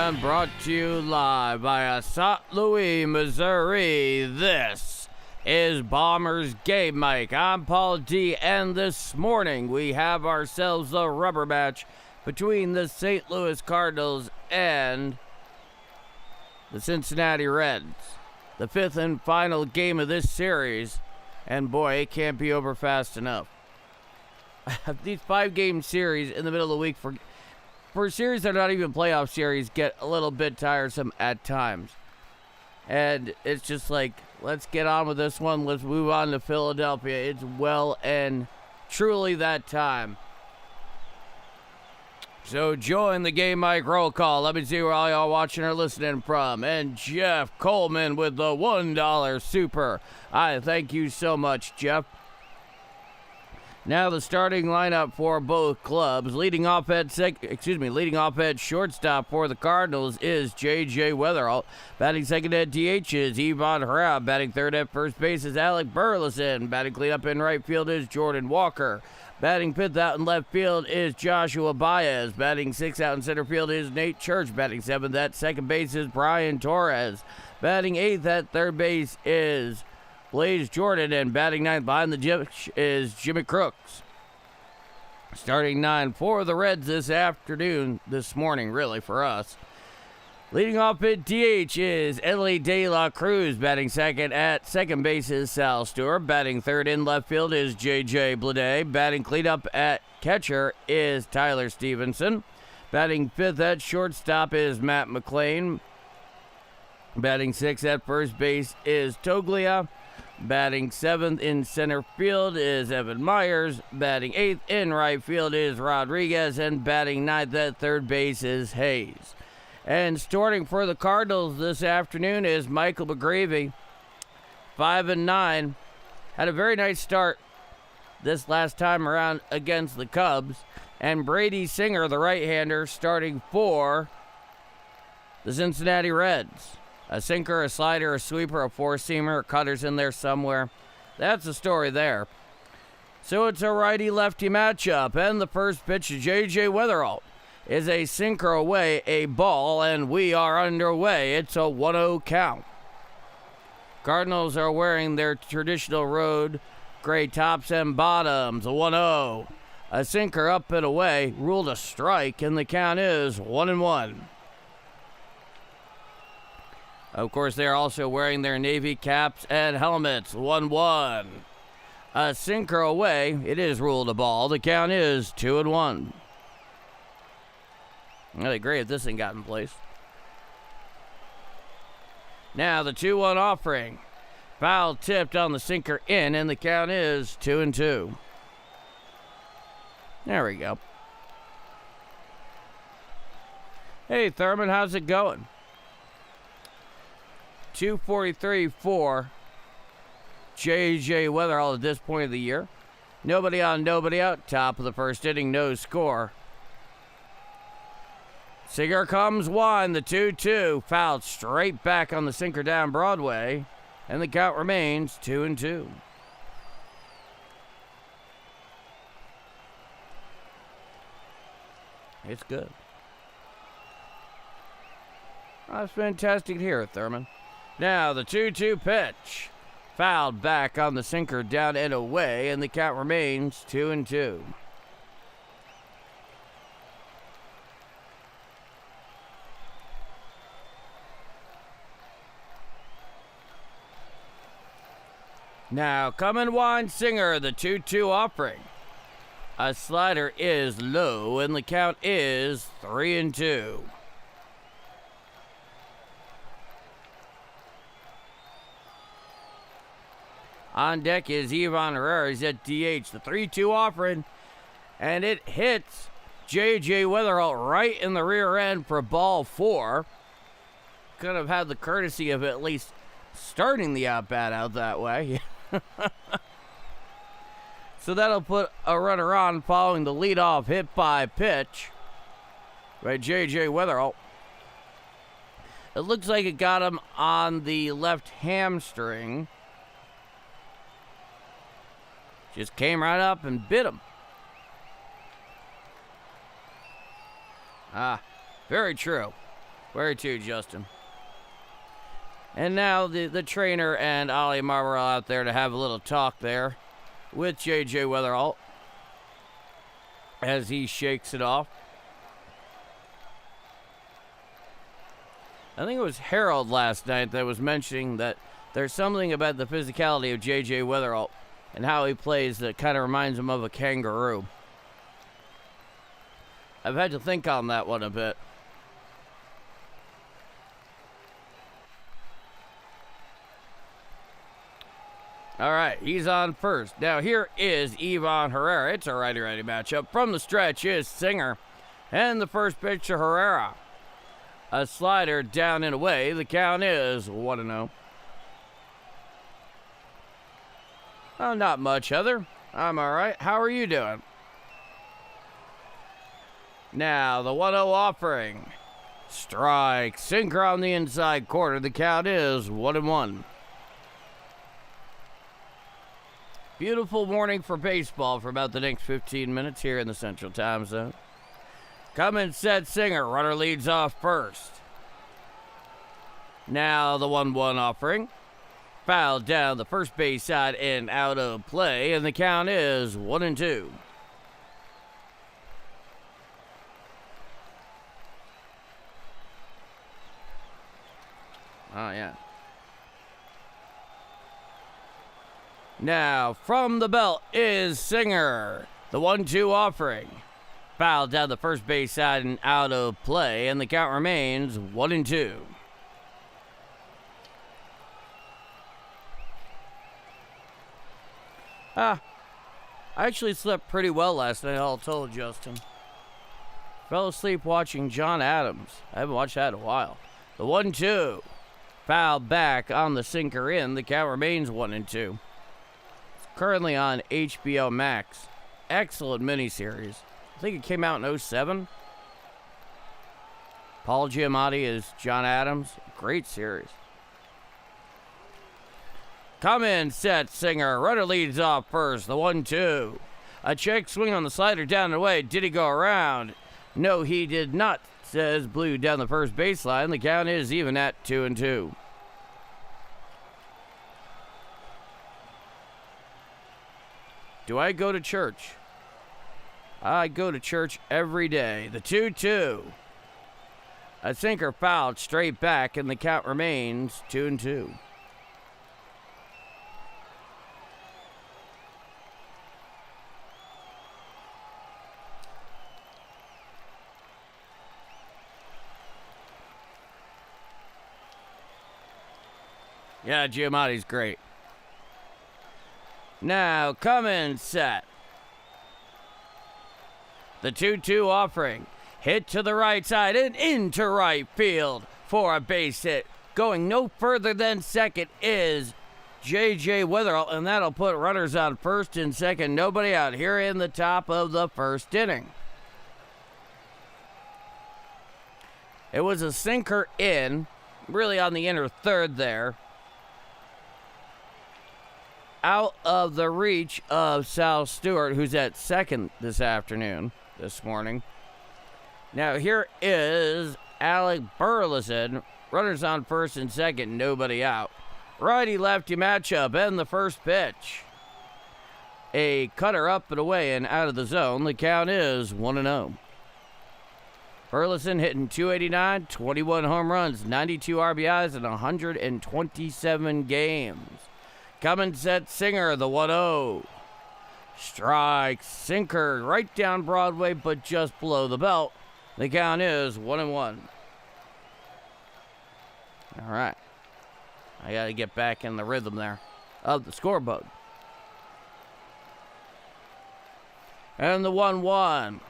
and brought to you live by St. Louis, Missouri. This is Bombers Game Mike. I'm Paul D, and this morning we have ourselves a rubber match between the St. Louis Cardinals and the Cincinnati Reds. The fifth and final game of this series, and boy, it can't be over fast enough. These 5-game series in the middle of the week for series that are not even playoff series get a little bit tiresome at times. And it's just like, let's get on with this one. Let's move on to Philadelphia. It's well and truly that time. So join the Game Mike roll call. Let me see where all y'all watching or listening from. And Jeff Coleman with the $1 super. I thank you so much, Jeff. Now the starting lineup for both clubs. Leading off at shortstop for the Cardinals is J.J. Weatherall. Batting second at DH is Ivan Harab. Batting third at first base is Alec Burleson. Batting cleanup in right field is Jordan Walker. Batting fifth out in left field is Joshua Baez. Batting sixth out in center field is Nate Church. Batting seventh at second base is Brian Torres. Batting eighth at third base is Blaze Jordan, and batting ninth behind the ditch is Jimmy Crooks. Starting nine for the Reds this morning, really, for us. Leading off at DH is Ellie De La Cruz. Batting second at second base is Sal Stewart. Batting third in left field is J.J. Bleday. Batting cleanup at catcher is Tyler Stevenson. Batting fifth at shortstop is Matt McLean. Batting sixth at first base is Toglia. Batting seventh in center field is Evan Myers. Batting eighth in right field is Rodriguez. And batting ninth at third base is Hayes. And starting for the Cardinals this afternoon is Michael McGreevy. 5-9. Had a very nice start this last time around against the Cubs. And Brady Singer, the right-hander, starting for the Cincinnati Reds. A sinker, a slider, a sweeper, a four-seamer, a cutter's in there somewhere. That's the story there. So it's a righty-lefty matchup, and the first pitch to J.J. Weatherall is a sinker away, a ball, and we are underway. It's a 1-0 count. Cardinals are wearing their traditional road gray tops and bottoms. A 1-0. A sinker up and away, ruled a strike, and the count is 1-1. Of course, they're also wearing their Navy caps and helmets. 1-1. A sinker away. It is ruled a ball. The count is 2-1. Really great if this thing got in place. Now the 2-1 offering. Foul tipped on the sinker in, and the count is 2-2. There we go. Hey, Thurman, how's it going? 2:43 for J.J. Weatherall at this point of the year. Nobody on, nobody out. Top of the first inning, no score. Singer comes one, the 2-2. Fouled straight back on the sinker down Broadway. And the count remains 2-2. It's good. That's fantastic to hear, Thurman. Now the 2-2 pitch. Fouled back on the sinker down and away, and the count remains 2-2. Now coming one, Singer, the 2-2 offering. A slider is low, and the count is 3-2. On deck is Ivan Herrera. He's at DH. The 3-2 offering, and it hits J.J. Weatherall right in the rear end for ball 4. Could have had the courtesy of at least starting the at-bat out that way. So that'll put a runner on following the leadoff hit by pitch by J.J. Weatherall. It looks like it got him on the left hamstring. Just came right up and bit him. Very true. Where to, Justin? And now the trainer and Ollie Marlborough out there to have a little talk there with J.J. Weatherall as he shakes it off. I think it was Harold last night that was mentioning that there's something about the physicality of J.J. Weatherall and how he plays that kind of reminds him of a kangaroo. I've had to think on that one a bit. All right, he's on first. Now here is Ivan Herrera. It's a righty-righty matchup. From the stretch is Singer. And the first pitch to Herrera. A slider down and away. The count is 1-0. Oh, not much, Heather. I'm all right. How are you doing? Now the 1-0 offering. Strike. Sinker on the inside corner. The count is 1-1. Beautiful morning for baseball for about the next 15 minutes here in the Central Time Zone. Coming set Singer. Runner leads off first. Now the 1-1 offering. Fouled down the first base side and out of play. And the count is 1-2. Oh, yeah. Now, from the belt is Singer. The 1-2 offering. Fouled down the first base side and out of play, and the count remains 1-2. I actually slept pretty well last night, all told, Justin. Fell asleep watching John Adams. I haven't watched that in a while. The 1-2. Fouled back on the sinker in. The count remains 1-2. Currently on HBO Max. Excellent miniseries. I think it came out in 2007. Paul Giamatti is John Adams. Great series. Come in, set Singer. Runner leads off first. The 1-2. A check swing on the slider down and away. Did he go around? No, he did not, says Blue down the first baseline. The count is even at 2-2. Do I go to church? I go to church every day. The 2-2. A sinker fouled straight back, and the count remains 2-2. Yeah, Giamatti's great. Now, come in, set. The 2-2 offering. Hit to the right side and into right field for a base hit. Going no further than second is J.J. Weatherall, and that'll put runners on first and second. Nobody out here in the top of the first inning. It was a sinker in, really on the inner third there. Out of the reach of Sal Stewart, who's at second this morning. Now here is Alec Burleson. Runners on first and second, nobody out. Righty-lefty matchup and the first pitch. A cutter up and away and out of the zone. The count is 1-0. Burleson hitting .289, 21 home runs, 92 RBIs in 127 games. Coming set Singer, the 1-0. Strike, sinker, right down Broadway, but just below the belt. The count is 1-1. All right. I got to get back in the rhythm there of the scoreboard. And the 1-1.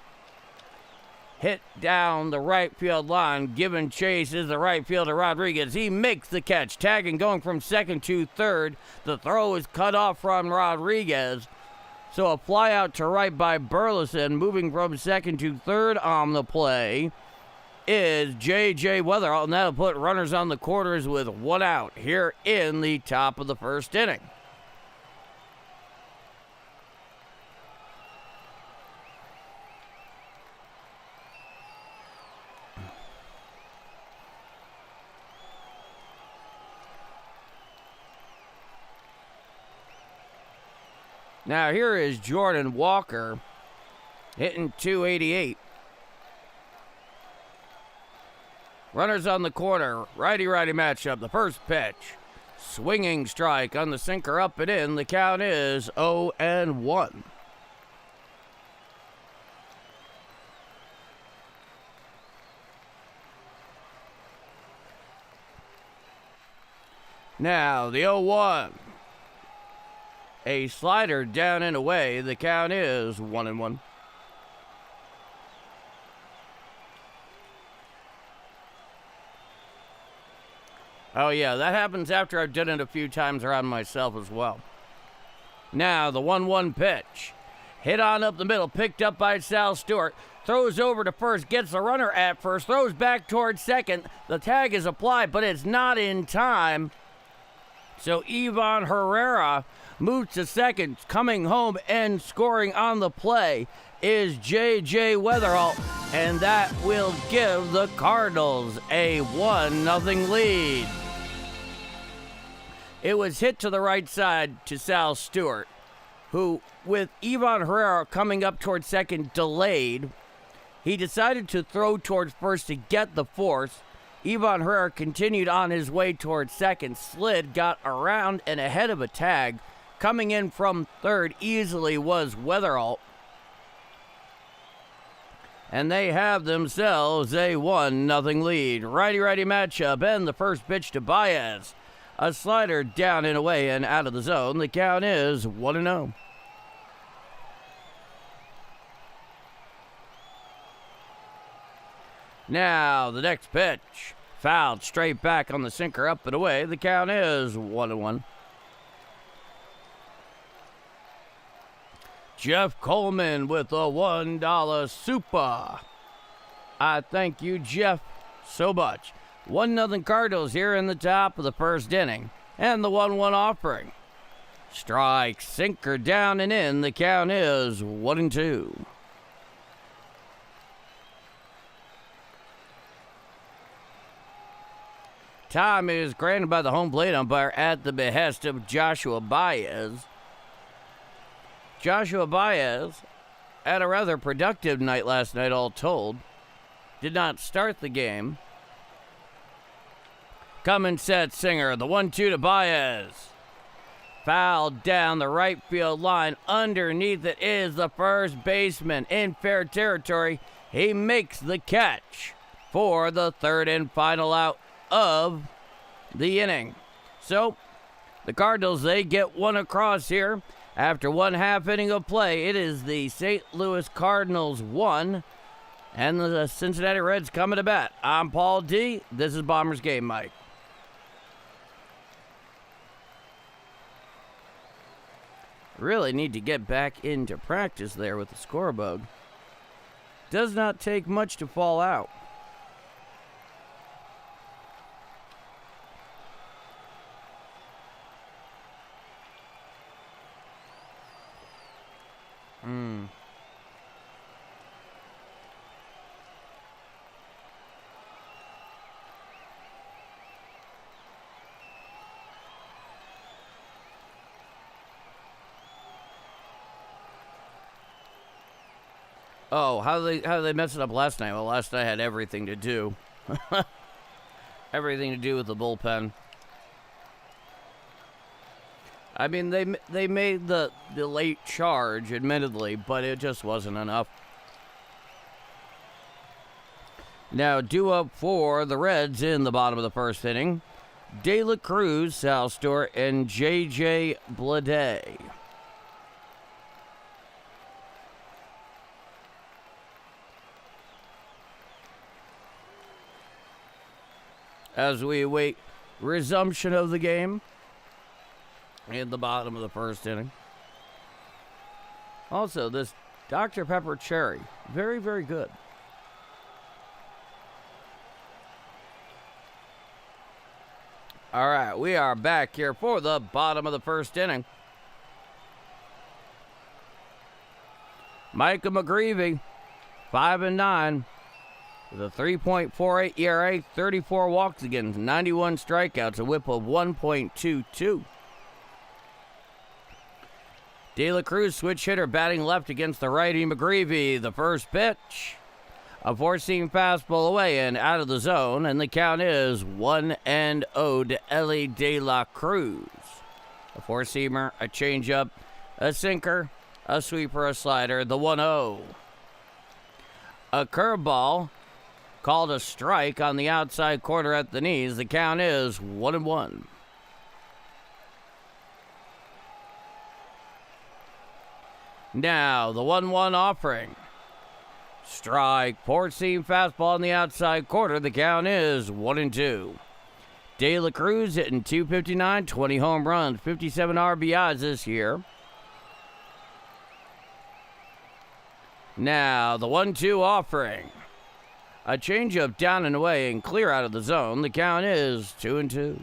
Hit down the right field line. Giving chase is the right fielder Rodriguez. He makes the catch. Tagging going from second to third. The throw is cut off from Rodriguez. So a fly out to right by Burleson. Moving from second to third on the play is J.J. Weatherall. And that'll put runners on the corners with one out here in the top of the first inning. Now here is Jordan Walker hitting .288. Runners on the corner, righty-righty matchup. The first pitch, swinging strike on the sinker, up and in. The count is 0-1. Now the 0-1. A slider down and away. The count is 1-1. Oh, yeah, that happens after I've done it a few times around myself as well. Now, the 1-1 pitch. Hit on up the middle, picked up by Sal Stewart. Throws over to first, gets the runner at first, throws back towards second. The tag is applied, but it's not in time. So Ivan Herrera moves to second. Coming home and scoring on the play is J.J. Weatherall, and that will give the Cardinals a 1-0 lead. It was hit to the right side to Sal Stewart, who, with Ivan Herrera coming up towards second, delayed. He decided to throw towards first to get the force. Ivan Herrera continued on his way towards second, slid, got around and ahead of a tag. Coming in from third easily was Weatherall. And they have themselves a 1-0 lead. Righty-righty matchup, and the first pitch to Baez. A slider down and away and out of the zone. The count is 1-0. Now, the next pitch. Fouled straight back on the sinker, up and away. The count is 1-1. Jeff Coleman with a $1 super. I thank you, Jeff, so much. 1-0 Cardinals here in the top of the first inning. And the 1-1 offering. Strike, sinker down and in. The count is 1-2. Time is granted by the home plate umpire at the behest of Joshua Baez. Joshua Baez had a rather productive night last night, all told. Did not start the game. Coming set Singer, the 1-2 to Baez. Fouled down the right field line. Underneath it is the first baseman in fair territory. He makes the catch for the third and final out of the inning. So, the Cardinals, they get one across here. After one half inning of play, it is the St. Louis Cardinals 1 and the Cincinnati Reds coming to bat. I'm Paul D. This is Bombers Game Mike. Really need to get back into practice there with the scoreboard. Does not take much to fall out. Oh, how did they mess it up last night? Well, last night had everything to do. Everything to do with the bullpen. I mean, they made the late charge, admittedly, but it just wasn't enough. Now, due up for the Reds in the bottom of the first inning. De La Cruz, Sal Stewart, and J.J. Bleday. As we await resumption of the game in the bottom of the first inning. Also, this Dr. Pepper Cherry, very, very good. All right, we are back here for the bottom of the first inning. Michael McGreevy, 5-9. With a 3.48 ERA, 34 walks against 91 strikeouts, a whip of 1.22. De La Cruz, switch hitter, batting left against the righty McGreevy. The first pitch, a four-seam fastball away and out of the zone, and the count is 1-0 to Ellie De La Cruz. A four-seamer, a changeup, a sinker, a sweeper, a slider, the 1-0. A curveball, called a strike on the outside corner at the knees. The count is 1-1. Now, the 1-1 offering. Strike, four-seam fastball on the outside corner. The count is 1-2. De La Cruz hitting .259, 20 home runs, 57 RBIs this year. Now, the 1-2 offering. A changeup down and away and clear out of the zone. The count is 2-2.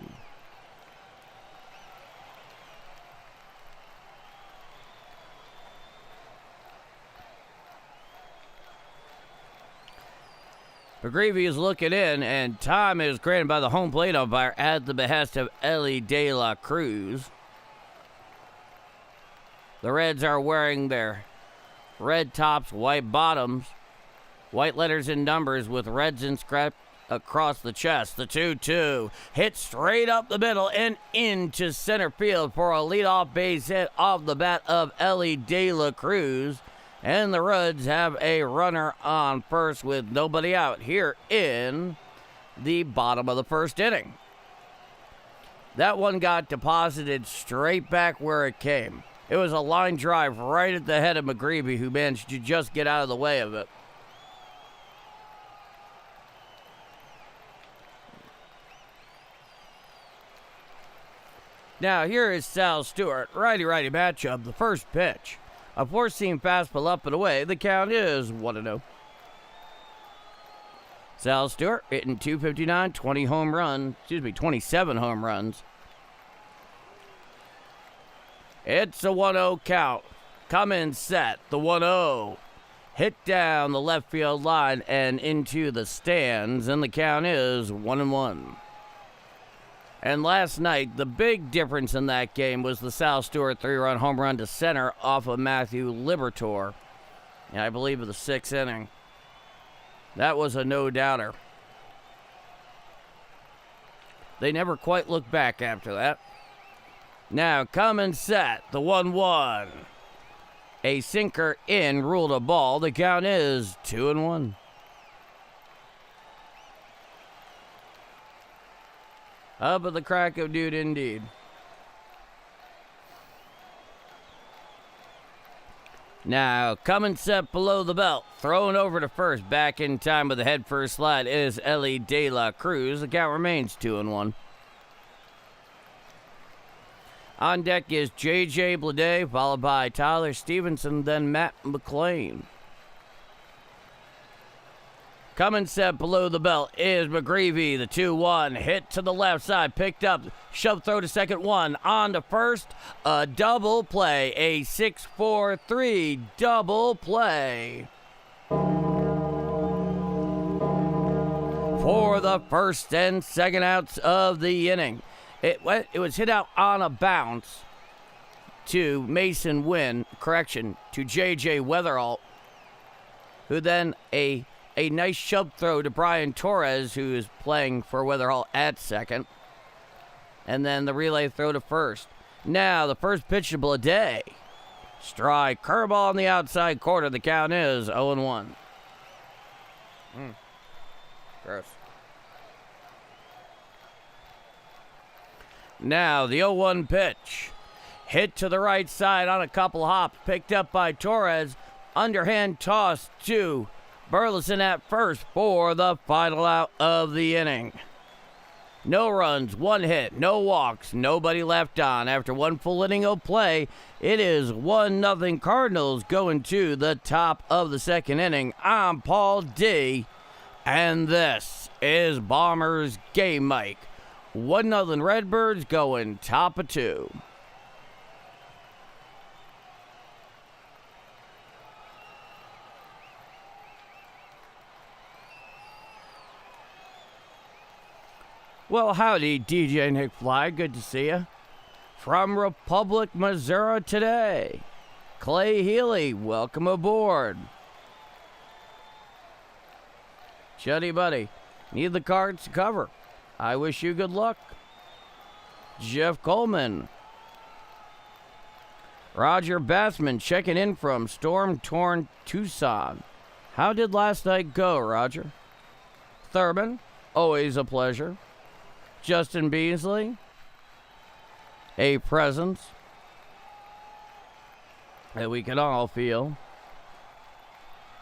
McGreevy is looking in, and time is granted by the home plate umpire at the behest of Ellie De La Cruz. The Reds are wearing their red tops, white bottoms, white letters and numbers with reds inscribed across the chest. The 2-2 hit straight up the middle and into center field for a leadoff base hit off the bat of Ellie De La Cruz. And the Reds have a runner on first with nobody out here in the bottom of the first inning. That one got deposited straight back where it came. It was a line drive right at the head of McGreevy, who managed to just get out of the way of it. Now here is Sal Stewart, righty-righty matchup, the first pitch. A four-seam fastball up and away. The count is 1-0. Sal Stewart hitting .259, 27 home runs. It's a 1-0 count. Come in set. The 1-0. Hit down the left field line and into the stands. And the count is 1-1. And last night, the big difference in that game was the Sal Stewart 3-run home run to center off of Matthew Liberatore. And I believe in the sixth inning. That was a no-doubter. They never quite looked back after that. Now, come and set, the 1-1. A sinker in, ruled a ball. The count is 2-1. Up at the crack of dude indeed. Now, coming set below the belt. Thrown over to first. Back in time with the head first slide is Ellie De La Cruz. The count remains 2-1. On deck is J.J. Bleday, followed by Tyler Stevenson, then Matt McLean. Coming set below the belt is McGreevy, the 2-1. Hit to the left side, picked up, shoved throw to second one. On to first, a double play, a 6-4-3 double play. For the first and second outs of the inning. It was hit out on a bounce to Mason Wynn, to J.J. Weatherall, who then a nice shove throw to Brian Torres, who is playing for Weatherall at second. And then the relay throw to first. Now the first pitch to Bleday. Strike, curveball on the outside corner. The count is 0-1. Gross. Now the 0-1 pitch. Hit to the right side on a couple hops. Picked up by Torres. Underhand toss to Burleson at first for the final out of the inning. No runs, one hit, no walks, nobody left on. After one full inning of play, it is 1-0 Cardinals going to the top of the second inning. I'm Paul D, and this is Bombers Game Mike. 1-0 Redbirds going top of two. Well, howdy, DJ Nick Fly. Good to see you. From Republic, Missouri today. Clay Healy, welcome aboard. Chuddy Buddy, need the Cards to cover. I wish you good luck. Jeff Coleman. Roger Bassman checking in from storm-torn Tucson. How did last night go, Roger? Thurman, always a pleasure. Justin Beasley, a presence that we can all feel.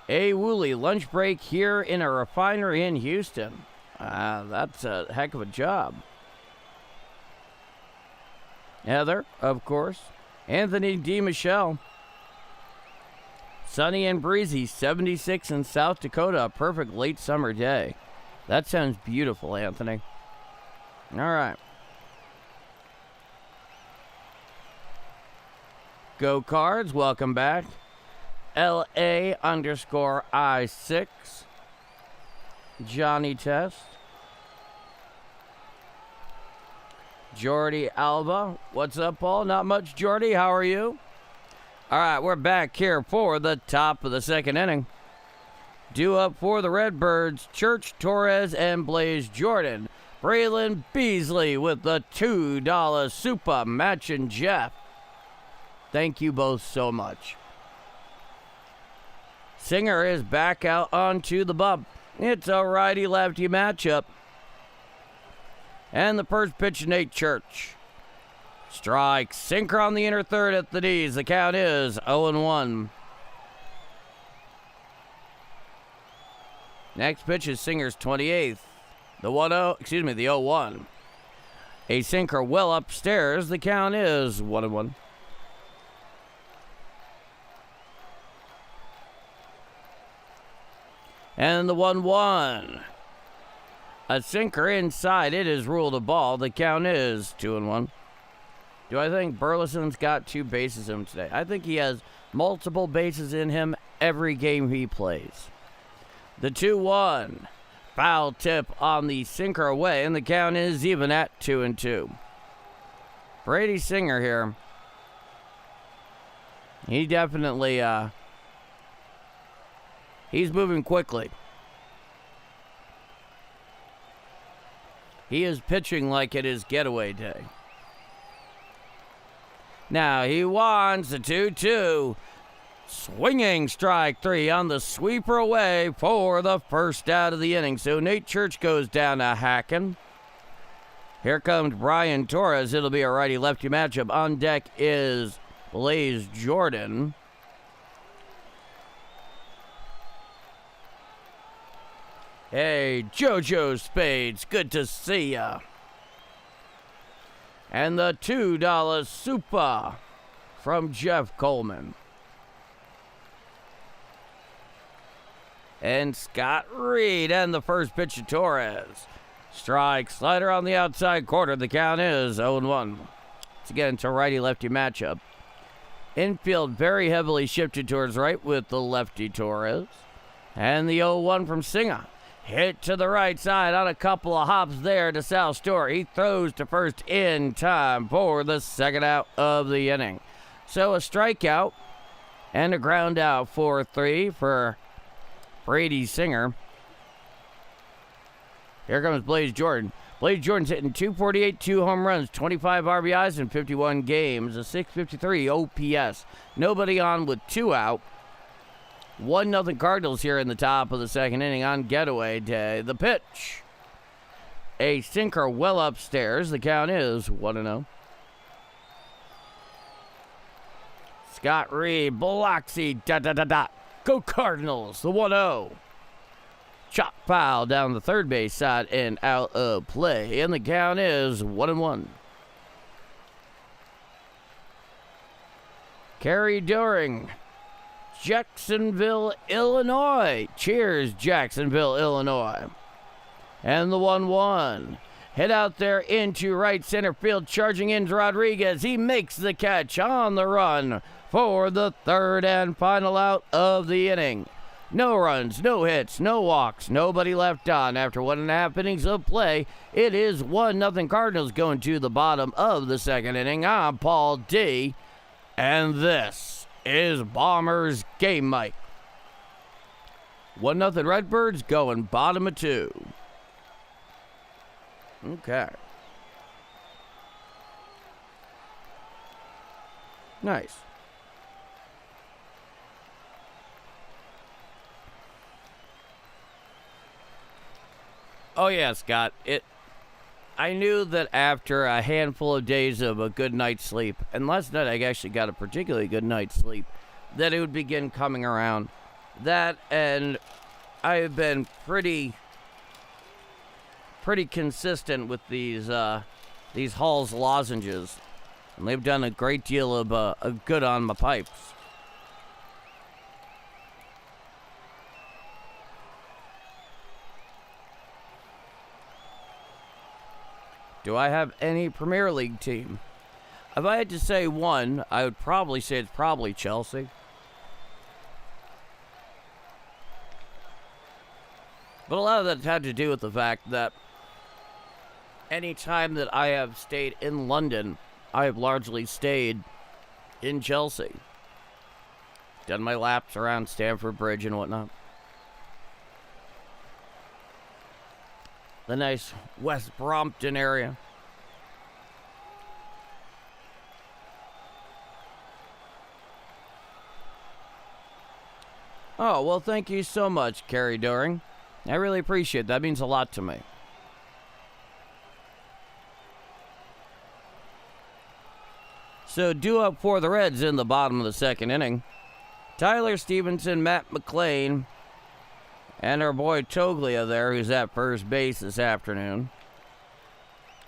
A Woolley, lunch break here in a refinery in Houston. That's a heck of a job. Heather, of course. Anthony D. Michelle. Sunny and breezy, 76 in South Dakota. A perfect late summer day. That sounds beautiful, Anthony. All right. Go Cards, welcome back. LA_I6. Johnny Test. Jordy Alba. What's up, Paul? Not much, Jordy. How are you? All right, we're back here for the top of the second inning. Due up for the Redbirds, Church Torres and Blaze Jordan. Braylon Beasley with the $2 super matching Jeff. Thank you both so much. Singer is back out onto the bump. It's a righty-lefty matchup. And the first pitch, Nate Church. Strike, sinker on the inner third at the knees. The count is 0-1. Next pitch is Singer's 28th. The 0-1. A sinker well upstairs. The count is 1-1. And the 1-1. A sinker inside. It is ruled a ball. The count is 2-1. Do I think Burleson's got 2 bases in him today? I think he has multiple bases in him every game he plays. The 2-1. Foul tip on the sinker away, and the count is even at 2-2. Brady Singer here. He definitely, he's moving quickly. He is pitching like it is getaway day. Now he wants a 2-2. Swinging strike 3 on the sweeper away for the first out of the inning. So Nate Church goes down to hacking. Here comes Brian Torres. It'll be a righty-lefty matchup. On deck is Blaze Jordan. Hey, JoJo Spades, good to see ya. And the $2 super from Jeff Coleman. And Scott Reed, and the first pitch to Torres. Strike, slider on the outside corner. The count is 0-1. It's again, it's a righty-lefty matchup. Infield very heavily shifted towards right with the lefty Torres. And the 0-1 from Singer. Hit to the right side on a couple of hops there to Sal Story. He throws to first in time for the second out of the inning. So a strikeout and a ground out for 3 for Brady Singer. Here comes Blaze Jordan. Blaze Jordan's hitting .248, 2 home runs, 25 RBIs in 51 games, a .653 OPS. Nobody on with 2 out. 1-0 Cardinals here in the top of the second inning on getaway day. The pitch. A sinker well upstairs. The count is 1-0. Scott Reed, Biloxi, Go Cardinals, the 1-0. Chop foul down the third base side and out of play. And the count is 1-1. Kerry Doring, Jacksonville, Illinois. Cheers, Jacksonville, Illinois. And the 1-1. Hit out there into right center field. Charging in Rodriguez. He makes the catch on the run for the third and final out of the inning. No runs, no hits, no walks, nobody left on. After 1.5 innings of play, it is 1-0 Cardinals going to the bottom of the second inning. I'm Paul D, and this is Bombers game, Mike. 1-0 Redbirds going bottom of 2. Okay. Nice. Oh yeah, Scott. I knew that after a handful of days of a good night's sleep, and last night I actually got a particularly good night's sleep, that it would begin coming around. That, and I have been pretty consistent with these Hall's lozenges, and they've done a great deal of good on my pipes. Do I have any Premier League team? If I had to say one, I would probably say it's probably Chelsea. But a lot of that had to do with the fact that any time that I have stayed in London, I have largely stayed in Chelsea. Done my laps around Stamford Bridge and whatnot. The nice West Brompton area. Oh, well, thank you so much, Carrie Doring. I really appreciate it. That means a lot to me. So, due up for the Reds in the bottom of the second inning. Tyler Stevenson, Matt McLean, and our boy Toglia there, who's at first base this afternoon.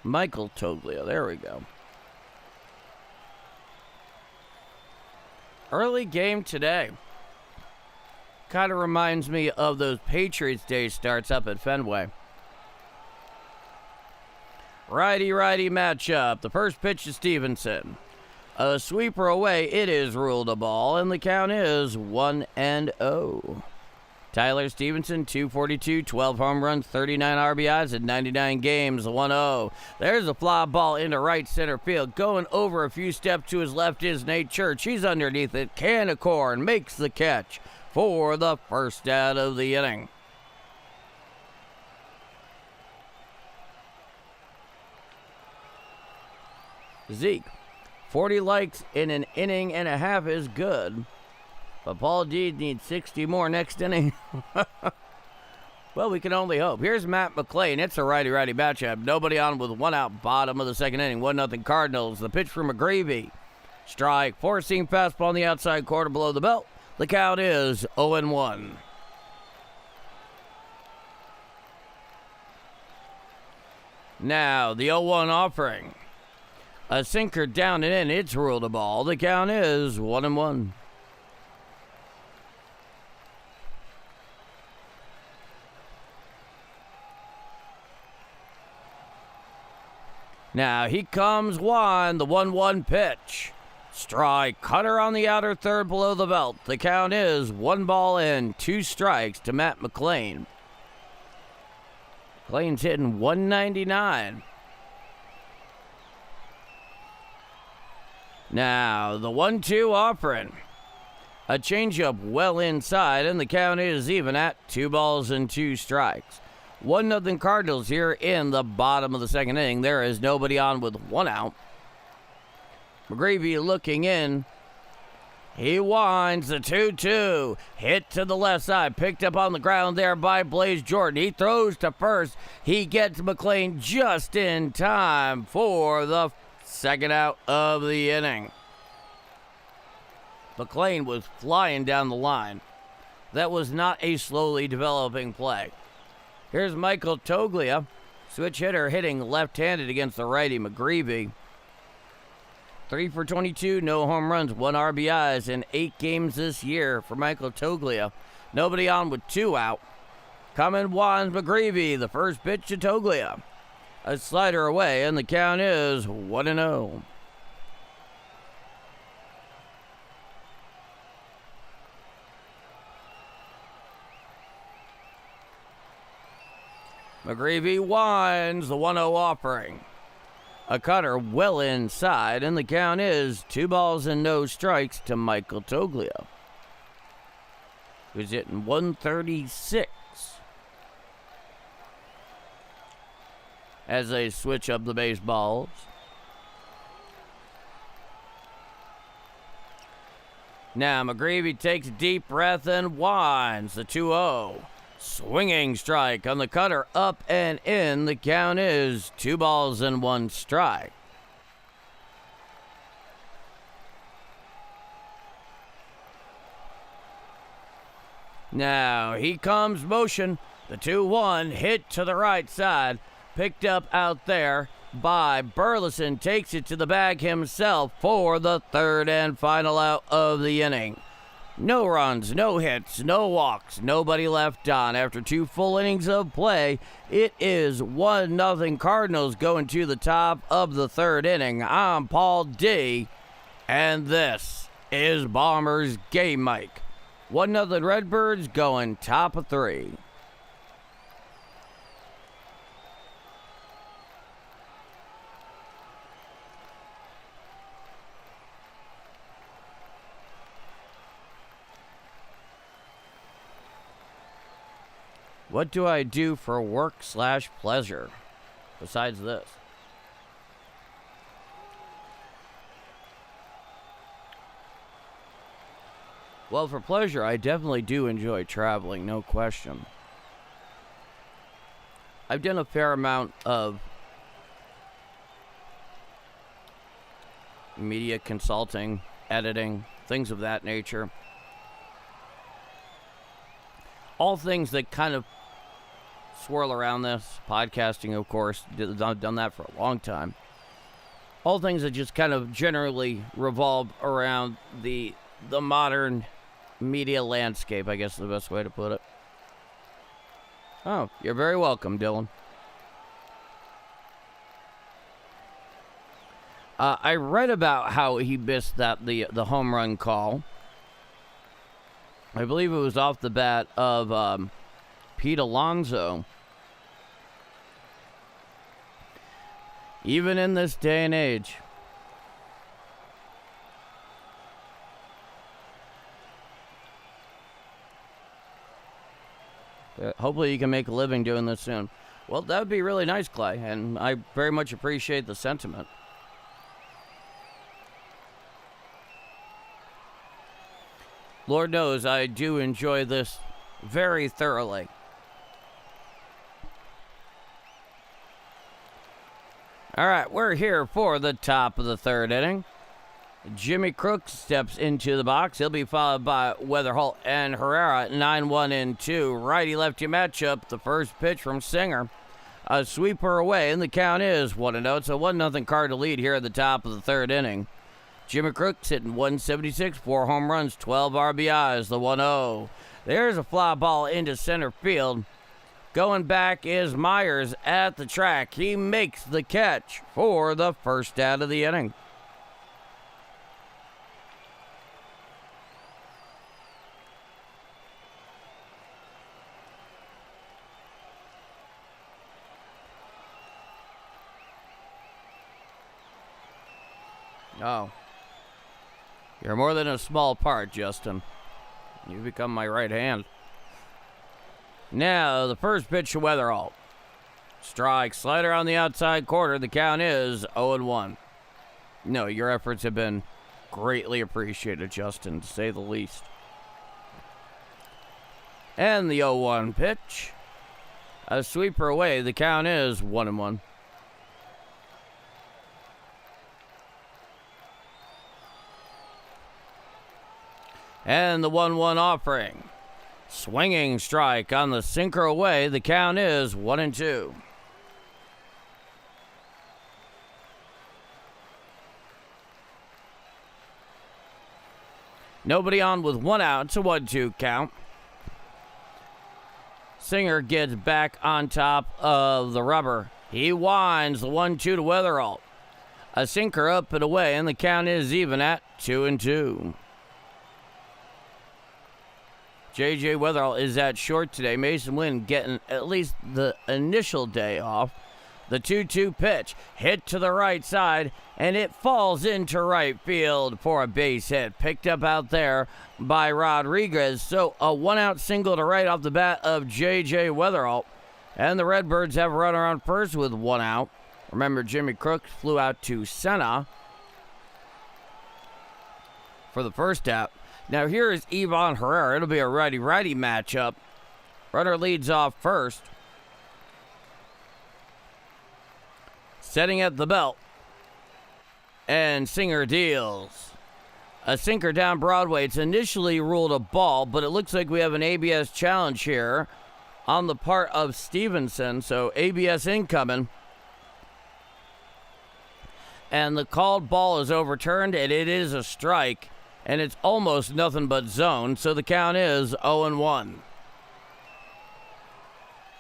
Michael Toglia, there we go. Early game today. Kind of reminds me of those Patriots Day starts up at Fenway. Righty-righty matchup. The first pitch to Stevenson. A sweeper away. It is ruled a ball, and the count is 1-0. Tyler Stevenson, 242, 12 home runs, 39 RBIs in 99 games, 1-0. There's a fly ball into right center field. Going over a few steps to his left is Nate Church. He's underneath it. Canicorn makes the catch for the first out of the inning. Zeke, 40 likes in an inning and a half is good. But Paul Deed needs 60 more next inning. Well, we can only hope. Here's Matt McLean. It's a righty-righty matchup. Nobody on with one out, bottom of the second inning. 1-0 Cardinals. The pitch from McGreevy. Strike. Four-seam fastball on the outside quarter below the belt. The count is 0-1. Now, the 0-1 offering. A sinker down and in. It's ruled a ball. The count is 1-1. Now, he comes one, the 1-1 pitch. Strike, cutter on the outer third below the belt. The count is 1-2 strikes to Matt McLean. McLean's hitting 199. Now, the 1-2 offering. A changeup well inside, and the count is even at 2 strikes. 1-0 Cardinals here in the bottom of the second inning. There is nobody on with one out. McGreevy looking in. He winds the 2-2. Hit to the left side. Picked up on the ground there by Blaze Jordan. He throws to first. He gets McLean just in time for the second out of the inning. McLean was flying down the line. That was not a slowly developing play. Here's Michael Toglia, switch hitter, hitting left-handed against the righty McGreevy. 3 for 22, no home runs, 1 RBIs in 8 games this year for Michael Toglia. Nobody on with 2 out. Coming Juan McGreevy, the first pitch to Toglia. A slider away, and the count is 1-0. McGreevy winds the 1-0 offering. A cutter well inside, and the count is 2 balls and no strikes to Michael Toglio, who's hitting 136. As they switch up the baseballs. Now McGreevy takes a deep breath and winds the 2-0. Swinging strike on the cutter, up and in. The count is 2 balls and 1 strike. Now he comes motion. The 2-1 hit to the right side. Picked up out there by Burleson. Takes it to the bag himself for the third and final out of the inning. No runs, no hits, no walks, nobody left on. After 2 full innings of play, it is 1-0 Cardinals going to the top of the third inning. I'm Paul D, and this is Bombers Game Mike. 1-0 Redbirds going top of 3. What do I do for work/pleasure besides this? Well, for pleasure, I definitely do enjoy traveling, no question. I've done a fair amount of media consulting, editing, things of that nature. All things that kind of swirl around this. Podcasting, of course, I've done that for a long time. All things that just kind of generally revolve around the modern media landscape, I guess is the best way to put it. Oh, you're very welcome, Dylan. I read about how he missed the home run call. I believe it was off the bat of Pete Alonso. Even in this day and age. Hopefully you can make a living doing this soon. Well, that would be really nice, Clay, and I very much appreciate the sentiment. Lord knows I do enjoy this very thoroughly. All right, we're here for the top of the third inning. Jimmy Crooks steps into the box. He'll be followed by Weatherholt and Herrera, 9-1 and 2. Righty-lefty matchup, the first pitch from Singer. A sweeper away, and the count is 1-0. It's a 1-0 Cardinal lead here at the top of the third inning. Jimmy Crooks hitting 176, 4 home runs, 12 RBIs, the 1-0. There's a fly ball into center field. Going back is Myers at the track. He makes the catch for the first out of the inning. Oh. You're more than a small part, Justin. You become my right hand. Now, the first pitch to Weatherholt. Strike, slider on the outside corner. The count is 0-1. No, your efforts have been greatly appreciated, Justin, to say the least. And the 0-1 pitch. A sweeper away. The count is 1-1. And the 1-1 offering. Swinging strike on the sinker away. The count is 1-2. Nobody on with 1 out. It's a 1-2 count. Singer gets back on top of the rubber. He winds the 1-2 to Weatherholt. A sinker up and away, and the count is even at 2-2. J.J. Weatherholt is at short today. Mason Wynn getting at least the initial day off The 2-2 pitch hit to the right side, and it falls into right field for a base hit. Picked up out there by Rodriguez. So a one-out single to right off the bat of J.J. Weatherall. And the Redbirds have a runner on first with one out. Remember, Jimmy Crooks flew out to Senna for the first out. Now here is Ivan Herrera. It'll be a righty-righty matchup. Runner leads off first. Setting at the belt. And Singer deals. A sinker down Broadway. It's initially ruled a ball, but it looks like we have an ABS challenge here on the part of Stevenson. So ABS incoming. And the called ball is overturned, and it is a strike. And it's almost nothing but zone. So the count is 0-1.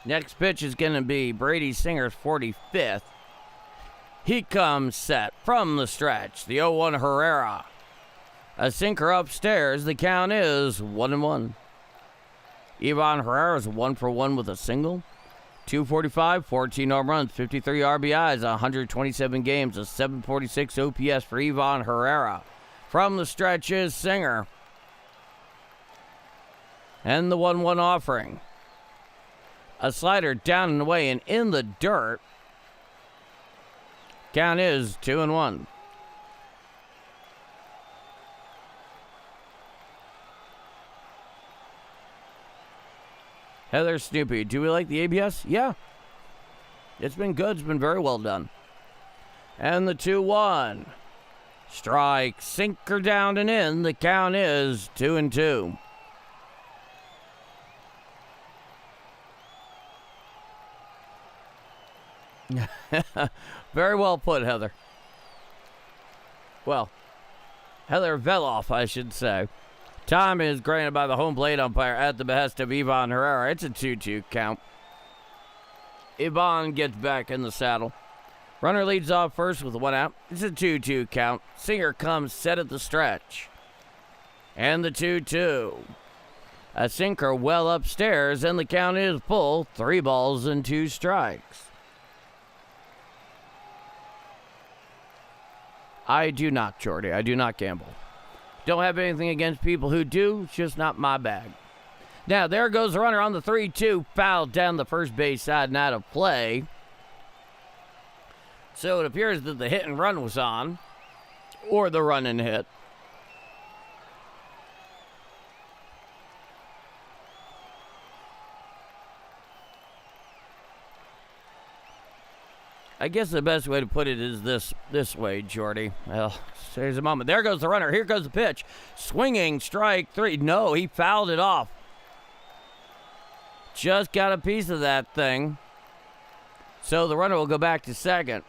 Next pitch is going to be Brady Singer's 45th. He comes set from the stretch. The 0-1 Herrera. A sinker upstairs. The count is 1-1. Ivan Herrera is 1 for 1 with a single. 245, 14 home runs, 53 RBIs, 127 games, a 746 OPS for Ivan Herrera. From the stretch is Singer. And the 1-1 offering. A slider down and away and in the dirt. Count is 2-1. Heather Snoopy, do we like the ABS? Yeah. It's been good. It's been very well done. And the 2-1. Strike, sinker down and in. The count is 2-2. Very well put, Heather. Well, Heather Veloff, I should say. Time is granted by the home plate umpire at the behest of Ivan Herrera. It's a 2-2 count. Ivan gets back in the saddle. Runner leads off first with one out. It's a 2-2 count. Singer comes set at the stretch. And the 2-2. A sinker well upstairs, and the count is full. 3 balls and 2 strikes. I do not, Jordy. I do not gamble. Don't have anything against people who do. It's just not my bag. Now, there goes the runner on the 3-2. Fouled down the first base side and out of play. So it appears that the hit and run was on. Or the run and hit. I guess the best way to put it is this way, Jordy. Well, there's a moment. There goes the runner. Here goes the pitch. Swinging, strike 3. No, he fouled it off. Just got a piece of that thing. So the runner will go back to second.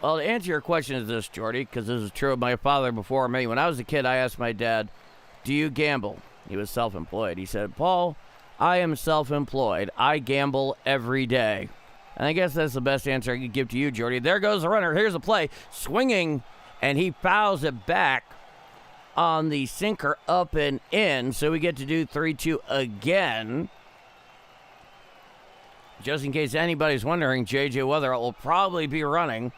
Well, to answer your question is this, Jordy, because this is true of my father before me. When I was a kid, I asked my dad, do you gamble? He was self-employed. He said, Paul, I am self-employed. I gamble every day. And I guess that's the best answer I could give to you, Jordy. There goes the runner. Here's the play. Swinging, and he fouls it back on the sinker up and in. So we get to do 3-2 again. Just in case anybody's wondering, J.J. Weatherall will probably be running.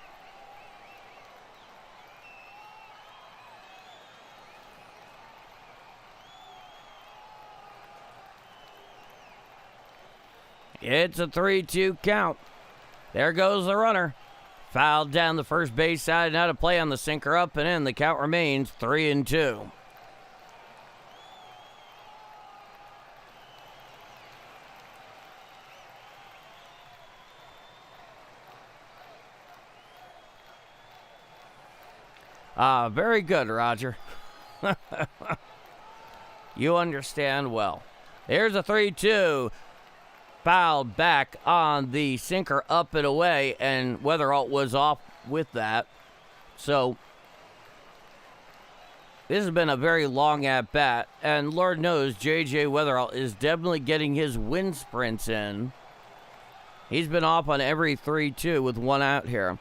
It's a 3-2 count. There goes the runner. Fouled down the first base side and out of play on the sinker up and in. The count remains 3-2. Very good, Roger. You understand well. Here's a 3-2. Fouled back on the sinker up and away, and Weatherall was off with that. So this has been a very long at-bat, and Lord knows J.J. Weatherall is definitely getting his wind sprints in. He's been off on every 3-2 with one out here.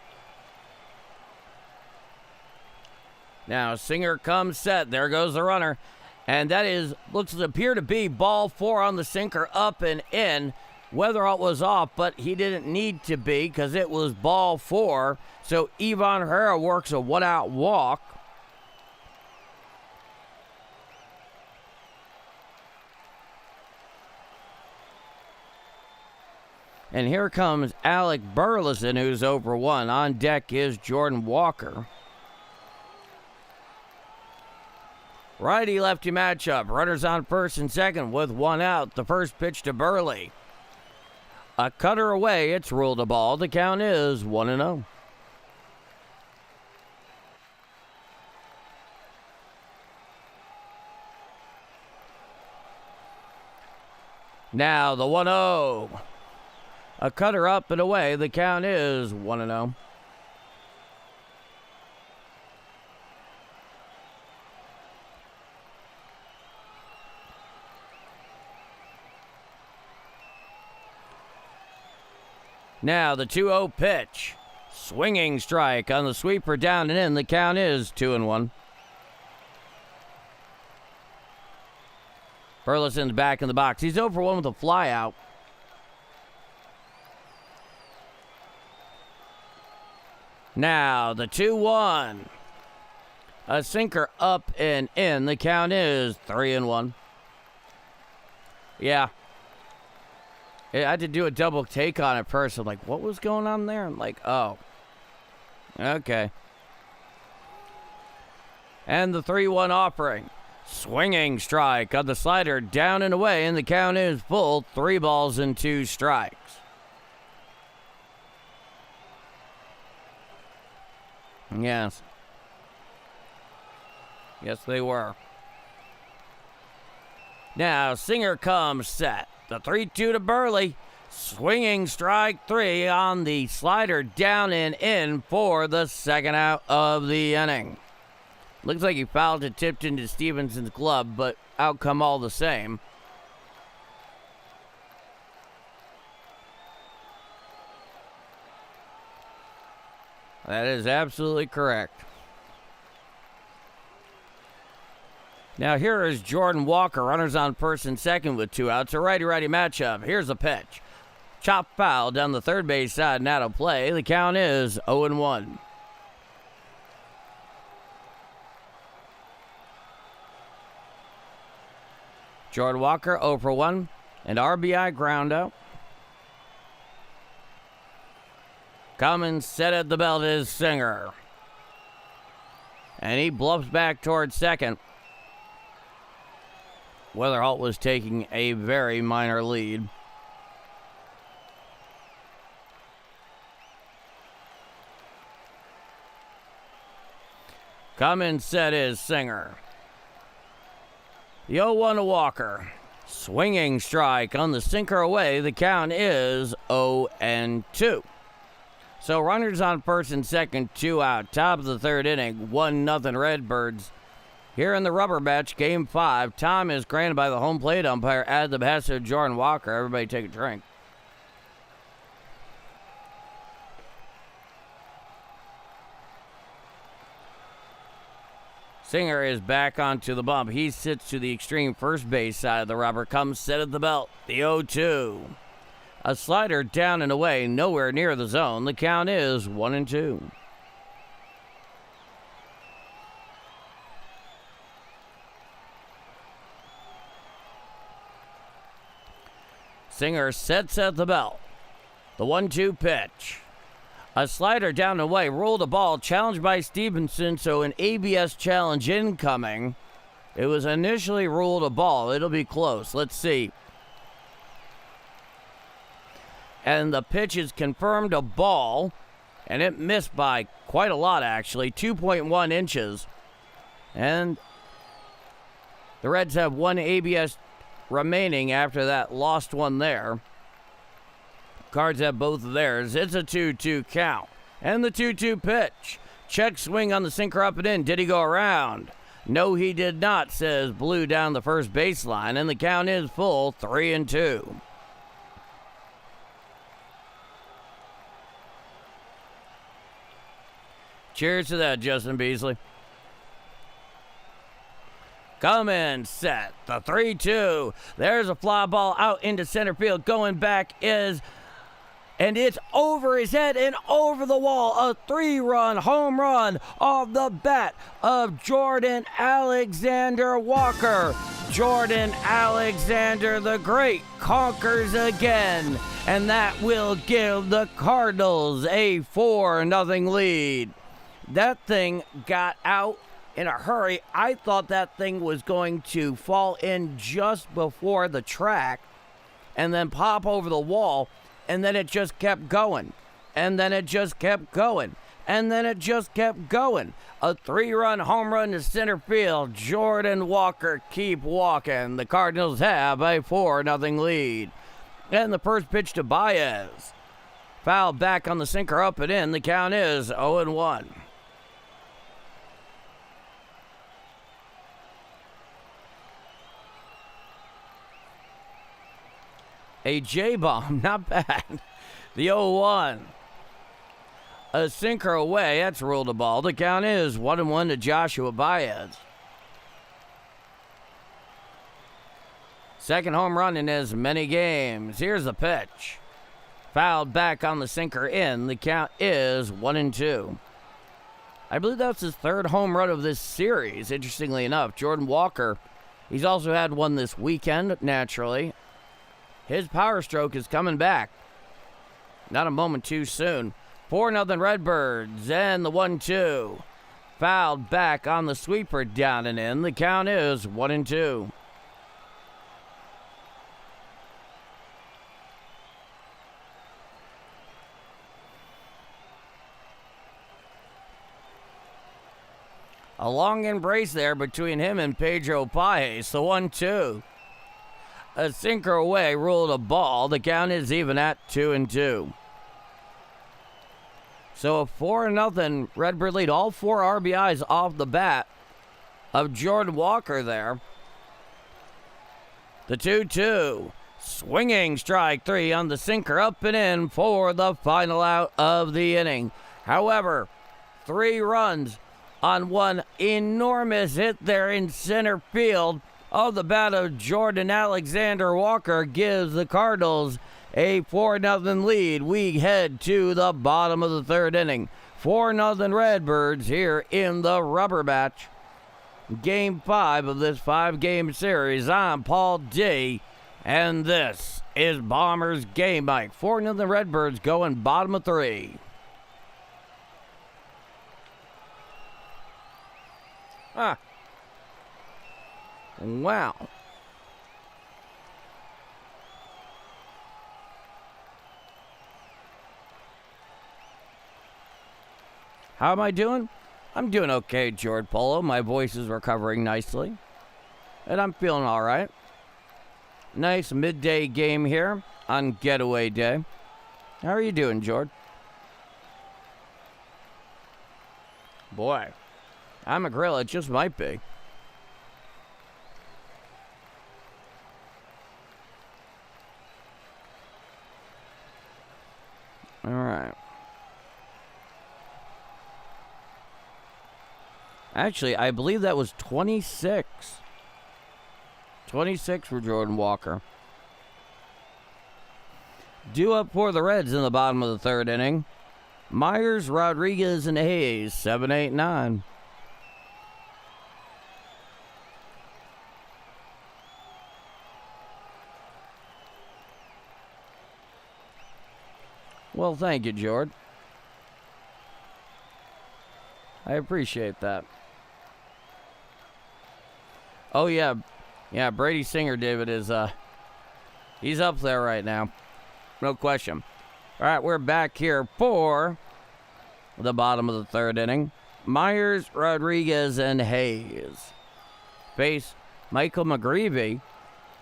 Now Singer comes set. There goes the runner. And that is, looks to appear to be ball 4 on the sinker up and in. Weatherall was off, but he didn't need to be because it was ball 4. So Ivan Herrera works a 1-out walk. And here comes Alec Burleson, who's over 1. On deck is Jordan Walker. Righty-lefty matchup. Runners on first and second with 1 out. The first pitch to Burley. A cutter away. It's ruled a ball. The count is 1-0. Now the 1-0. A cutter up and away. The count is 1-0. Now the 2-0 pitch. Swinging strike on the sweeper down and in. The count is 2-1. Burleson's back in the box. He's 0 for 1 with a fly out. Now the 2-1. A sinker up and in. The count is 3-1. Yeah. I had to do a double take on it first. I'm like, what was going on there? I'm like, oh. Okay. And the 3-1 offering. Swinging strike on the slider down and away, and the count is full. 3 balls and 2 strikes. Yes. Yes, they were. Now, Singer comes set. The 3-2 to Burley. Swinging strike 3 on the slider down and in for the second out of the inning. Looks like he fouled it, tipped into Stevenson's glove, but outcome all the same. That is absolutely correct. Now here is Jordan Walker, runners on first and second with 2 outs. A righty-righty matchup. Here's a pitch. Chop foul down the third base side and out of play. The count is 0-1. Jordan Walker 0 for 1. An RBI ground out. Coming set at the belt is Singer. And he bluffs back towards second. Weatherholt was taking a very minor lead. Coming set is Singer. The 0-1 to Walker. Swinging strike on the sinker away. The count is 0-2. So runners on first and second, 2 out. Top of the third inning, 1-0 Redbirds. Here in the rubber match, Game 5. Time is granted by the home plate umpire at the behest of Jordan Walker. Everybody take a drink. Singer is back onto the bump. He sits to the extreme first base side of the rubber. Comes set at the belt. The 0-2. A slider down and away, nowhere near the zone. The count is 1-2. Singer sets at the belt. The 1-2 pitch. A slider down and away, rolled a ball, challenged by Stevenson, so an ABS challenge incoming. It was initially ruled a ball. It'll be close. Let's see. And the pitch is confirmed a ball, and it missed by quite a lot, actually, 2.1 inches. And the Reds have 1 ABS remaining after that lost one there. Cards have both of theirs. It's a 2-2 count. And the 2-2 pitch. Check swing on the sinker up and in. Did he go around? No, he did not, says Blue down the first baseline. And the count is full, 3-2. Cheers to that, Justin Beasley. Coming, set, the 3-2. There's a fly ball out into center field. Going back is, and it's over his head and over the wall. A 3-run home run off the bat of Jordan Alexander Walker. Jordan Alexander the Great conquers again, and that will give the Cardinals a 4-0 lead. That thing got out in a hurry. I thought that thing was going to fall in just before the track and then pop over the wall, and then it just kept going, and then it just kept going, and then it just kept going. A 3-run home run to center field. Jordan Walker keep walking. The Cardinals have a 4-0 lead. And the first pitch to Baez. Foul back on the sinker, up and in. The count is 0-1. A J-bomb, not bad. The 0-1. A sinker away, that's ruled a ball. The count is 1-1 to Joshua Baez. Second home run in as many games. Here's the pitch. Fouled back on the sinker in. The count is 1-2. I believe that's his third home run of this series, interestingly enough. Jordan Walker, he's also had one this weekend, naturally. His power stroke is coming back. Not a moment too soon. 4-0 Redbirds, and the 1-2. Fouled back on the sweeper, down and in. The count is 1-2. A long embrace there between him and Pedro Paez. The 1-2. A sinker away, ruled a ball. The count is even at 2-2. So a 4-0 Redbird lead. All 4 RBIs off the bat of Jordan Walker there. The 2-2. Swinging strike 3 on the sinker, up and in for the final out of the inning. However, 3 runs on one enormous hit there in center field of the bat of Jordan Alexander Walker gives the Cardinals a 4-0 lead. We head to the bottom of the third inning. 4-0 Redbirds here in the rubber match. Game 5 of this 5-game series. I'm Paul D, and this is Bombers Game Mike. 4-0 Redbirds going bottom of 3. Wow. How am I doing? I'm doing okay, George Polo. My voice is recovering nicely, and I'm feeling all right. Nice midday game here on Getaway Day. How are you doing, George? Boy, I'm a grill. It just might be. All right. Actually, I believe that was 26. 26 for Jordan Walker. Due up for the Reds in the bottom of the third inning. Myers, Rodriguez, and Hayes, 7, 8, 9. Well, thank you, George. I appreciate that. Oh, yeah. Yeah, Brady Singer, David, is, he's up there right now. No question. All right, we're back here for the bottom of the third inning. Myers, Rodriguez, and Hayes face Michael McGreevy,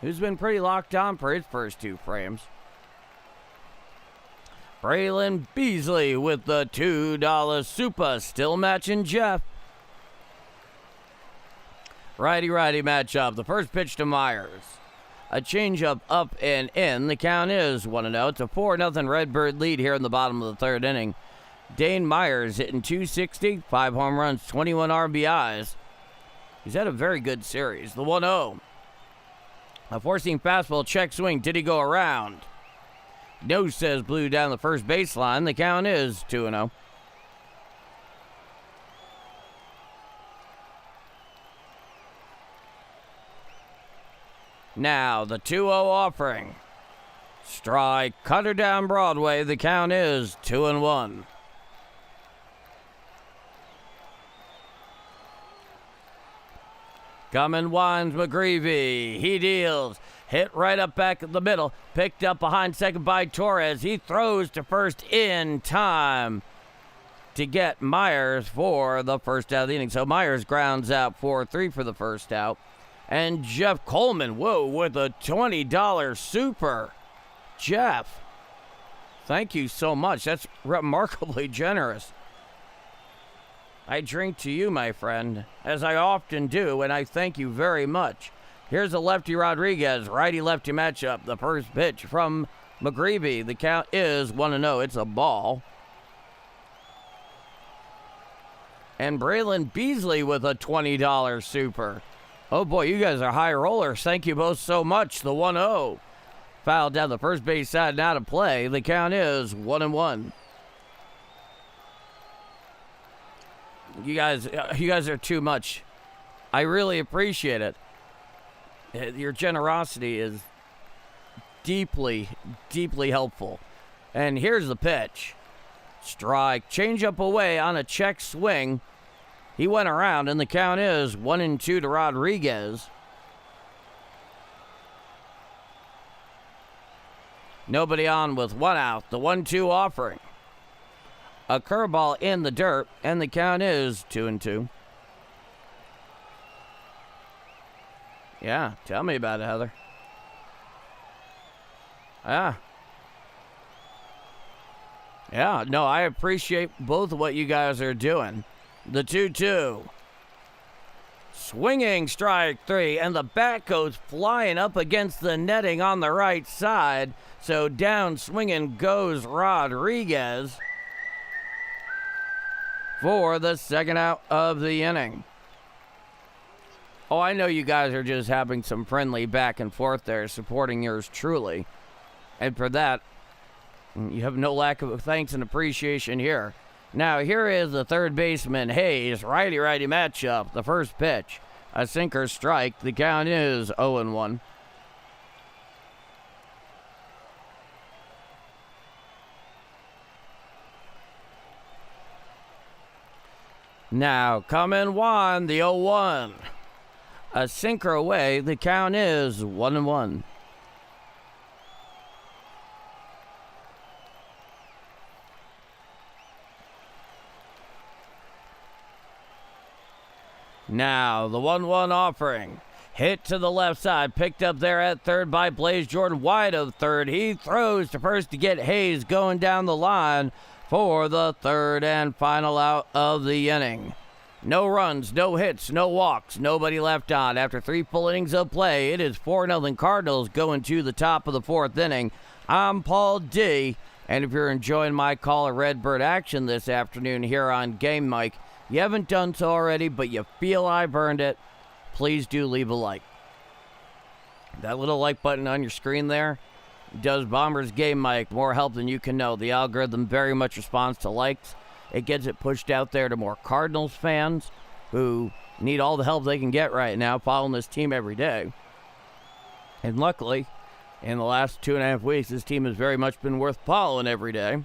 who's been pretty locked on for his first 2 frames. Braylon Beasley with the $2 super, still matching Jeff. Righty-righty matchup. The first pitch to Myers. A changeup up and in. The count is 1-0. It's a 4-0 Redbird lead here in the bottom of the third inning. Dane Myers hitting .260, 5 home runs, 21 RBIs. He's had a very good series. The 1-0. A four-seam fastball, check swing. Did he go around? No, says Blue down the first baseline. The count is 2-0. Now, the 2-0 offering. Strike, cutter down Broadway. The count is 2-1. Coming winds McGreevy. He deals. Hit right up back at the middle. Picked up behind second by Torres. He throws to first in time to get Myers for the first out of the inning. So Myers grounds out 4-3 for the first out. And Jeff Coleman, whoa, with a $20 super. Jeff, thank you so much. That's remarkably generous. I drink to you, my friend, as I often do, and I thank you very much. Here's a lefty Rodriguez, righty-lefty matchup. The first pitch from McGreevy. The count is 1-0. It's a ball. And Braylon Beasley with a $20 super. Oh, boy, you guys are high rollers. Thank you both so much. The 1-0. Fouled down the first base side and out of play. The count is 1-1. You guys are too much. I really appreciate it. Your generosity is deeply, deeply helpful. And here's the pitch. Strike. Changeup away on a check swing. He went around, and the count is 1-2 to Rodriguez. Nobody on with one out. The 1-2 offering. A curveball in the dirt, and the count is 2-2. Yeah, tell me about it, Heather. Yeah, no, I appreciate both of what you guys are doing. The 2-2. Swinging strike three, and the bat goes flying up against the netting on the right side. So down swinging goes Rodriguez for the second out of the inning. Oh, I know you guys are just having some friendly back and forth there, supporting yours truly. And for that, you have no lack of thanks and appreciation here. Now, here is the third baseman, Hayes, righty-righty matchup. The first pitch, a sinker strike. The count is 0-1. Now, coming one, the 0-1. A sinker away. The count is 1-1. Now, the 1-1 offering. Hit to the left side. Picked up there at third by Blaze Jordan. Wide of third. He throws to first to get Hayes going down the line for the third and final out of the inning. No runs, no hits, no walks, nobody left on. After 3 full innings of play, it is 4-0 Cardinals going to the top of the 4th inning. I'm Paul D., and if you're enjoying my call of Redbird action this afternoon here on Game Mike, you haven't done so already, but you feel I've earned it, please do leave a like. That little like button on your screen there does Bombers Game Mike more help than you can know. The algorithm very much responds to likes. It gets it pushed out there to more Cardinals fans who need all the help they can get right now following this team every day. And luckily, in the last 2.5 weeks, this team has very much been worth following every day.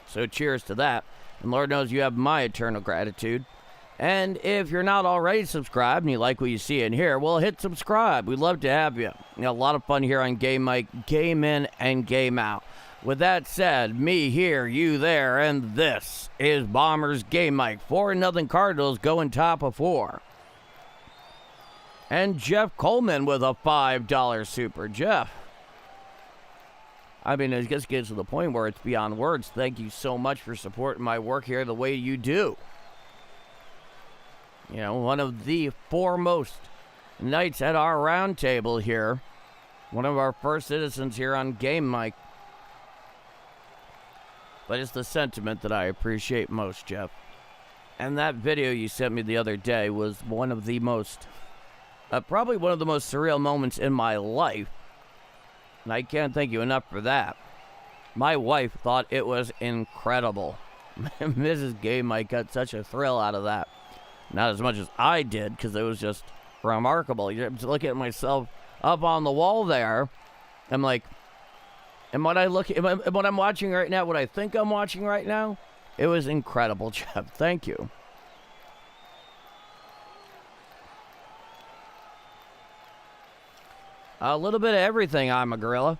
So cheers to that. And Lord knows you have my eternal gratitude. And if you're not already subscribed and you like what you see in here, well, hit subscribe. We'd love to have you. A lot of fun here on Game Mike, game in and game out. With that said, me here, you there, and this is Bombers Game Mike. 4-0 Cardinals going top of 4. And Jeff Coleman with a $5 super. Jeff, I mean, it just gets to the point where it's beyond words. Thank you so much for supporting my work here the way you do. You know, one of the foremost knights at our round table here. One of our first citizens here on Game Mike. But it's the sentiment that I appreciate most, Jeff. And that video you sent me the other day was one of the most, probably one of the most surreal moments in my life. And I can't thank you enough for that. My wife thought it was incredible. Mrs. Gay Mike got such a thrill out of that. Not as much as I did, because it was just remarkable. You're just looking at myself up on the wall there. I'm like, and what I'm watching right now, what I think I'm watching right now, it was incredible, Jeff. Thank you. A little bit of everything, I'm a gorilla.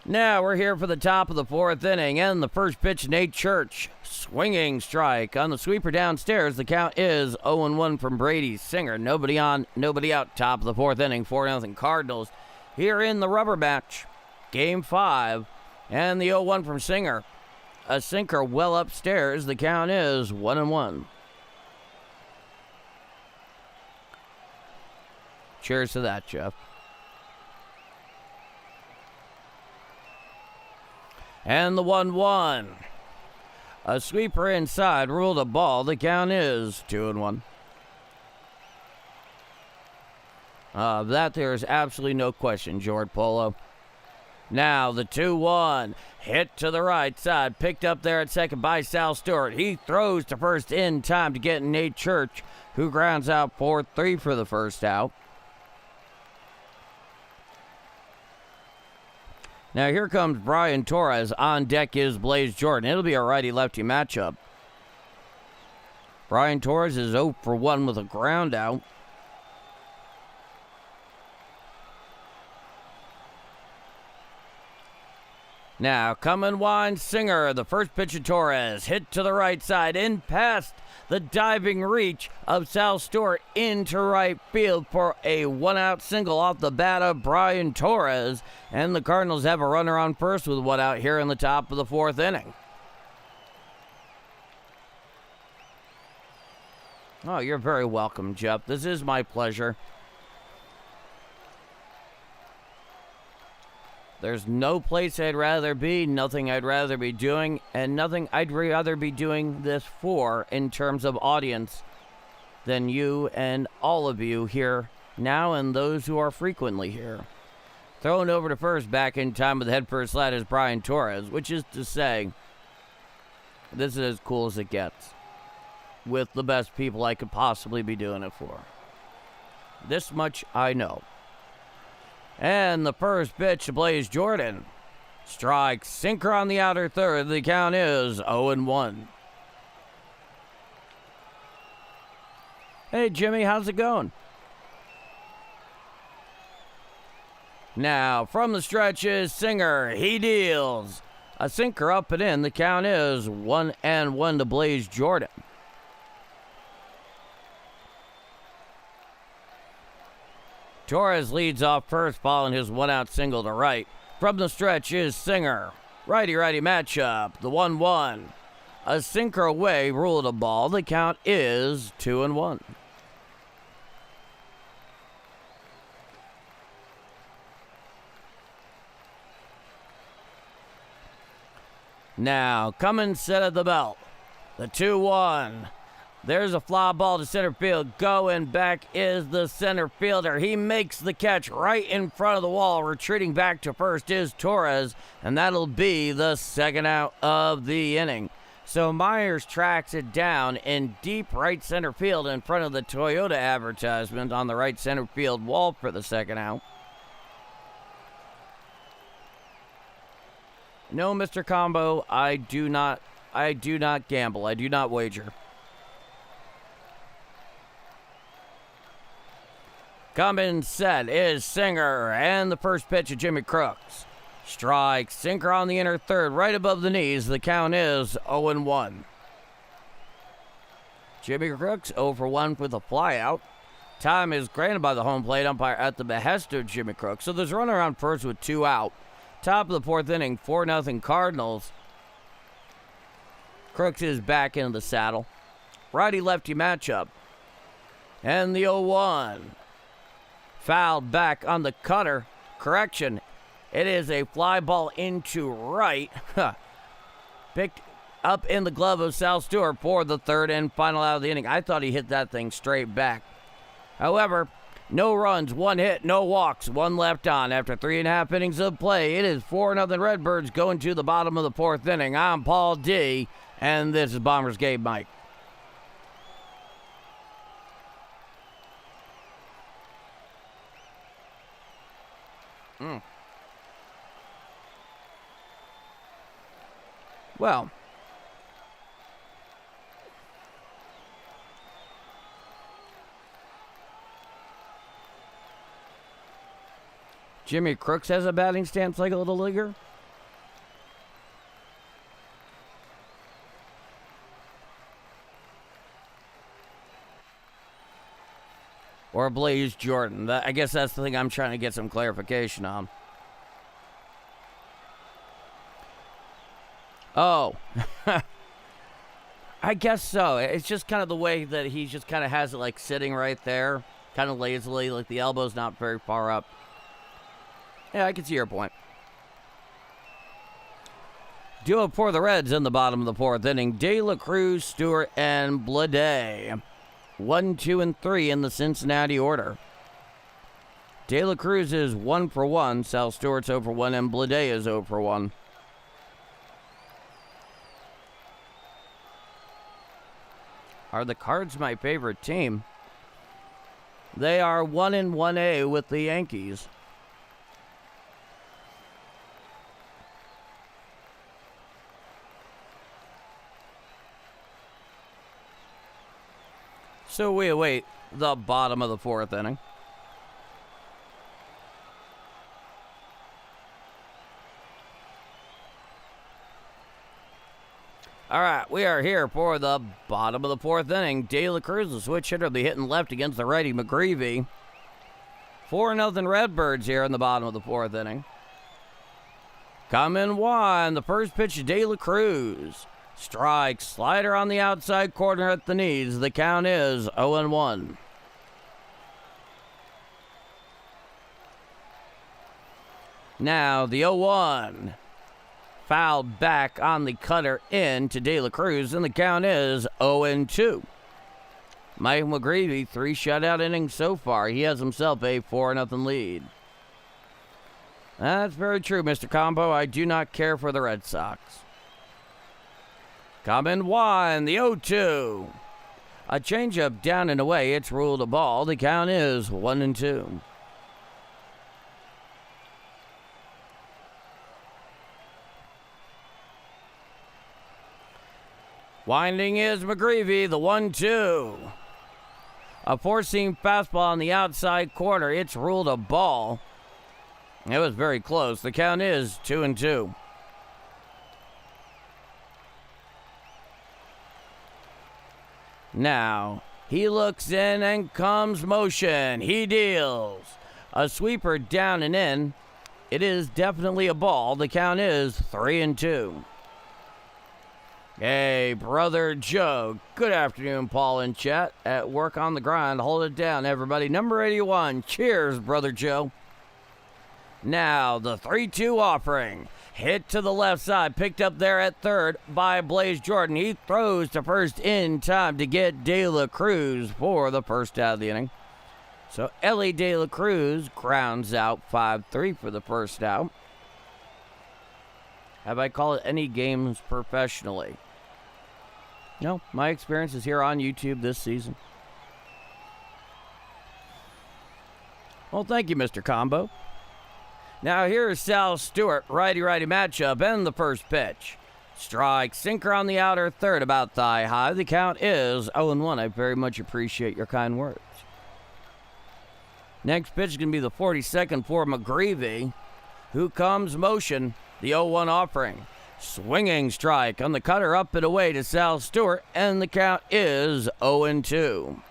Now we're here for the top of the fourth inning, and the first pitch, Nate Church. Swinging strike on the sweeper downstairs. The count is 0-1 from Brady Singer. Nobody on, nobody out. Top of the fourth inning, 4-0 Cardinals. Here in the rubber match, Game 5, and the 0-1 from Singer. A sinker well upstairs. The count is 1-1. Cheers to that, Jeff. And the 1-1. A sweeper inside ruled a ball. The count is 2-1. That there is absolutely no question, George Polo. Now the 2-1. Hit to the right side. Picked up there at second by Sal Stewart. He throws to first in time to get Nate Church, who grounds out 4-3 for the first out. Now here comes Brian Torres. On deck is Blaze Jordan. It'll be a righty-lefty matchup. Brian Torres is 0 for 1 with a ground out. Now coming Wine Singer. The first pitch of Torres. Hit to the right side. In past the diving reach of Sal Stewart into right field for a one-out single off the bat of Brian Torres. And the Cardinals have a runner on first with one out here in the top of the fourth inning. Oh, you're very welcome, Jeff. This is my pleasure. There's no place I'd rather be, nothing I'd rather be doing, and nothing I'd rather be doing this for in terms of audience than you and all of you here now and those who are frequently here. Thrown over to first, back in time with the head first slide is Brian Torres, which is to say, this is as cool as it gets with the best people I could possibly be doing it for. This much I know. And the first pitch to Blaze Jordan. Strike, sinker on the outer third. The count is 0-1. Hey, Jimmy, how's it going? Now, from the stretch is Singer. He deals a sinker up and in. The count is 1-1 to Blaze Jordan. Torres leads off first, following his one-out single to right. From the stretch is Singer. Righty-righty matchup, the 1-1. A sinker away, ruled a ball. The count is 2-1. Now, coming set at the belt. The 2-1. There's a fly ball to center field. Going back is the center fielder. He makes the catch right in front of the wall. Retreating back to first is Torres, and that'll be the second out of the inning. So Myers tracks it down in deep right center field in front of the Toyota advertisement on the right center field wall for the second out. No, Mr. Combo, I do not gamble. I do not wager. Coming set is Singer, and the first pitch of Jimmy Crooks. Strike, sinker on the inner third, right above the knees. The count is 0-1. Jimmy Crooks 0 for 1 with a flyout. Time is granted by the home plate umpire at the behest of Jimmy Crooks. So there's a runner on first with 2 out. Top of the fourth inning, 4-0 Cardinals. Crooks is back into the saddle. Righty-lefty matchup. And the 0-1. Fouled back on the cutter. Correction. It is a fly ball into right. Picked up in the glove of Sal Stewart for the third and final out of the inning. I thought he hit that thing straight back. However, no runs, one hit, no walks, one left on. After 3.5 innings of play, it is 4-0 Redbirds going to the bottom of the fourth inning. I'm Paul D, and this is Bombers Game Mike. Well, Jimmy Crooks has a batting stance like a little leaguer. Or Blaze Jordan. I guess that's the thing I'm trying to get some clarification on. Oh. I guess so. It's just kind of the way that he just kind of has it like sitting right there. Kind of lazily, like the elbow's not very far up. Yeah, I can see your point. Duo for the Reds in the bottom of the fourth inning. De La Cruz, Stewart, and Blade. 1, 2, and 3 in the Cincinnati order. De La Cruz is 1 for 1. Sal Stewart's 0 for 1, and Blade is 0 for 1. Are the Cards my favorite team? They are 1-1A with the Yankees. So we await the bottom of the fourth inning. All right, we are here for the bottom of the fourth inning. De La Cruz, the switch hitter, will be hitting left against the righty McGreevy. 4-0 Redbirds here in the bottom of the fourth inning. Coming one, the first pitch of De La Cruz. Strike, slider on the outside corner at the knees. The count is 0-1. Now the 0-1. Fouled back on the cutter in to De La Cruz, and the count is 0-2. Michael McGreevy, 3 shutout innings so far. He has himself a 4-0 lead. That's very true, Mr. Combo. I do not care for the Red Sox. Coming one, the 0-2. A changeup down and away. It's ruled a ball. The count is 1-2. Winding is McGreevy, the 1-2. A four-seam fastball on the outside corner. It's ruled a ball. It was very close. The count is 2-2. Now, he looks in and comes motion. He deals. A sweeper down and in. It is definitely a ball. The count is 3-2. Hey, Brother Joe. Good afternoon, Paul and chat. At work on the grind. Hold it down, everybody. Number 81. Cheers, Brother Joe. Now, the 3-2 offering. Hit to the left side. Picked up there at third by Blaze Jordan. He throws to first in time to get De La Cruz for the first out of the inning. So, Ellie De La Cruz grounds out 5-3 for the first out. Have I called any games professionally? No, my experience is here on YouTube this season. Well, thank you, Mr. Combo. Now here's Sal Stewart, righty-righty matchup, and the first pitch. Strike, sinker on the outer third, about thigh high. The count is 0-1. I very much appreciate your kind words. Next pitch is going to be the 42nd for McGreevy, who comes motion, the 0-1 offering. Swinging strike on the cutter up and away to Sal Stewart, and the count is 0-2.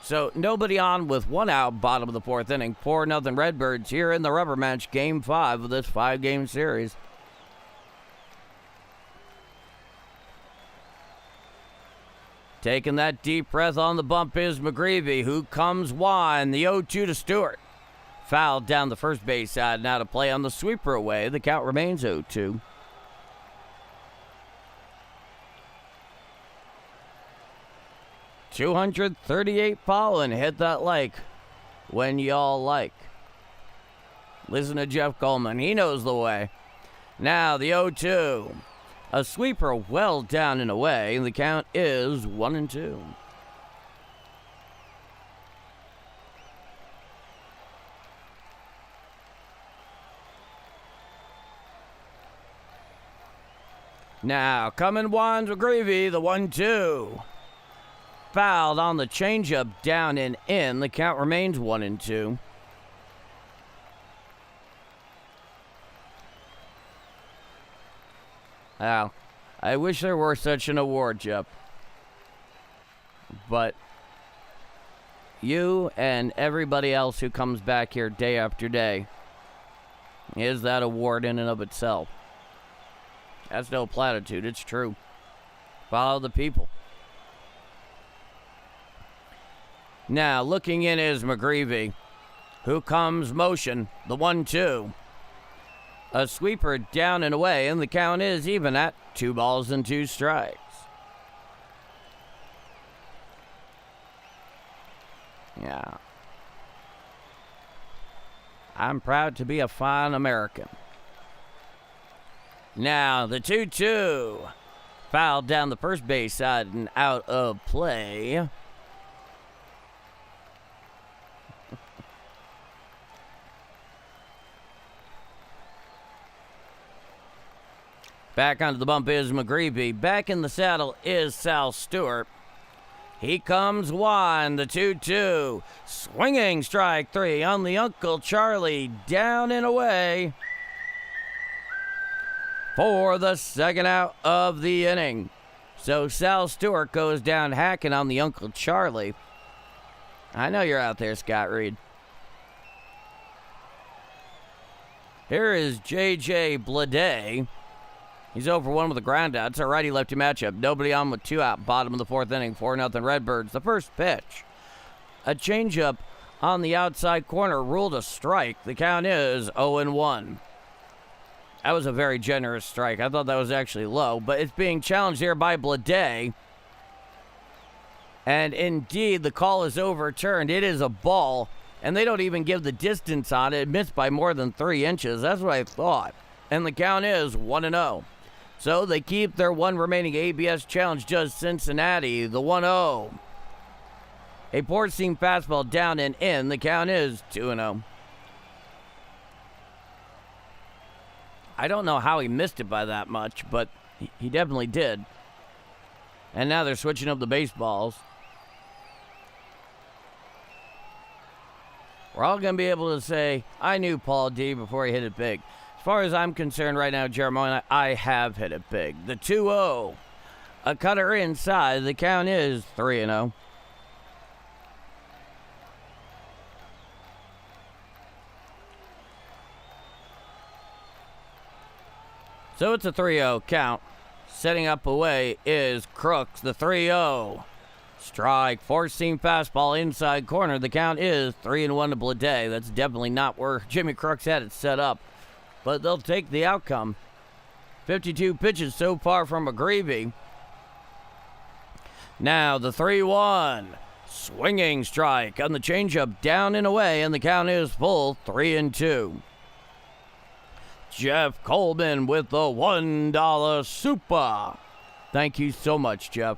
So nobody on with one out, bottom of the fourth inning. 4-0 Redbirds here in the rubber match, game 5 of this 5-game series. Taking that deep breath on the bump is McGreevy, who comes wide. The 0-2 to Stewart. Fouled down the first base side, now to play on the sweeper away. The count remains 0-2. 238 following. Hit that like when y'all like. Listen to Jeff Coleman. He knows the way. Now the 0-2. A sweeper well down and away, and the count is 1-2. Now, coming Juan McGreevy, the 1-2. Fouled on the changeup, down and in. The count remains 1-2. Wow. I wish there were such an award, Jeff. But you and everybody else who comes back here day after day is that award in and of itself. That's no platitude. It's true. Follow the people. Now, looking in is McGreevy, who comes motion, the 1-2. A sweeper down and away, and the count is even at 2 balls and 2 strikes. Yeah. I'm proud to be a fine American. Now, the 2-2. Fouled down the first base side and out of play. Back onto the bump is McGreevy. Back in the saddle is Sal Stewart. He comes Juan, the 2-2. Swinging strike 3 on the Uncle Charlie. Down and away for the second out of the inning. So Sal Stewart goes down hacking on the Uncle Charlie. I know you're out there, Scott Reed. Here is J.J. Bleday. He's over 1 with a ground out. It's a righty-lefty matchup. Nobody on with 2 out. Bottom of the 4th inning. 4-0 Redbirds. The first pitch. A changeup on the outside corner. Ruled a strike. The count is 0-1. That was a very generous strike. I thought that was actually low. But it's being challenged here by Bleday. And indeed, the call is overturned. It is a ball. And they don't even give the distance on it. It missed by more than 3 inches. That's what I thought. And the count is 1-0. So they keep their 1 remaining ABS challenge, just Cincinnati, the 1-0. A four-seam fastball down and in. The count is 2-0. I don't know how he missed it by that much, but he definitely did. And now they're switching up the baseballs. We're all going to be able to say, I knew Paul D before he hit it big. As far as I'm concerned right now, Jeremiah, I have hit it big. The 2-0. A cutter inside. The count is 3-0. So it's a 3-0 count. Setting up away is Crooks, the 3-0. Strike, four-seam fastball inside corner. The count is 3-1 to Bleday. That's definitely not where Jimmy Crooks had it set up. But they'll take the outcome. 52 pitches so far from McGreevy. Now the 3-1. Swinging strike on the changeup down and away, and the count is full, 3-2. Jeff Coleman with the $1 super. Thank you so much, Jeff.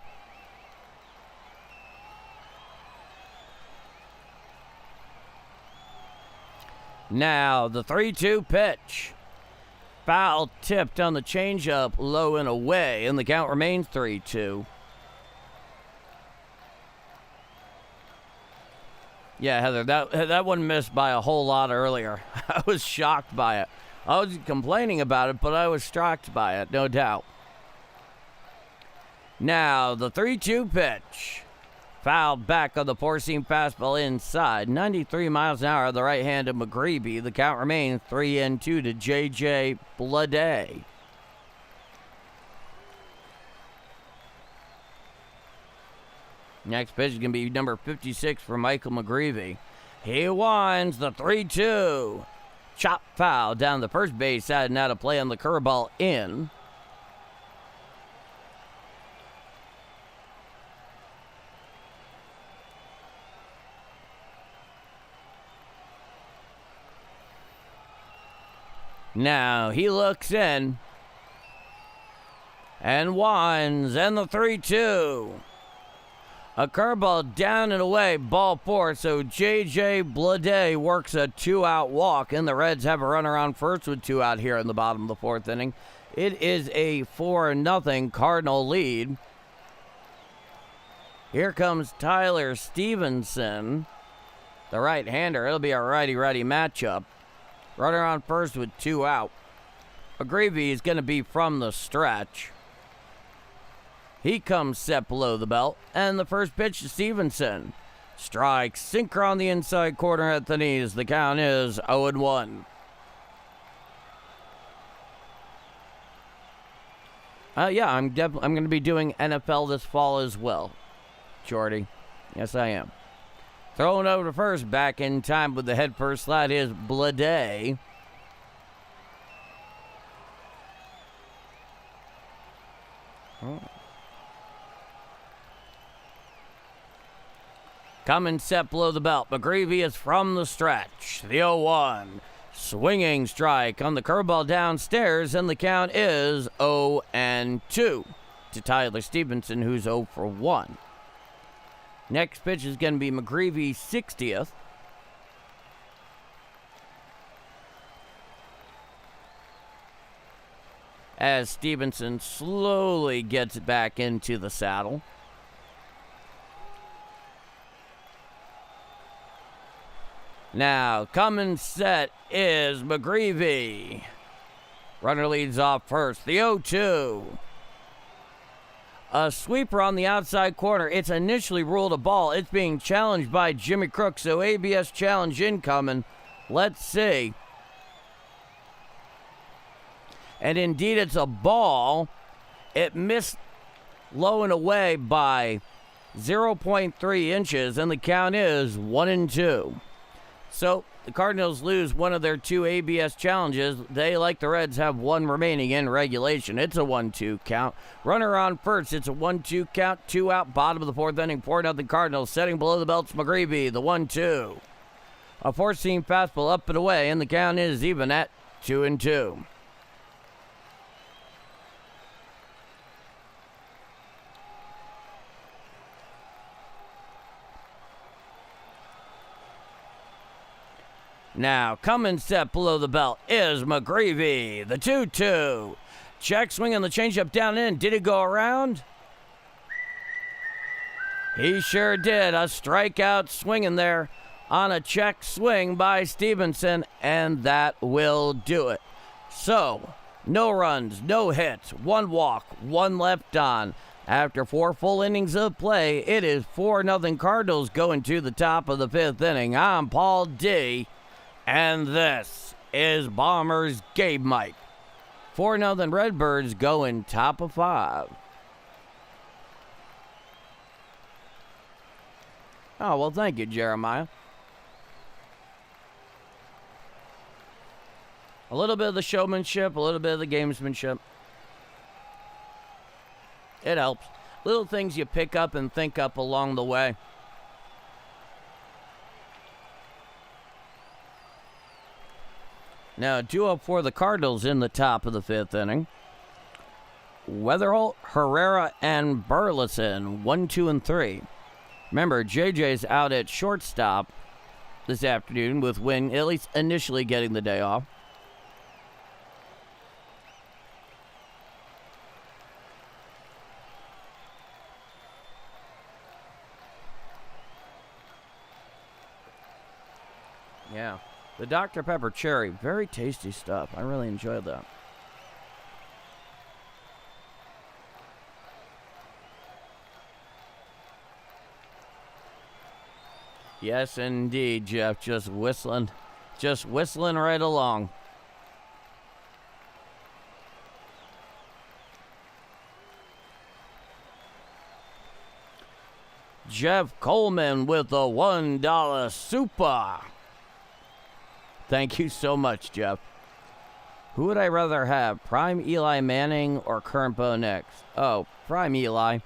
Now the 3-2 pitch. Foul tipped on the changeup, low and away, and the count remains 3-2. Yeah, Heather, that one missed by a whole lot earlier. I was shocked by it. I was complaining about it, but I was shocked by it, no doubt. Now the 3-2 pitch. Fouled back on the four-seam fastball inside. 93 miles an hour on the right hand of McGreevy. The count remains 3-2 to J.J. Bleday. Next pitch is going to be number 56 for Michael McGreevy. He winds the 3-2. Chop foul down the first base side and out of play on the curveball in. Now he looks in and winds, and the 3-2. A curveball down and away, ball 4. So J.J. Bleday works a 2-out walk, and the Reds have a runner on first with 2 out here in the bottom of the 4th inning. It is a 4-0 Cardinal lead. Here comes Tyler Stevenson, the right-hander. It'll be a righty-righty matchup. Runner on first with 2 out. McGreevy is going to be from the stretch. He comes set below the belt, and the first pitch to Stevenson. Strike, sinker on the inside corner at the knees. The count is 0-1. Yeah, I'm going to be doing NFL this fall as well, Jordy. Yes, I am. Throwing over to first, back in time with the head first slide is Bleday. Oh. Coming set below the belt. McGreevy is from the stretch. The 0-1. Swinging strike on the curveball downstairs, and the count is 0-2 to Tyler Stevenson, who's 0 for 1. Next pitch is going to be McGreevy's 60th. As Stevenson slowly gets back into the saddle. Now, coming set is McGreevy. Runner leads off first. The 0-2. A sweeper on the outside corner. It's initially ruled a ball. It's being challenged by Jimmy Crook, so ABS challenge incoming. Let's see. And indeed, it's a ball. It missed low and away by 0.3 inches, and the count is 1-2. So the Cardinals lose one of their 2 ABS challenges. They, like the Reds, have 1 remaining in regulation. It's a 1-2 count. Runner on first. It's a 1-2 count. 2 out, bottom of the 4th inning. 4-0 Cardinals. Setting below the belts, McGreevy, the 1-2. A 4-seam fastball up and away, and the count is even at 2-2. Now, coming set below the belt is McGreevy, the 2-2. Check swing on the changeup down in. Did it go around? He sure did. A strikeout swinging there on a check swing by Stevenson, and that will do it. So, no runs, no hits, 1 walk, 1 left on. After 4 full innings of play, it is 4-0 Cardinals going to the top of the 5th inning. I'm Paul D., and this is Bombers Gabe Mike. 4-0 Redbirds going top of 5. Oh, well, thank you, Jeremiah. A little bit of the showmanship, a little bit of the gamesmanship. It helps. Little things you pick up and think up along the way. Now, duo for the Cardinals in the top of the 5th inning. Weatherholt, Herrera, and Burleson, 1, 2, and 3. Remember, JJ's out at shortstop this afternoon with Wynn, at least initially getting the day off. Yeah. The Dr. Pepper Cherry, very tasty stuff. I really enjoyed that. Yes, indeed, Jeff. Just whistling right along. Jeff Coleman with the $1 super. Thank you so much, Jeff. Who would I rather have, Prime Eli Manning or current Bo Nix? Oh, Prime Eli.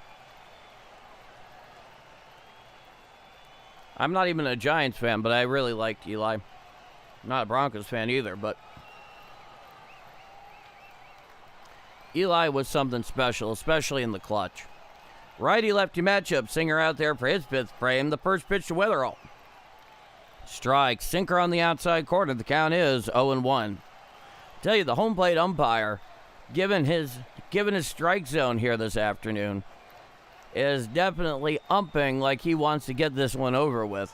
I'm not even a Giants fan, but I really liked Eli. I'm not a Broncos fan either, but Eli was something special, especially in the clutch. Righty-lefty matchup. Singer out there for his fifth frame. The first pitch to Wetherall. Strike. Sinker on the outside corner. The count is 0-1. Tell you, the home plate umpire, given his strike zone here this afternoon, is definitely umping like he wants to get this one over with.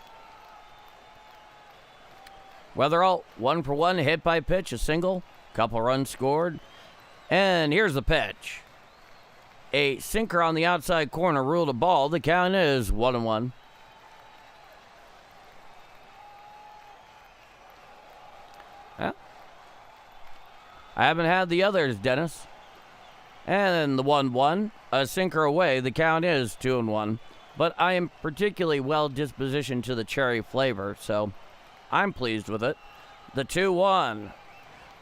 Wetherall, 1 for 1, hit by pitch, a single, couple runs scored. And here's the pitch. A sinker on the outside corner ruled a ball. The count is 1-1. Yeah. I haven't had the others, Dennis. And the 1-1, a sinker away. The count is 2-1. But I am particularly well dispositioned to the cherry flavor, so I'm pleased with it. The 2-1.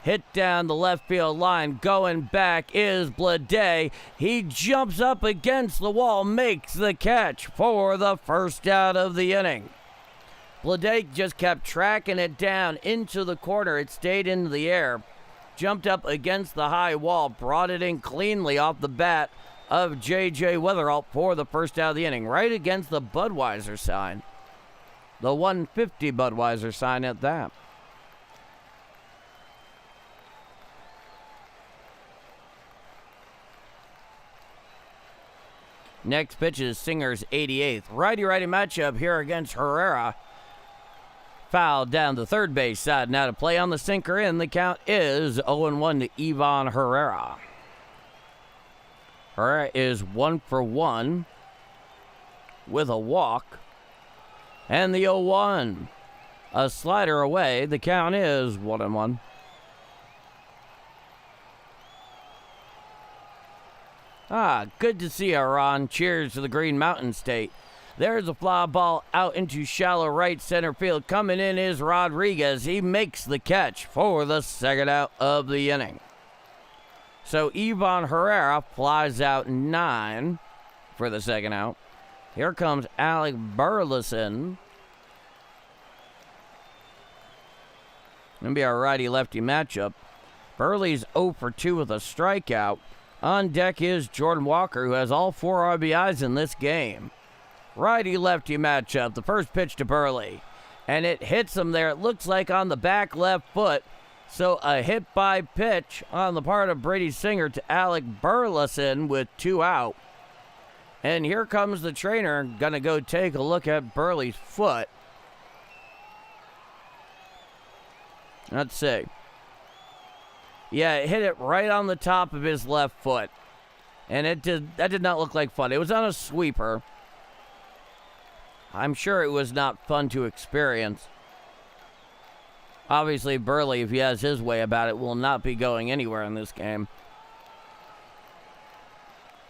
Hit down the left field line. Going back is Blade. He jumps up against the wall, makes the catch for the first out of the inning. Blade just kept tracking it down into the corner. It stayed into the air. Jumped up against the high wall. Brought it in cleanly off the bat of J.J. Wetherall for the first out of the inning. Right against the Budweiser sign. The 150 Budweiser sign at that. Next pitch is Singer's 88th. Righty-righty matchup here against Herrera. Foul down the third base side. Now to play on the sinker in. The count is 0-1 to Ivan Herrera. Herrera is 1 for 1 with a walk. And the 0-1. A slider away. The count is 1-1. Good to see you, Ron. Cheers to the Green Mountain State. There's a fly ball out into shallow right center field. Coming in is Rodriguez. He makes the catch for the second out of the inning. So Ivan Herrera flies out 9 for the second out. Here comes Alec Burleson. Going to be a righty-lefty matchup. Burley's 0 for 2 with a strikeout. On deck is Jordan Walker, who has all 4 RBIs in this game. Righty-lefty matchup. The first pitch to Burley. And it hits him there. It looks like on the back left foot. So a hit by pitch on the part of Brady Singer to Alec Burleson with 2 out. And here comes the trainer. Going to go take a look at Burley's foot. Let's see. Yeah, it hit it right on the top of his left foot. And that did not look like fun. It was on a sweeper. I'm sure it was not fun to experience. Obviously, Burley, if he has his way about it, will not be going anywhere in this game.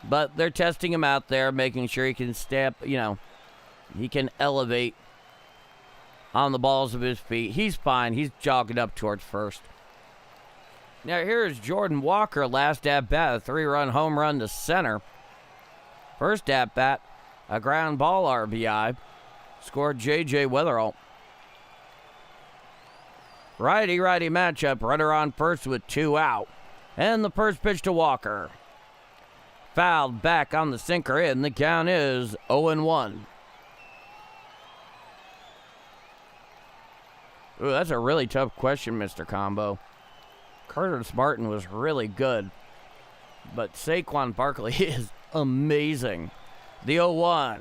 But they're testing him out there, making sure he can step, he can elevate on the balls of his feet. He's fine. He's jogging up towards first. Now here's Jordan Walker, last at-bat, a 3-run home run to center. First at-bat, a ground ball RBI. Scored J.J. Wetherall. Righty-righty matchup, runner on first with 2 out. And the first pitch to Walker. Fouled back on the sinker in. The count is 0-1. Ooh, that's a really tough question, Mr. Combo. Curtis Martin was really good, but Saquon Barkley is amazing. The 0-1.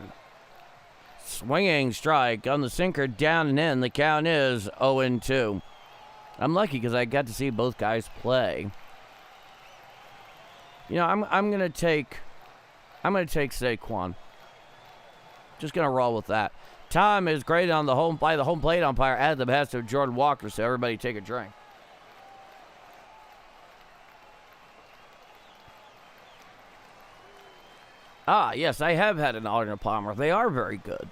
Swinging strike on the sinker, down and in. The count is 0-2. I'm lucky because I got to see both guys play. I'm gonna take Saquon. Just gonna roll with that. Time is graded on the home plate umpire at the behest of Jordan Walker. So everybody take a drink. Yes, I have had an alternate Palmer. They are very good.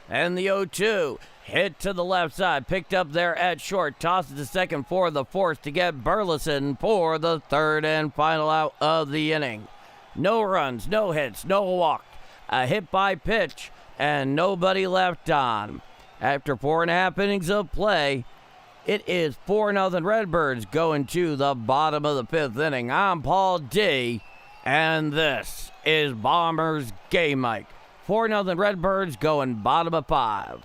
And the 0-2. Hit to the left side. Picked up there at short. Tosses to second for the fourth to get Burleson for the third and final out of the inning. No runs, no hits, no walk. A hit by pitch, and nobody left on. After 4.5 innings of play, It is 4-0 Redbirds going to the bottom of the 5th inning. I'm Paul D, and this is Bombers Game Mike. 4-0 Redbirds going bottom of 5.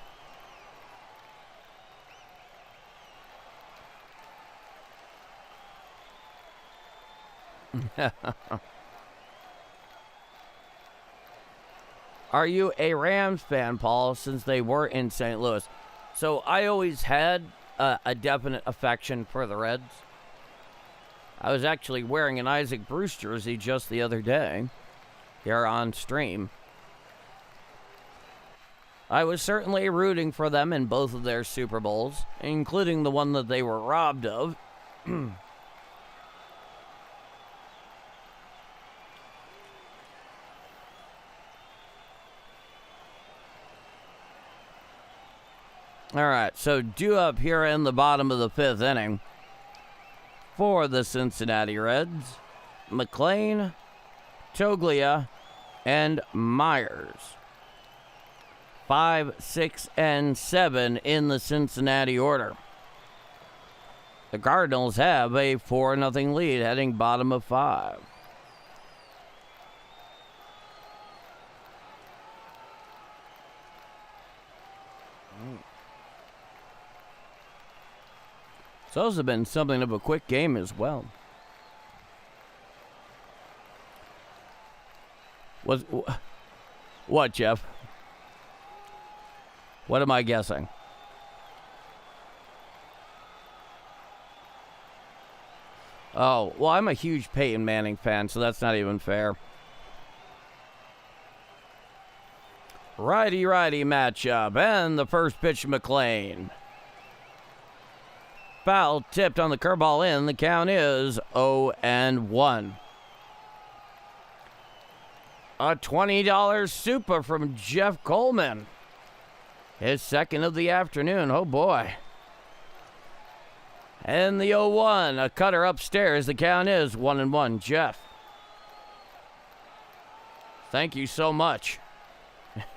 Are you a Rams fan, Paul, since they were in St. Louis? So I always had a definite affection for the Reds. I was actually wearing an Isaac Bruce jersey just the other day here on stream. I was certainly rooting for them in both of their Super Bowls, including the one that they were robbed of. All right, so due up here in the bottom of the 5th inning for the Cincinnati Reds, McLean, Toglia, and Myers. 5, 6, and 7 in the Cincinnati order. The Cardinals have a 4-0 lead heading bottom of 5. So this has been something of a quick game as well. What, Jeff? What am I guessing? Oh, well, I'm a huge Peyton Manning fan, so that's not even fair. Righty-righty matchup, and the first pitch, McLean. Foul tipped on the curveball in. The count is 0-1. A $20 super from Jeff Coleman. His second of the afternoon. Oh, boy. And the 0-1. A cutter upstairs. The count is 1-1. Jeff, thank you so much.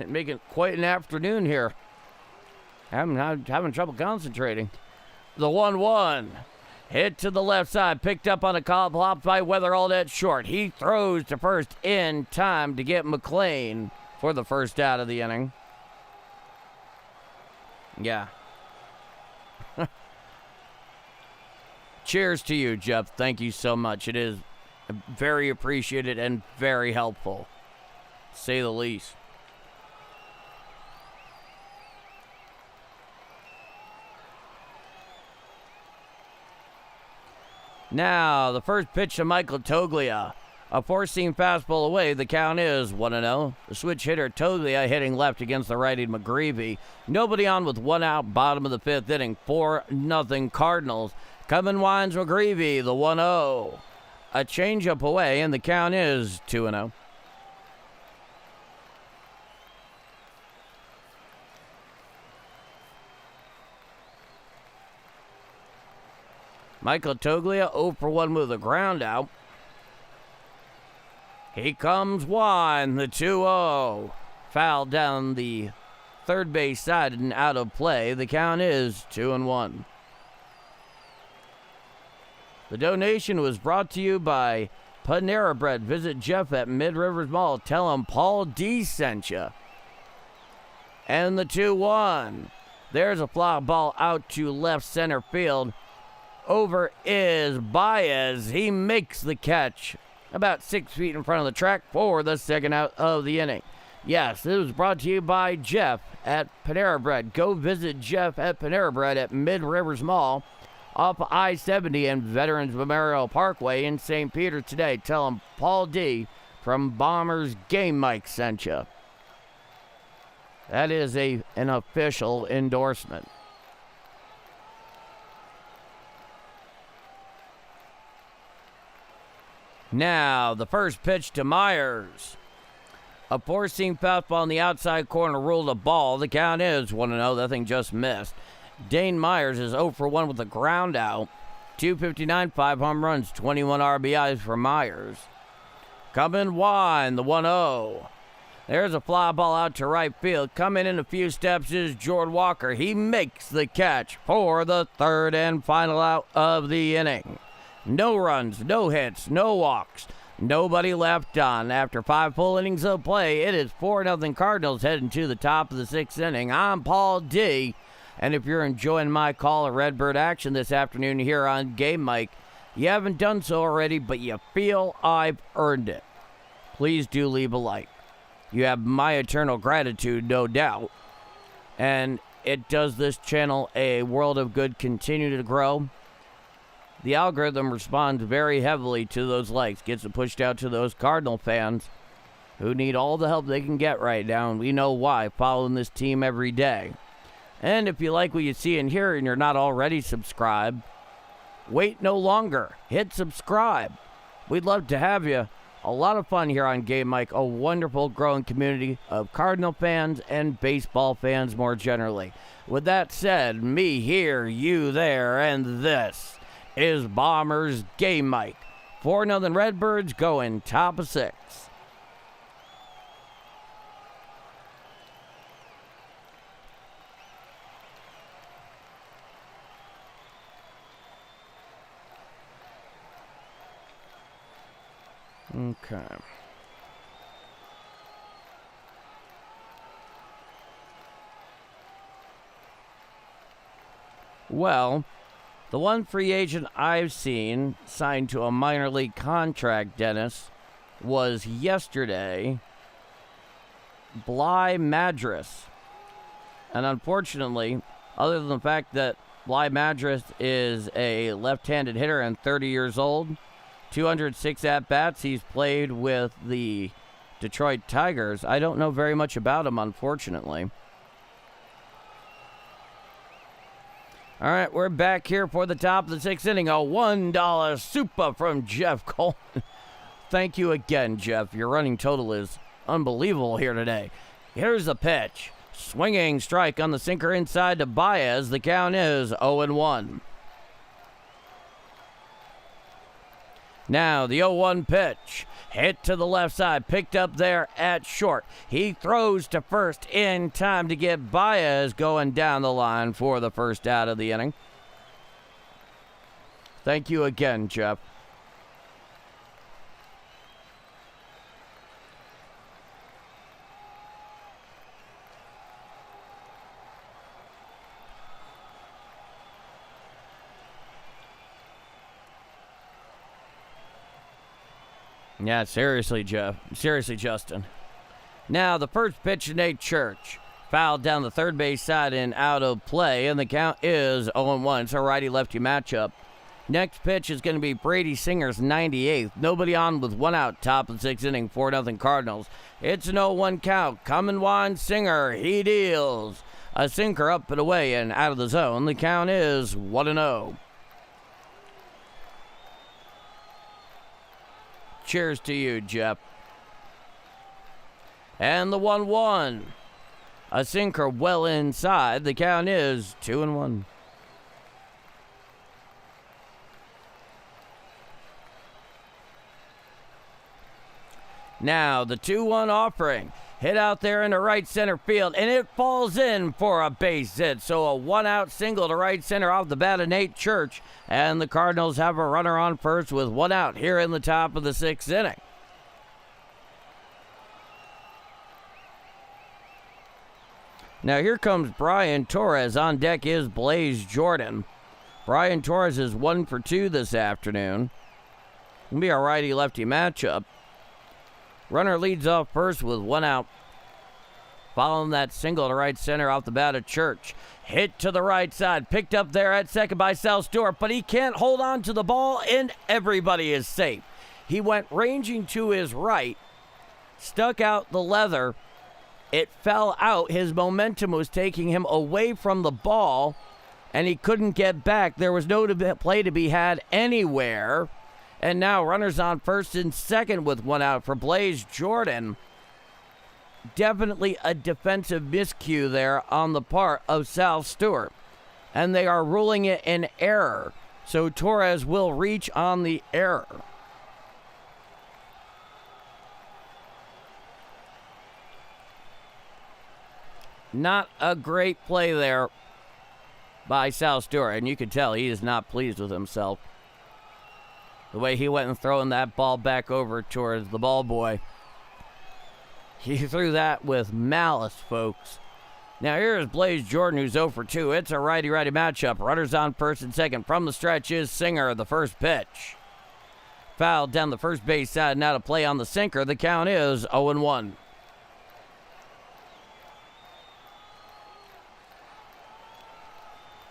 Making quite an afternoon here. Having trouble concentrating. The 1-1. Hit to the left side. Picked up on a call blocked by Weatherall at short. He throws to first in time to get McLean for the first out of the inning. Yeah. Cheers to you, Jeff. Thank you so much. It is very appreciated and very helpful, to say the least. Now, the first pitch to Michael Toglia. A four-seam fastball away. The count is 1-0. The switch hitter Toglia hitting left against the righty McGreevy. Nobody on with one out, bottom of the 5th inning. 4-0 Cardinals. Coming winds McGreevy, the 1-0. A changeup away, and the count is 2-0. Michael Toglia 0 for 1 with a ground out. He comes one, the 2-0. Foul down the third base side and out of play. The count is 2-1. The donation was brought to you by Panera Bread. Visit Jeff at Mid-Rivers Mall. Tell him Paul D sent you. And the 2-1. There's a fly ball out to left center field. Over is Baez. He makes the catch about 6 feet in front of the track for the second out of the inning. Yes, it was brought to you by Jeff at Panera Bread. Go visit Jeff at Panera Bread at Mid-Rivers Mall off I-70 and Veterans Memorial Parkway in St. Peter today. Tell him Paul D from Bombers Game Mike sent you. That is an official endorsement. Now, the first pitch to Myers. A four-seam fastball on the outside corner ruled a ball. The count is 1-0. That thing just missed. Dane Myers is 0 for 1 with a ground out. 259, 5 home runs, 21 RBIs for Myers. Coming wide, the 1-0. There's a fly ball out to right field. Coming in a few steps is Jordan Walker. He makes the catch for the third and final out of the inning. No runs, no hits, no walks. Nobody left on. After 5 full innings of play, it is 4-0 Cardinals heading to the top of the 6th inning. I'm Paul D. And if you're enjoying my call of Redbird action this afternoon here on Game Mike, you haven't done so already, but you feel I've earned it, please do leave a like. You have my eternal gratitude, no doubt. And it does this channel a world of good continue to grow. The algorithm responds very heavily to those likes, gets it pushed out to those Cardinal fans who need all the help they can get right now, and we know why, following this team every day. And if you like what you see and hear and you're not already subscribed, wait no longer. Hit subscribe. We'd love to have you. A lot of fun here on Game Mike, a wonderful growing community of Cardinal fans and baseball fans more generally. With that said, me here, you there, and this is Bombers Game Mike. 4-0 Redbirds going top of 6. Okay. Well, the one free agent I've seen signed to a minor league contract, Dennis, was yesterday, Bly Madras. And unfortunately, other than the fact that Bly Madras is a left-handed hitter and 30 years old, 206 at-bats he's played with the Detroit Tigers, I don't know very much about him, unfortunately. All right, we're back here for the top of the 6th inning. A $1 super from Jeff Coleman. Thank you again, Jeff. Your running total is unbelievable here today. Here's the pitch. Swinging strike on the sinker inside to Baez. The count is 0-1. Now the 0-1 pitch. Hit to the left side. Picked up there at short. He throws to first in time to get Baez going down the line for the first out of the inning. Thank you again, Jeff. Yeah, seriously, Jeff. Seriously, Justin. Now, the first pitch to Nate Church. Fouled down the third base side and out of play, and the count is 0-1. It's a righty-lefty matchup. Next pitch is going to be Brady Singer's 98th. Nobody on with 1 out, top of the 6th inning, 4-0 Cardinals. It's an 0-1 count. Coming wine, Singer. He deals a sinker up and away and out of the zone. The count is 1-0. Cheers to you, Jeff. And the 1-1. A sinker well inside. The count is 2-1. Now the 2-1 offering. Hit out there into right center field, and it falls in for a base hit. So a 1-out single to right center off the bat of Nate Church. And the Cardinals have a runner on first with 1 out here in the top of the 6th inning. Now here comes Brian Torres. On deck is Blaze Jordan. Brian Torres is 1 for 2 this afternoon. It'll be a righty-lefty matchup. Runner leads off first with 1 out. Following that single to right center off the bat of Church. Hit to the right side. Picked up there at second by Sal Stewart, but he can't hold on to the ball, and everybody is safe. He went ranging to his right, stuck out the leather. It fell out. His momentum was taking him away from the ball, and he couldn't get back. There was no play to be had anywhere. And now runners on first and second with 1 out for Blaze Jordan. Definitely a defensive miscue there on the part of Sal Stewart. And they are ruling it an error. So Torres will reach on the error. Not a great play there by Sal Stewart, and you could tell he is not pleased with himself. The way he went and throwing that ball back over towards the ball boy. He threw that with malice, folks. Now here's Blaze Jordan, who's 0 for 2. It's a righty-righty matchup. Runners on first and second. From the stretch is Singer, the first pitch. Foul down the first base side. Now to play on the sinker. The count is 0-1.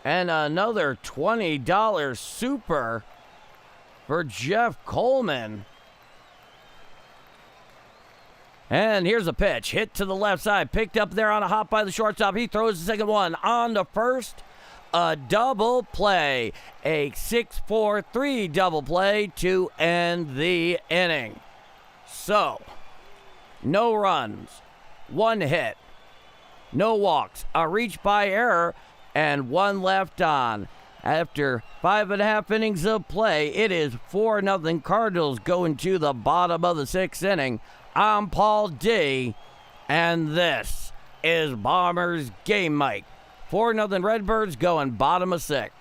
And another $20 super for Jeff Coleman. And here's a pitch. Hit to the left side. Picked up there on a hop by the shortstop. He throws the second one. On to first. A double play. A 6-4-3 double play to end the inning. So, no runs. 1 hit. No walks. A reach by error. And 1 left on. After 5.5 innings of play, it is 4-0 Cardinals going to the bottom of the 6th inning. I'm Paul D, and this is Bombers Game Mike. 4-0 Redbirds going bottom of 6.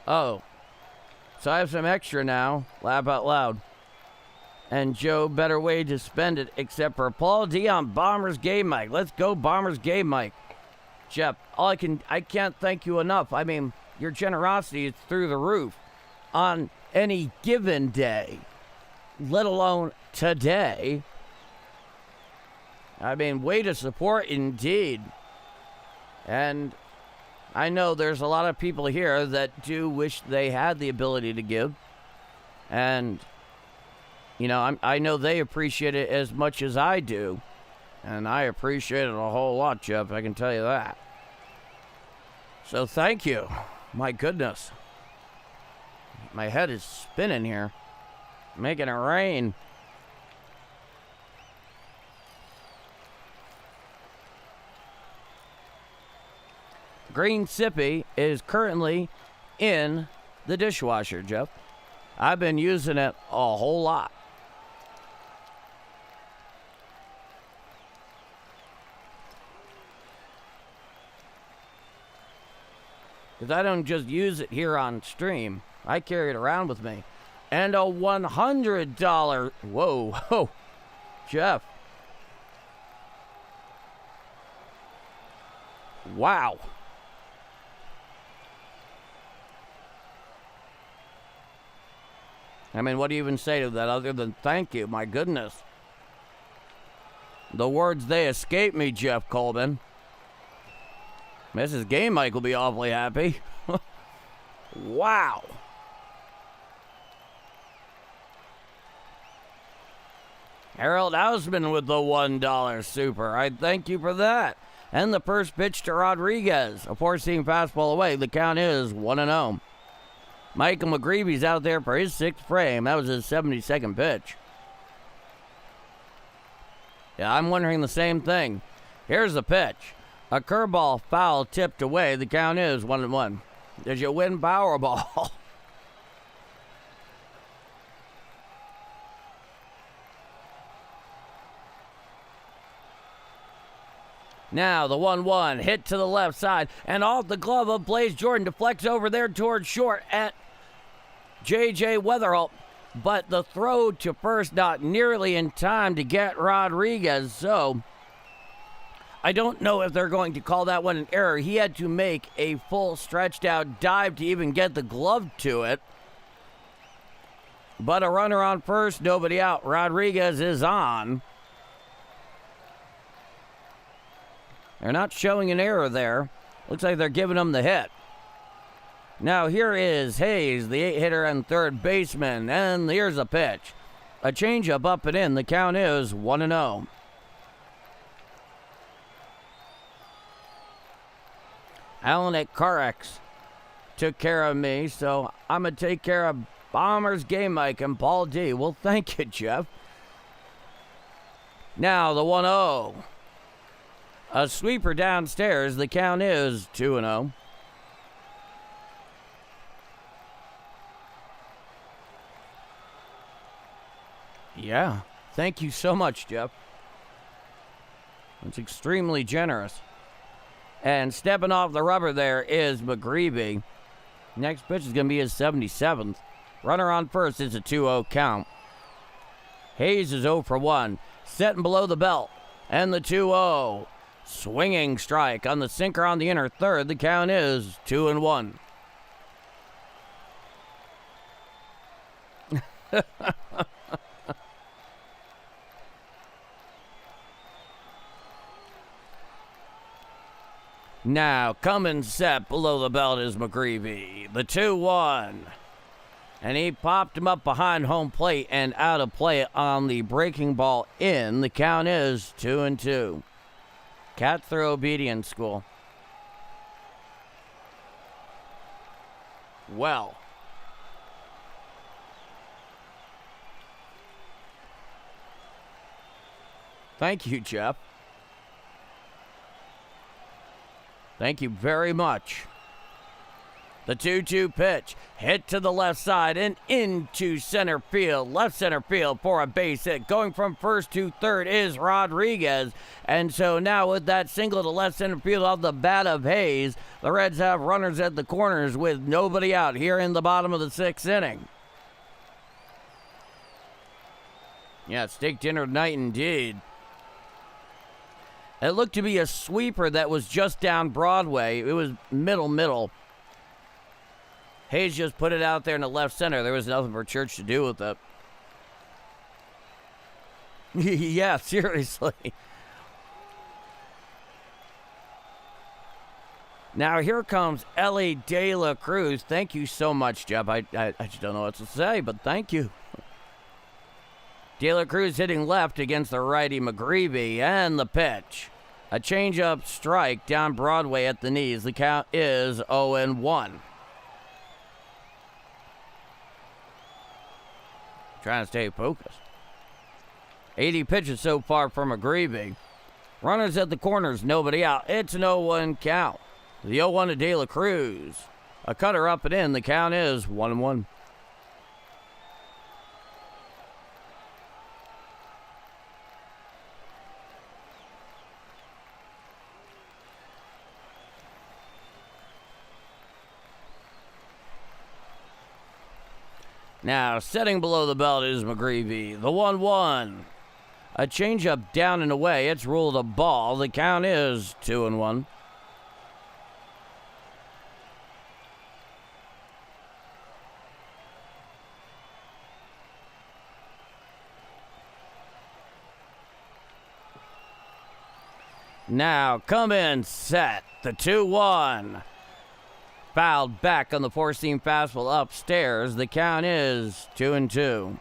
Oh, so I have some extra now. Laugh out loud. And Joe, better way to spend it except for Paul D on Bombers Game Mike. Let's go Bombers Game Mike. Jeff, I can't thank you enough. I mean, your generosity is through the roof on any given day, let alone today. I mean, way to support indeed. And I know there's a lot of people here that do wish they had the ability to give. And, you know, I know they appreciate it as much as I do. And I appreciate it a whole lot, Jeff, I can tell you that. So thank you. My goodness. My head is spinning here. Making it rain. Green Sippy is currently in the dishwasher, Jeff. I've been using it a whole lot. Because I don't just use it here on stream. I carry it around with me. And a $100... Whoa. Jeff. Wow. I mean, what do you even say to that other than thank you? My goodness. The words, they escape me, Jeff Coleman. Mrs. Game Mike will be awfully happy. Wow. Harold Hausman with the $1 super. I thank you for that. And the first pitch to Rodriguez. A 4-seam fastball away. The count is 1-0. Michael McGreevy's out there for his 6th frame. That was his 72nd pitch. Yeah, I'm wondering the same thing. Here's the pitch. A curveball foul tipped away. The count is 1-1. Did you win Powerball? Now the 1-1 hit to the left side and off the glove of Blaze Jordan, deflects over there towards short at J.J. Weatherall. But the throw to first not nearly in time to get Rodriguez. So I don't know if they're going to call that one an error. He had to make a full stretched out dive to even get the glove to it. But a runner on first, nobody out. Rodriguez is on. They're not showing an error there. Looks like they're giving him the hit. Now here is Hayes, the 8-hitter and third baseman. And here's a pitch. A changeup up and in. The count is 1-0. Alan at CarX took care of me, so I'm going to take care of Bombers Game Mike and Paul D. Well, thank you, Jeff. Now the 1-0. A sweeper downstairs. The count is 2-0. Yeah. Thank you so much, Jeff. It's extremely generous. And stepping off the rubber there is McGreevy. Next pitch is going to be his 77th. Runner on first. It's a 2-0 count. Hayes is 0 for 1. Setting below the belt. And the 2-0. Swinging strike on the sinker on the inner third. The count is 2-1. Now, coming set below the belt is McGreevy. The 2-1. And he popped him up behind home plate and out of play on the breaking ball in. The count is 2-2. Cat throw obedience school. Well. Thank you, Jeff. Thank you very much. The 2-2 pitch, hit to the left side and into center field. Left center field for a base hit. Going from first to third is Rodriguez. And so now with that single to left center field off the bat of Hayes, the Reds have runners at the corners with nobody out here in the bottom of the 6th inning. Yeah, steak dinner night indeed. It looked to be a sweeper that was just down Broadway. It was middle. Hayes just put it out there in the left center. There was nothing for Church to do with it. Yeah, seriously. Now here comes Ellie De La Cruz. Thank you so much, Jeff. I just don't know what to say, but thank you. De La Cruz hitting left against the righty McGreevy, and the pitch. A changeup strike down Broadway at the knees. The count is 0-1. Trying to stay focused. 80 pitches so far for McGreevy. Runners at the corners, nobody out. It's an 0-1 count. The 0-1 to De La Cruz. A cutter up and in. The count is 1-1. Now, setting below the belt is McGreevy. The 1-1. A changeup down and away. It's ruled a ball. The count is 2-1. Now, come in, set. The 2-1. Fouled back on the four-seam fastball upstairs. The count is 2-2.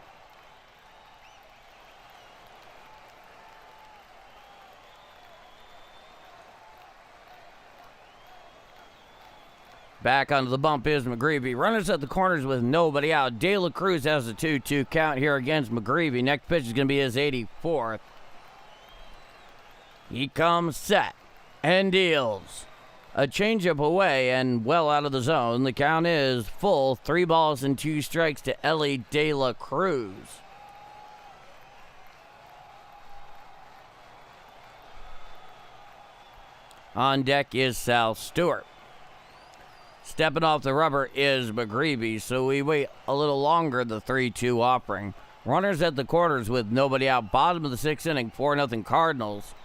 Back onto the bump is McGreevy. Runners at the corners with nobody out. De La Cruz has a 2-2 count here against McGreevy. Next pitch is going to be his 84th. He comes set and deals. A changeup away and well out of the zone. The count is full. 3 balls and 2 strikes to Ellie De La Cruz. On deck is Sal Stewart. Stepping off the rubber is McGreevy, so we wait a little longer. The 3-2 offering. Runners at the corners with nobody out. Bottom of the 6th inning, 4-0 Cardinals.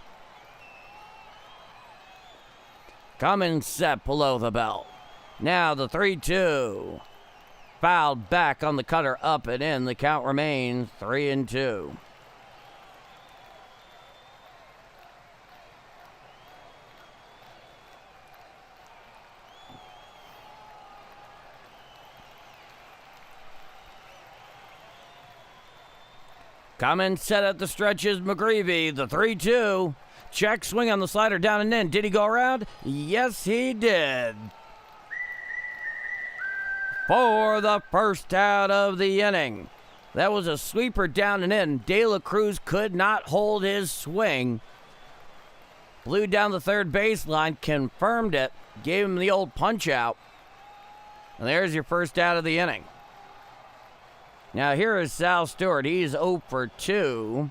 Coming set below the belt. Now the 3-2. Fouled back on the cutter up and in. The count remains 3-2. Coming set at the stretch is McGreevy. The 3-2. Check swing on the slider down and in. Did he go around? Yes, he did. For the first out of the inning. That was a sweeper down and in. De La Cruz could not hold his swing. Blew down the third baseline, confirmed it, gave him the old punch out. And there's your first out of the inning. Now here is Sal Stewart. He's 0 for 2.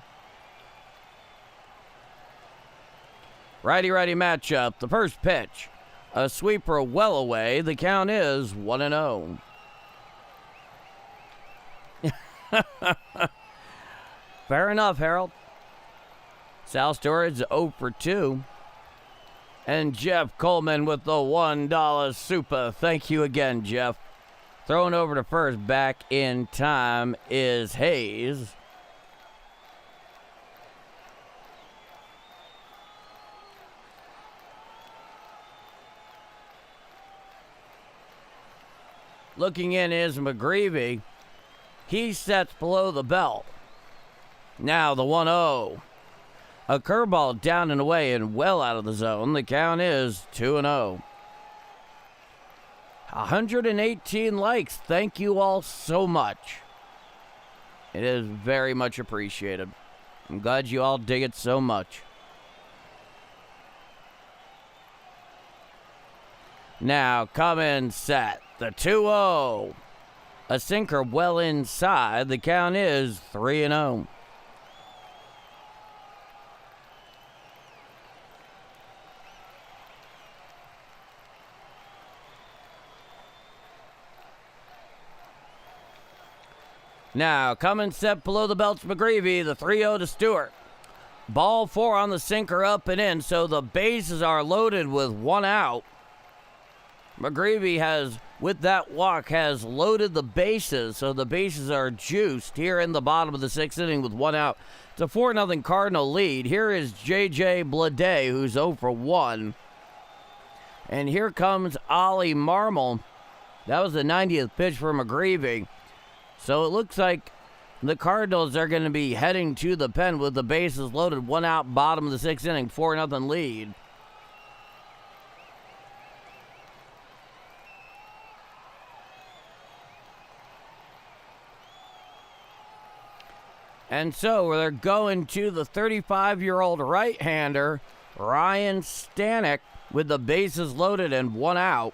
Righty-righty matchup. The first pitch. A sweeper well away. The count is 1-0. Fair enough, Harold. Sal Storage 0 for 2. And Jeff Coleman with the $1 super. Thank you again, Jeff. Thrown over to first, back in time is Hayes. Looking in is McGreevy. He sets below the belt. Now the 1-0. A curveball down and away and well out of the zone. The count is 2-0. 118 likes. Thank you all so much. It is very much appreciated. I'm glad you all dig it so much. Now, come in set. The 2-0. A sinker well inside. The count is 3-0. Now, coming set below the belts, McGreevy, the 3-0 to Stewart. Ball 4 on the sinker, up and in, so the bases are loaded with 1 out. McGreevy has, with that walk, has loaded the bases, so the bases are juiced here in the bottom of the 6th inning with 1 out. It's a 4-0 Cardinal lead. Here is J.J. Blade, who's 0 for 1. And here comes Ollie Marmol. That was the 90th pitch for McGreevy. So it looks like the Cardinals are going to be heading to the pen with the bases loaded, 1 out, bottom of the 6th inning, 4-0 lead. And so they're going to the 35-year-old right-hander, Ryan Stanek, with the bases loaded and 1 out.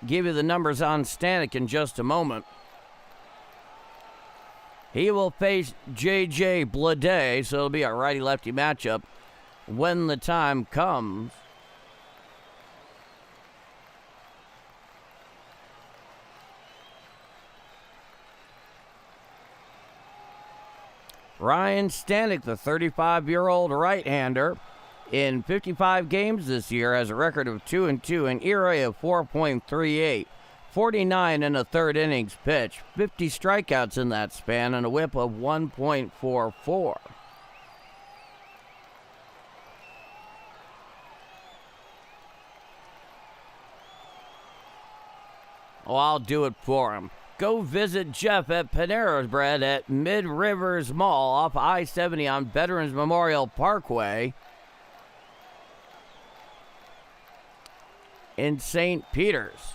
Give you the numbers on Stanek in just a moment. He will face J.J. Blade, so it'll be a righty-lefty matchup when the time comes. Ryan Stanek, the 35-year-old right-hander, in 55 games this year, has a record of 2-2, an ERA of 4.38, 49 in the 3rd innings pitched, 50 strikeouts in that span, and a whip of 1.44. Oh, I'll do it for him. Go visit Jeff at Panera's Bread at Mid Rivers Mall off I-70 on Veterans Memorial Parkway in St. Peters.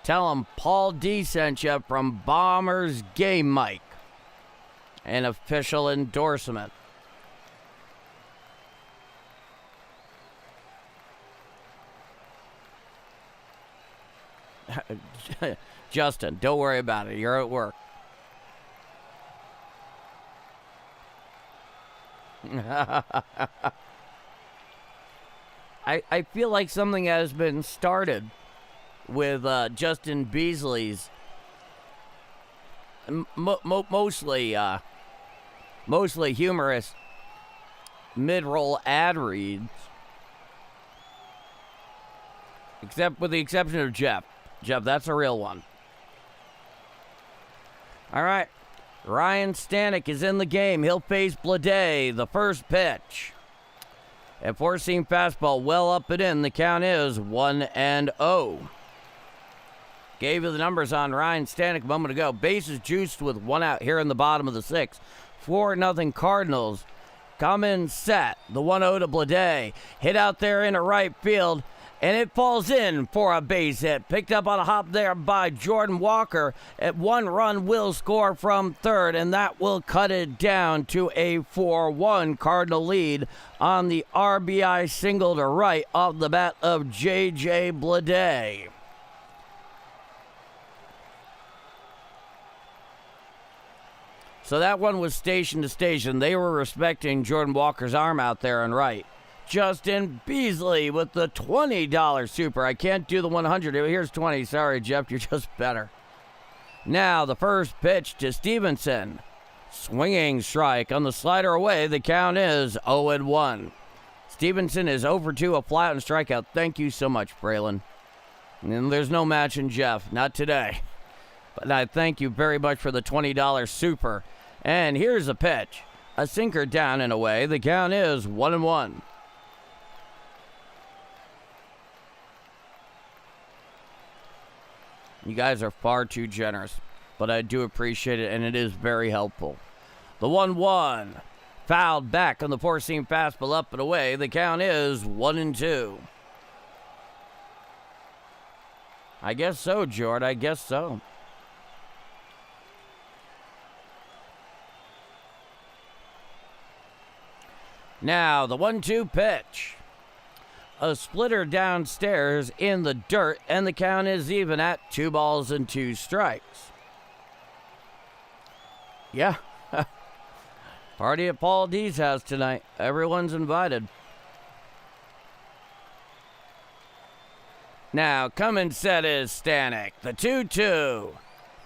Tell him Paul D sent you from Bombers Game Mike. An official endorsement. Justin, don't worry about it. You're at work. I feel like something has been started with Justin Beasley's mostly humorous mid-roll ad reads, except with the exception of Jeff. Jeff, that's a real one. All right, Ryan Stanek is in the game. He'll face Blade, the first pitch. A four-seam fastball well up and in. The count is 1-0. Gave you the numbers on Ryan Stanek a moment ago. Bases juiced with 1 out here in the bottom of the 6th. 4-0 Cardinals. Come in set. The 1-0 to Blade. Hit out there into right field. And it falls in for a base hit. Picked up on a hop there by Jordan Walker. At 1 run will score from third, and that will cut it down to a 4-1 Cardinal lead on the RBI single to right off the bat of J.J. Blade. So that one was station to station. They were respecting Jordan Walker's arm out there and right. Justin Beasley with the $20 super. I can't do the 100. Here's 20. Sorry, Jeff, you're just better. Now the first pitch to Stevenson. Swinging strike on the slider away. The count is 0-1. Stevenson is over 2, a fly out and strikeout. Thank you so much, Braylon. And there's no matching Jeff. Not today. But I thank you very much for the $20 super. And here's a pitch. A sinker down and away. The count is 1-1. You guys are far too generous, but I do appreciate it, and it is very helpful. The 1-1. Fouled back on the four-seam fastball up and away. The count is 1-2. I guess so, Jord. I guess so. Now, the 1-2 pitch. A splitter downstairs in the dirt, and the count is even at 2-2 strikes. Yeah. Party at Paul D's house tonight. Everyone's invited. Now, coming set is Stanek. The 2-2.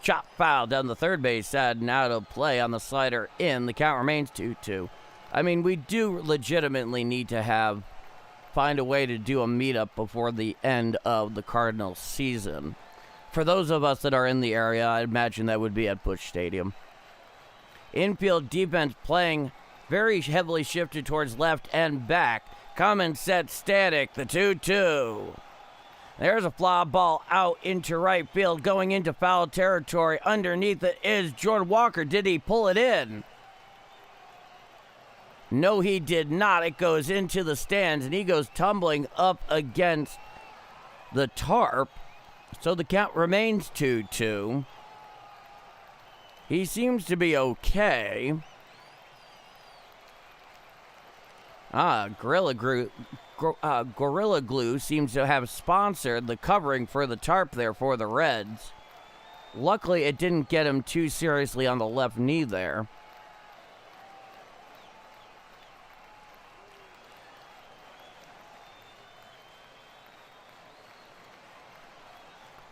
Chop foul down the third base side and out of play on the slider in. The count remains 2-2. I mean, we do legitimately need to find a way to do a meetup before the end of the Cardinals season. For those of us that are in the area, I imagine that would be at Busch Stadium. Infield defense playing very heavily shifted towards left and back. Coming set Stanek, the 2-2. There's a fly ball out into right field, going into foul territory. Underneath it is Jordan Walker. Did he pull it in? No, he did not. It goes into the stands, and he goes tumbling up against the tarp. So the count remains 2-2. He seems to be okay. Gorilla Glue seems to have sponsored the covering for the tarp there for the Reds. Luckily, it didn't get him too seriously on the left knee there.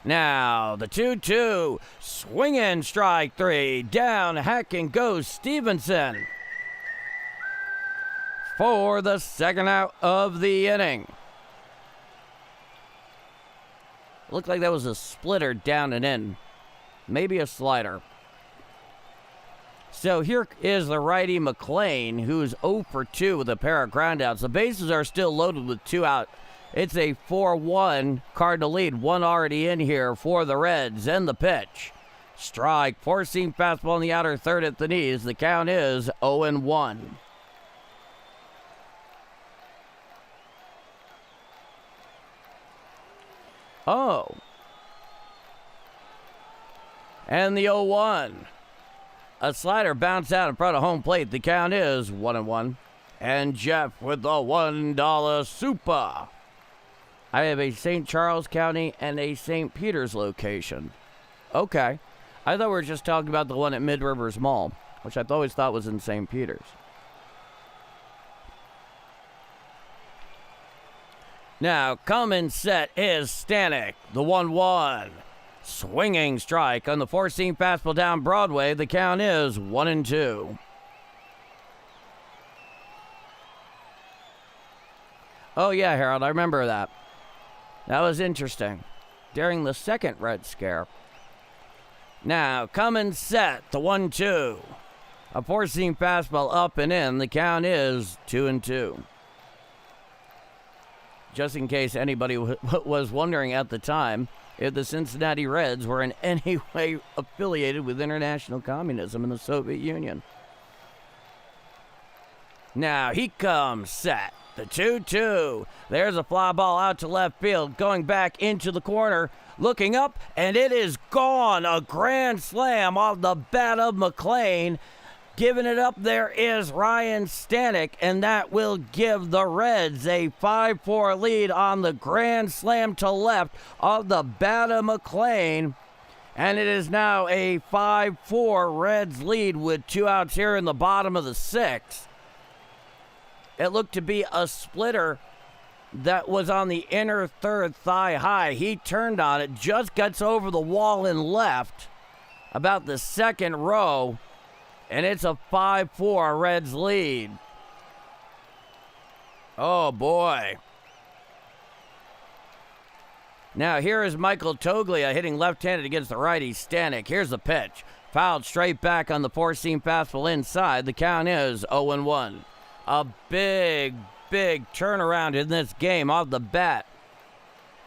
Now, the 2-2, swinging strike 3, down, hacking goes Stevenson for the second out of the inning. Looked like that was a splitter down and in, maybe a slider. So here is the righty McLean, who's 0 for 2 with a pair of groundouts. The bases are still loaded with 2 out. It's a 4-1 Cardinal lead. 1 already in here for the Reds. And the pitch. Strike. Four-seam fastball in the outer third at the knees. The count is 0-1. Oh. And the 0-1. A slider bounced out in front of home plate. The count is 1-1. And Jeff with the $1 super. I have a St. Charles County and a St. Peter's location. Okay. I thought we were just talking about the one at Mid Rivers Mall, which I always thought was in St. Peter's. Now, coming set is Stanek, the 1-1. Swinging strike on the four-seam fastball down Broadway. The count is 1-2. Oh, yeah, Harold, I remember that. That was interesting. During the second Red Scare. Now, coming set, the 1-2. A four-seam fastball up and in. The count is 2-2. Just in case anybody was wondering at the time if the Cincinnati Reds were in any way affiliated with international communism in the Soviet Union. Now, he comes set. The 2-2. There's a fly ball out to left field, going back into the corner, looking up, and it is gone. A grand slam off the bat of McLean. Giving it up there is Ryan Stanek, and that will give the Reds a 5-4 lead on the grand slam to left of the bat of McLean. And it is now a 5-4 Reds lead with 2 outs here in the bottom of the 6th. It looked to be a splitter that was on the inner third thigh high. He turned on it, just gets over the wall and left about the second row, and it's a 5-4 Reds lead. Oh, boy. Now, here is Michael Toglia hitting left-handed against the righty Stanek. Here's the pitch. Fouled straight back on the four-seam fastball inside. The count is 0-1. A big turnaround in this game off the bat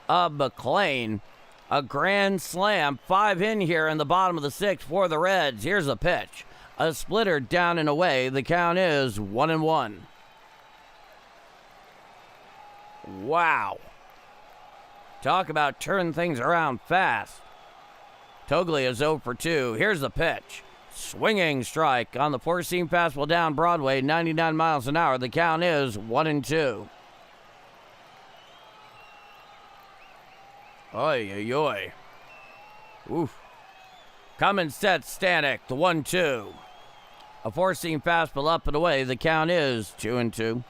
of McLean. A grand slam. 5 in here in the bottom of the 6th for the Reds. Here's the pitch. A splitter down and away. The count is 1-1. Wow. Talk about turn things around fast. Toglia is 0 for 2. Here's the pitch. Swinging strike on the four-seam fastball down Broadway, 99 miles an hour. The count is 1-2. Oy, oy, oy. Oof. Coming set, Stanek, the 1-2. A four-seam fastball up and away. The count is 2-2.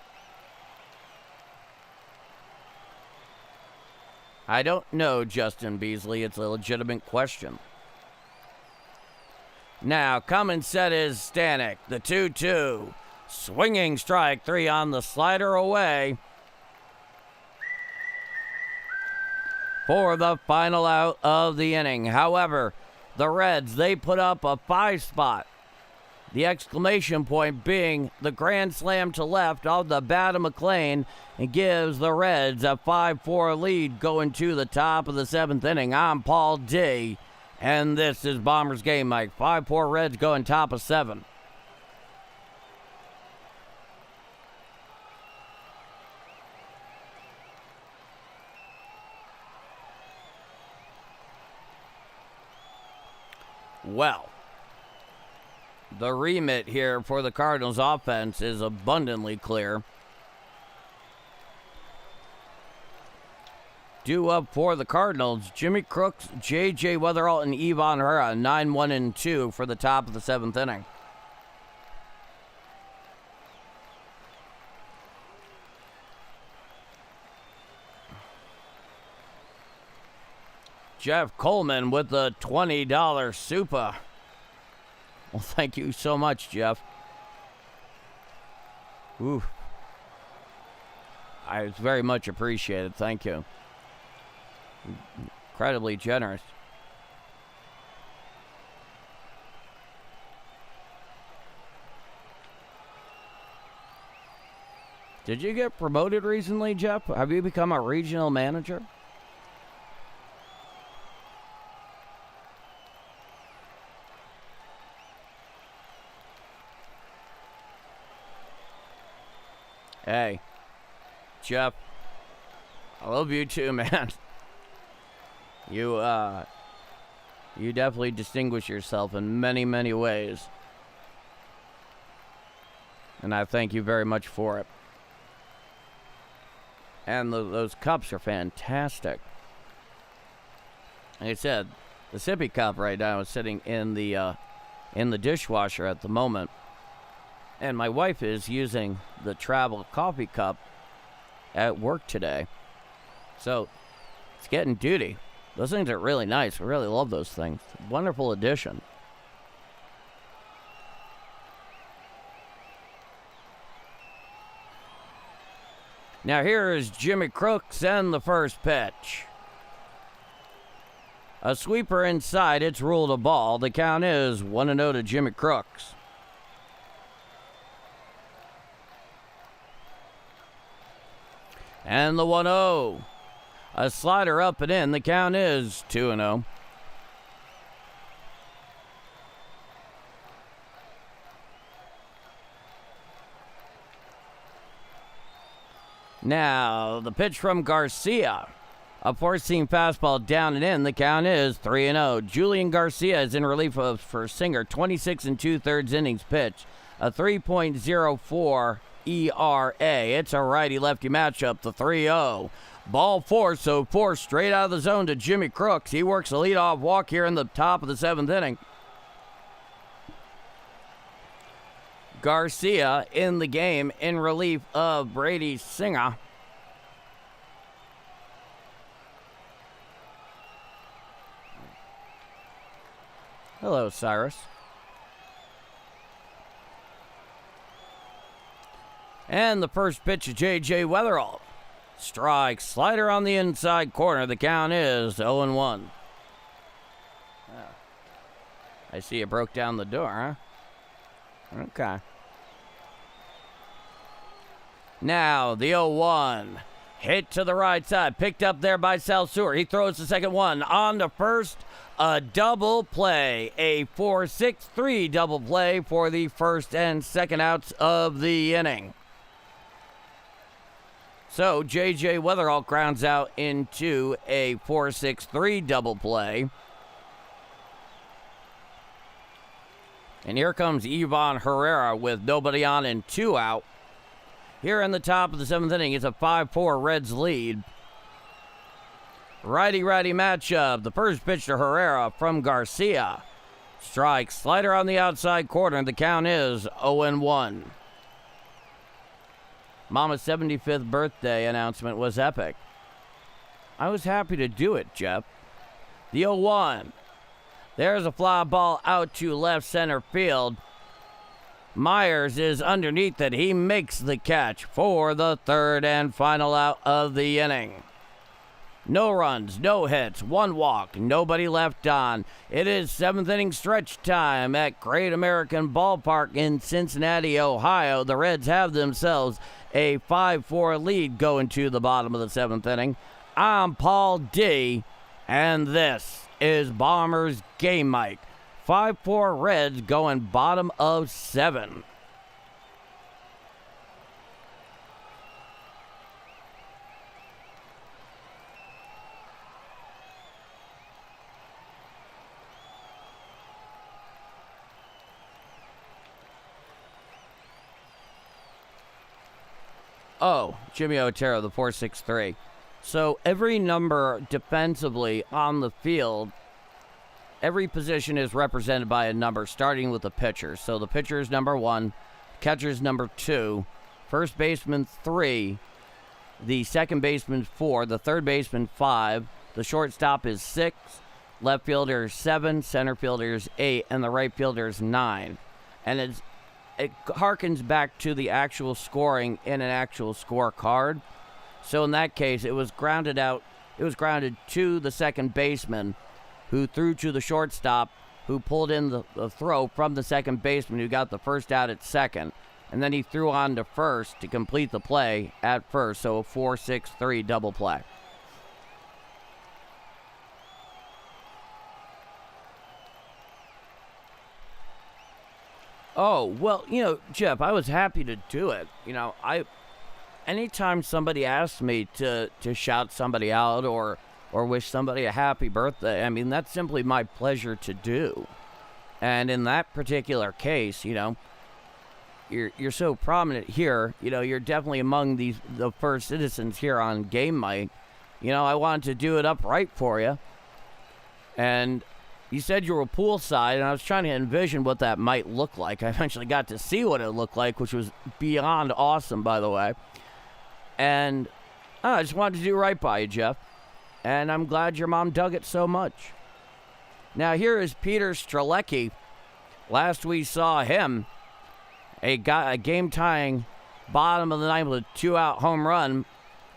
I don't know, Justin Beasley. It's a legitimate question. Now, coming set is Stanek, the 2-2. Swinging strike, 3 on the slider away. For the final out of the inning. However, the Reds, they put up a 5 spot. The exclamation point being the grand slam to left off the bat of McLean and gives the Reds a 5-4 lead going to the top of the 7th inning. I'm Paul D. And this is Bombers Game Mike. 5-4 Reds going top of 7. Well, the remit here for the Cardinals offense is abundantly clear. Due up for the Cardinals, Jimmy Crooks, J.J. Weatherall, and Ivan Herrera, 9-1-2 for the top of the 7th inning. Jeff Coleman with the $20 super. Well, thank you so much, Jeff. Ooh. It's very much appreciated. Thank you. Incredibly generous. Did you get promoted recently, Jeff? Have you become a regional manager? Hey, Jeff, I love you too, man. You definitely distinguish yourself in many, many ways. And I thank you very much for it. And those cups are fantastic. Like I said, the sippy cup right now is sitting in the dishwasher at the moment. And my wife is using the travel coffee cup at work today. So it's getting duty. Those things are really nice. I really love those things. Wonderful addition. Now here is Jimmy Crooks and the first pitch. A sweeper inside. It's ruled a ball. The count is 1-0 to Jimmy Crooks. And the 1-0. A slider up and in. The count is 2-0. Now, the pitch from Garcia. A four-seam fastball down and in. The count is 3-0. Julian Garcia is in relief for Singer. 26 2/3 innings pitched. A 3.04 ERA. It's a righty-lefty matchup, the 3-0. Ball four, so four straight out of the zone to Jimmy Crooks. He works a leadoff walk here in the top of the 7th inning. Garcia in the game in relief of Brady Singer. Hello, Cyrus. And the first pitch of J.J. Weatherall. Strike, slider on the inside corner. The count is 0-1. I see you broke down the door, huh? Okay. Now, the 0-1. Hit to the right side. Picked up there by Salseur. He throws the second one. On to first. A double play. A 4-6-3 double play for the first and second outs of the inning. So, J.J. Weatherall grounds out into a 4-6-3 double play. And here comes Ivan Herrera with nobody on and 2 out. Here in the top of the 7th inning, it's a 5-4 Reds lead. Righty-righty matchup. The first pitch to Herrera from Garcia. Strike, slider on the outside corner. The count is 0-1. Mama's 75th birthday announcement was epic. I was happy to do it, Jeff. The 0-1. There's a fly ball out to left center field. Myers is underneath it. He makes the catch for the third and final out of the inning. No runs, no hits, 1 walk, nobody left on. It is 7th inning stretch time at Great American Ballpark in Cincinnati, Ohio. The Reds have themselves a 5-4 lead going to the bottom of the 7th inning. I'm Paul D, and this is Bombers Game Mike. 5-4 Reds going bottom of 7. Oh, Jimmy Otero, the 4-6-3. So every number defensively on the field, every position is represented by a number, starting with the pitcher. So the pitcher is number 1, catcher's number 2, first baseman 3, the second baseman 4, the third baseman 5, the shortstop is 6, left fielder is 7, center fielder is 8, and the right fielder is 9. And it harkens back to the actual scoring in an actual scorecard. So in that case, it was grounded out. It was grounded to the second baseman, who threw to the shortstop, who pulled in the throw from the second baseman, who got the first out at second. And then he threw on to first to complete the play at first. So a 4-6-3 double play. Oh, well, Jeff, I was happy to do it. Anytime somebody asks me to shout somebody out or wish somebody a happy birthday, that's simply my pleasure to do. And in that particular case, you're so prominent here. You're definitely among the first citizens here on Game Mike. I wanted to do it upright for you. And you said you were poolside, and I was trying to envision what that might look like. I eventually got to see what it looked like, which was beyond awesome, by the way. And I just wanted to do right by you, Jeff. And I'm glad your mom dug it so much. Now, here is Peter Strzelecki. Last we saw him, a game-tying bottom of the ninth with a 2-out home run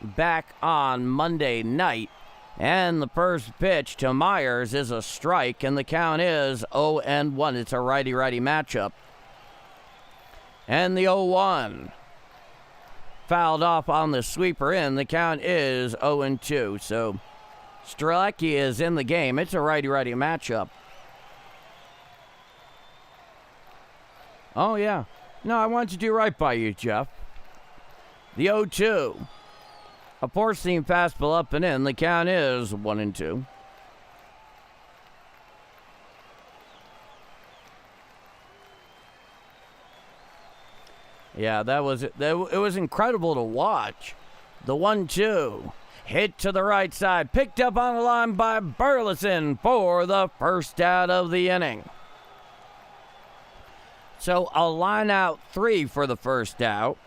back on Monday night. And the first pitch to Myers is a strike, and the count is 0-1. It's a righty-righty matchup. And the 0-1 fouled off on the sweeper in. The count is 0-2. So Strzelecki is in the game. It's a righty-righty matchup. Oh, yeah. No, I wanted to do right by you, Jeff. The 0-2. A four-seam fastball up and in. The count is 1-2. Yeah, it was incredible to watch. The 1-2. Hit to the right side. Picked up on the line by Burleson for the first out of the inning. So a line out 3 for the first out.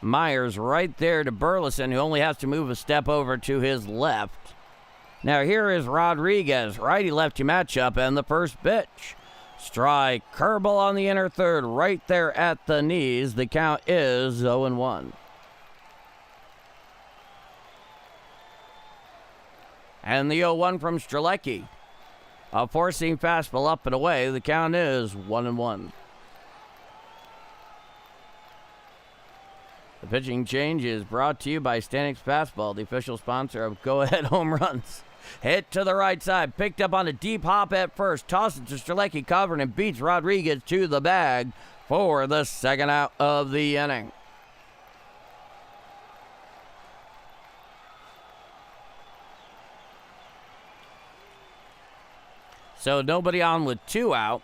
Myers right there to Burleson, who only has to move a step over to his left. Now here is Rodriguez, righty-lefty matchup, and the first pitch. Strike, curveball on the inner third, right there at the knees. The count is 0-1. And the 0-1 from Strzelecki. A four-seam fastball up and away. The count is 1-1. The pitching change is brought to you by Stanix Fastball, the official sponsor of Go Ahead Home Runs. Hit to the right side, picked up on a deep hop at first, tosses to Strzelecki, covering and beats Rodriguez to the bag for the second out of the inning. So nobody on with 2 out.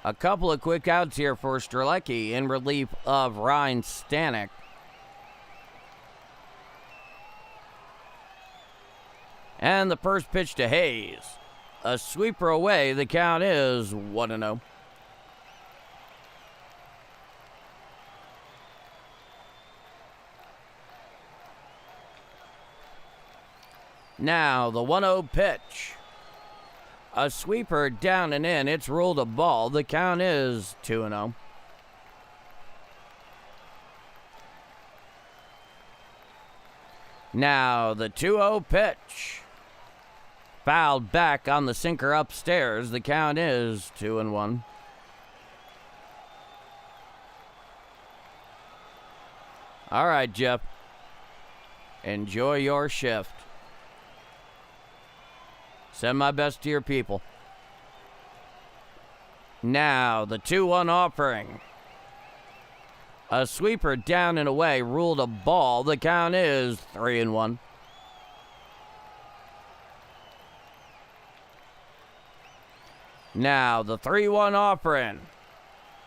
A couple of quick outs here for Strzelecki in relief of Ryan Stanek. And the first pitch to Hayes. A sweeper away. The count is 1-0. Now the 1-0 pitch. A sweeper down and in. It's ruled a ball. The count is 2-0. Now the 2-0 pitch. Fouled back on the sinker upstairs. The count is 2-1. All right, Jeff. Enjoy your shift. Send my best to your people. Now, the 2-1 offering. A sweeper down and away, ruled a ball. The count is 3-1. Now, the 3-1 offering.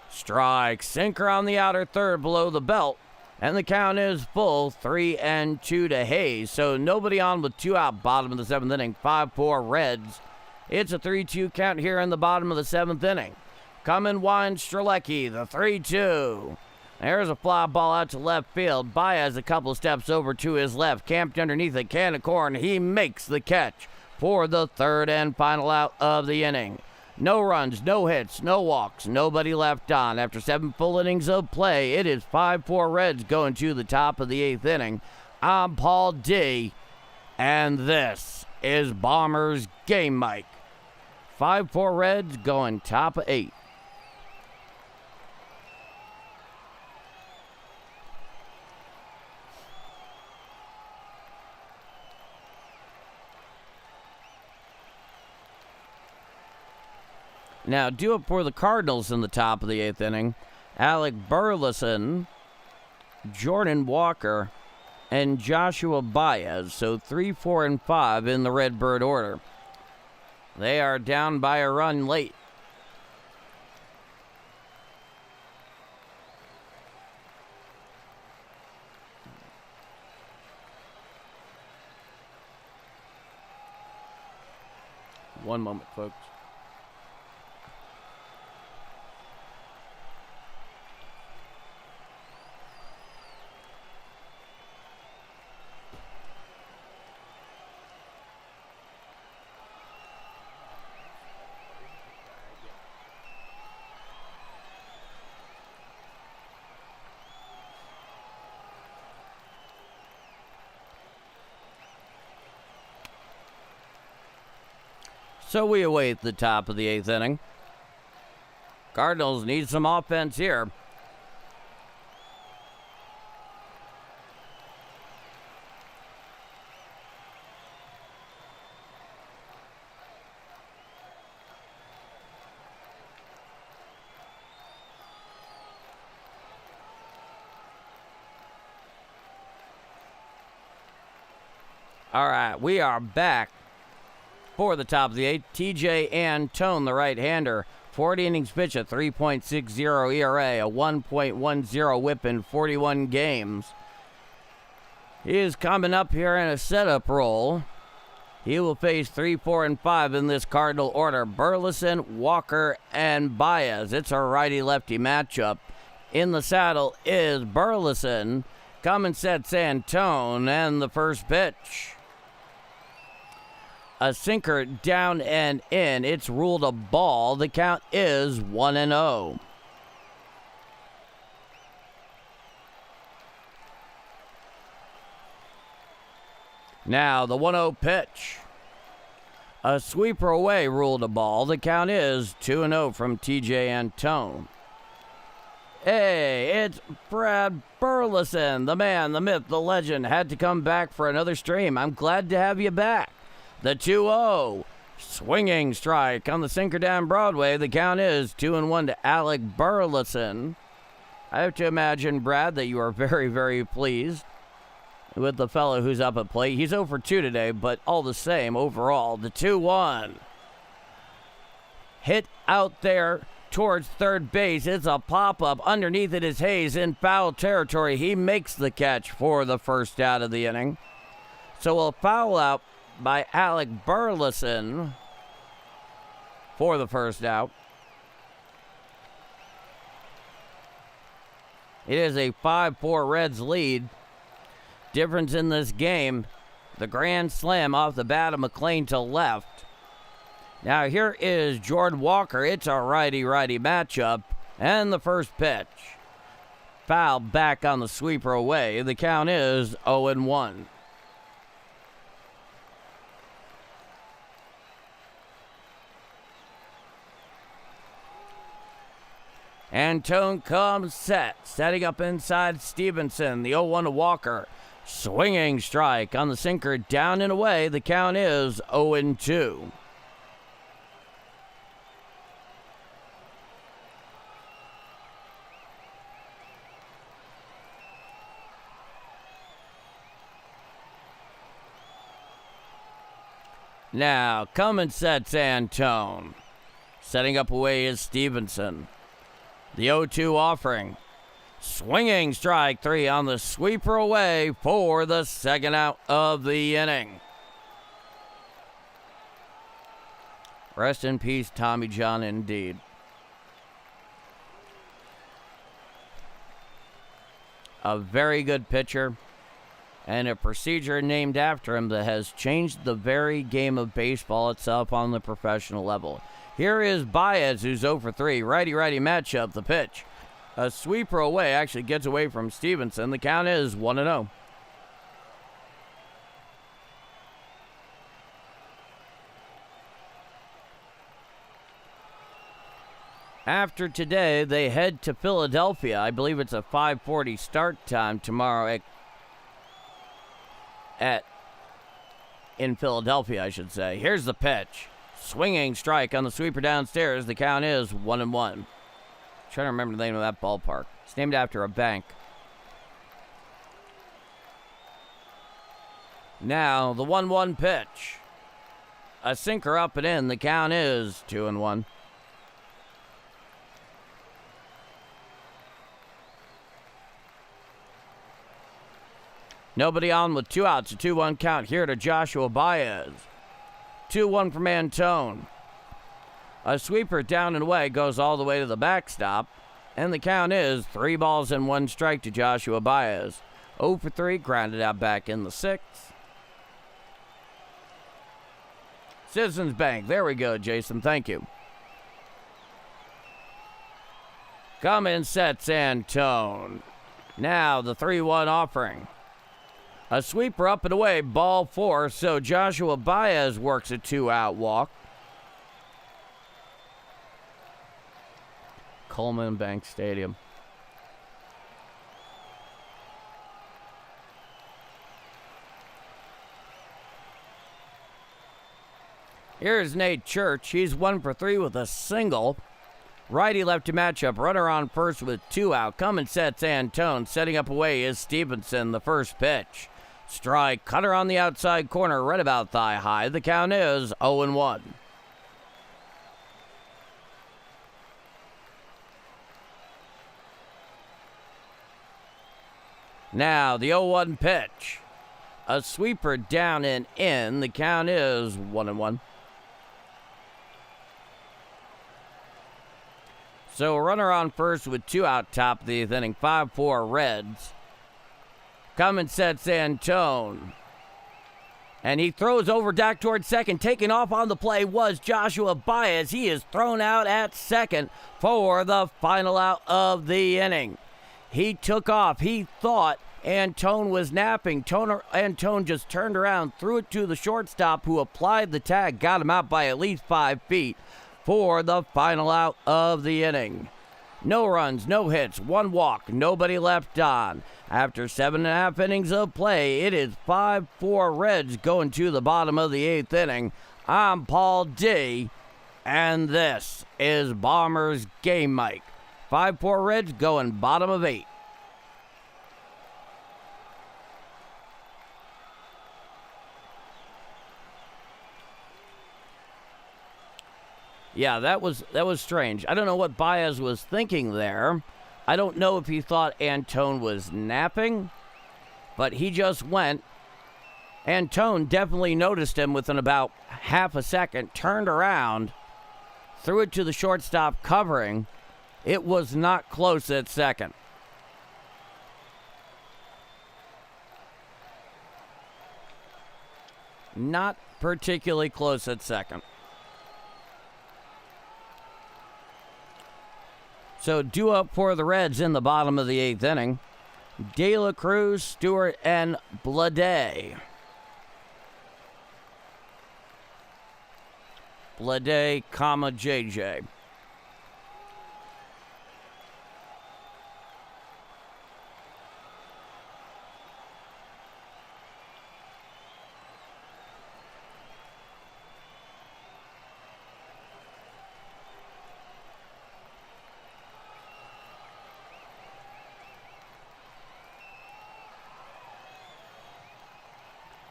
Strike, sinker on the outer third below the belt. And the count is full, 3-2 to Hayes. So nobody on with 2 out, bottom of the 7th inning, 5-4 Reds. It's a 3-2 count here in the bottom of the 7th inning. Coming winds Strzelecki, the 3-2. There's a fly ball out to left field. Baez a couple steps over to his left, camped underneath a can of corn. He makes the catch for the third and final out of the inning. No runs, no hits, no walks, nobody left on. After 7 full innings of play, it is 5-4 Reds going to the top of the 8th inning. I'm Paul D, and this is Bombers Game Mike. 5-4 Reds going top of 8. Now, due up for the Cardinals in the top of the 8th inning, Alec Burleson, Jordan Walker, and Joshua Baez. So 3, 4, and 5 in the Redbird order. They are down by a run late. One moment, folks. So we await the top of the 8th inning. Cardinals need some offense here. All right, we are back for the top of the 8th. TJ Antone, the right-hander, 40 innings pitched, a 3.60 ERA, a 1.10 whip in 41 games. He is coming up here in a setup role. He will face 3, 4, and 5 in this Cardinal order. Burleson, Walker, and Baez. It's a righty-lefty matchup. In the saddle is Burleson. Coming sets Antone, and the first pitch. A sinker down and in. It's ruled a ball. The count is 1-0. Now the 1-0 pitch. A sweeper away, ruled a ball. The count is 2-0 from TJ Antone. Hey, it's Brad Burleson, the man, the myth, the legend. Had to come back for another stream. I'm glad to have you back. The 2-0. Swinging strike on the sinker down Broadway. The count is 2-1 to Alec Burleson. I have to imagine, Brad, that you are very, very pleased with the fellow who's up at plate. He's 0 for 2 today, but all the same, overall, the 2-1. Hit out there towards third base. It's a pop-up. Underneath it is Hayes in foul territory. He makes the catch for the first out of the inning. So a foul out by Alec Burleson for the first out. It is a 5-4 Reds lead. Difference in this game, the grand slam off the bat of McLean to left. Now here is Jordan Walker. It's a righty-righty matchup. And the first pitch. Foul back on the sweeper away. The count is 0-1. Antone comes set. Setting up inside Stevenson. The 0-1 to Walker. Swinging strike on the sinker down and away. The count is 0-2. Now, coming sets Antone. Setting up away is Stevenson. The 0-2 offering. Swinging strike 3 on the sweeper away for the second out of the inning. Rest in peace, Tommy John, indeed. A very good pitcher and a procedure named after him that has changed the very game of baseball itself on the professional level. Here is Baez, who's 0 for 3. Righty-righty matchup, the pitch. A sweeper away, actually gets away from Stevenson. The count is 1-0. After today, they head to Philadelphia. I believe it's a 5:40 start time tomorrow in Philadelphia, I should say. Here's the pitch. Swinging strike on the sweeper downstairs. The count is 1-1. Trying to remember the name of that ballpark. It's named after a bank. Now, the 1-1 pitch. A sinker up and in. The count is 2-1. Nobody on with 2 outs. A 2-1 count here to Joshua Baez. 2-1 from Antone. A sweeper down and away goes all the way to the backstop. And the count is 3 balls and 1 strike to Joshua Baez. 0 for 3, grounded out back in the 6th. Citizens Bank. There we go, Jason. Thank you. Come in sets Antone. Now the 3-1 offering. A sweeper up and away, ball 4. So Joshua Baez works a 2-out walk. Coleman Bank Stadium. Here's Nate Church. He's 1 for 3 with a single. Righty-lefty matchup. Runner on first with 2 out. Coming sets Antone. Setting up away is Stevenson. The first pitch. Strike. Cutter on the outside corner. Right about thigh high. The count is 0-1. Now the 0-1 pitch. A sweeper down and in. The count is 1-1. So a runner on first with 2 out top of the 8th inning. 5-4 Reds. Coming sets Antone. And he throws over back towards second. Taking off on the play was Joshua Baez. He is thrown out at second for the final out of the inning. He took off. He thought Antone was napping. Antone just turned around, threw it to the shortstop who applied the tag, got him out by at least 5 feet for the final out of the inning. No runs, no hits, 1 walk, nobody left on. After 7.5 innings of play, it is 5-4 Reds going to the bottom of the 8th inning. I'm Paul D, and this is Bombers Game Mike. 5-4 Reds going bottom of 8. Yeah, that was strange. I don't know what Baez was thinking there. I don't know if he thought Antone was napping, but he just went. Antone definitely noticed him within about half a second, turned around, threw it to the shortstop covering. It was not close at second. Not particularly close at second. So due up for the Reds in the bottom of the 8th inning. De La Cruz, Stewart, and Blade. Blade, JJ.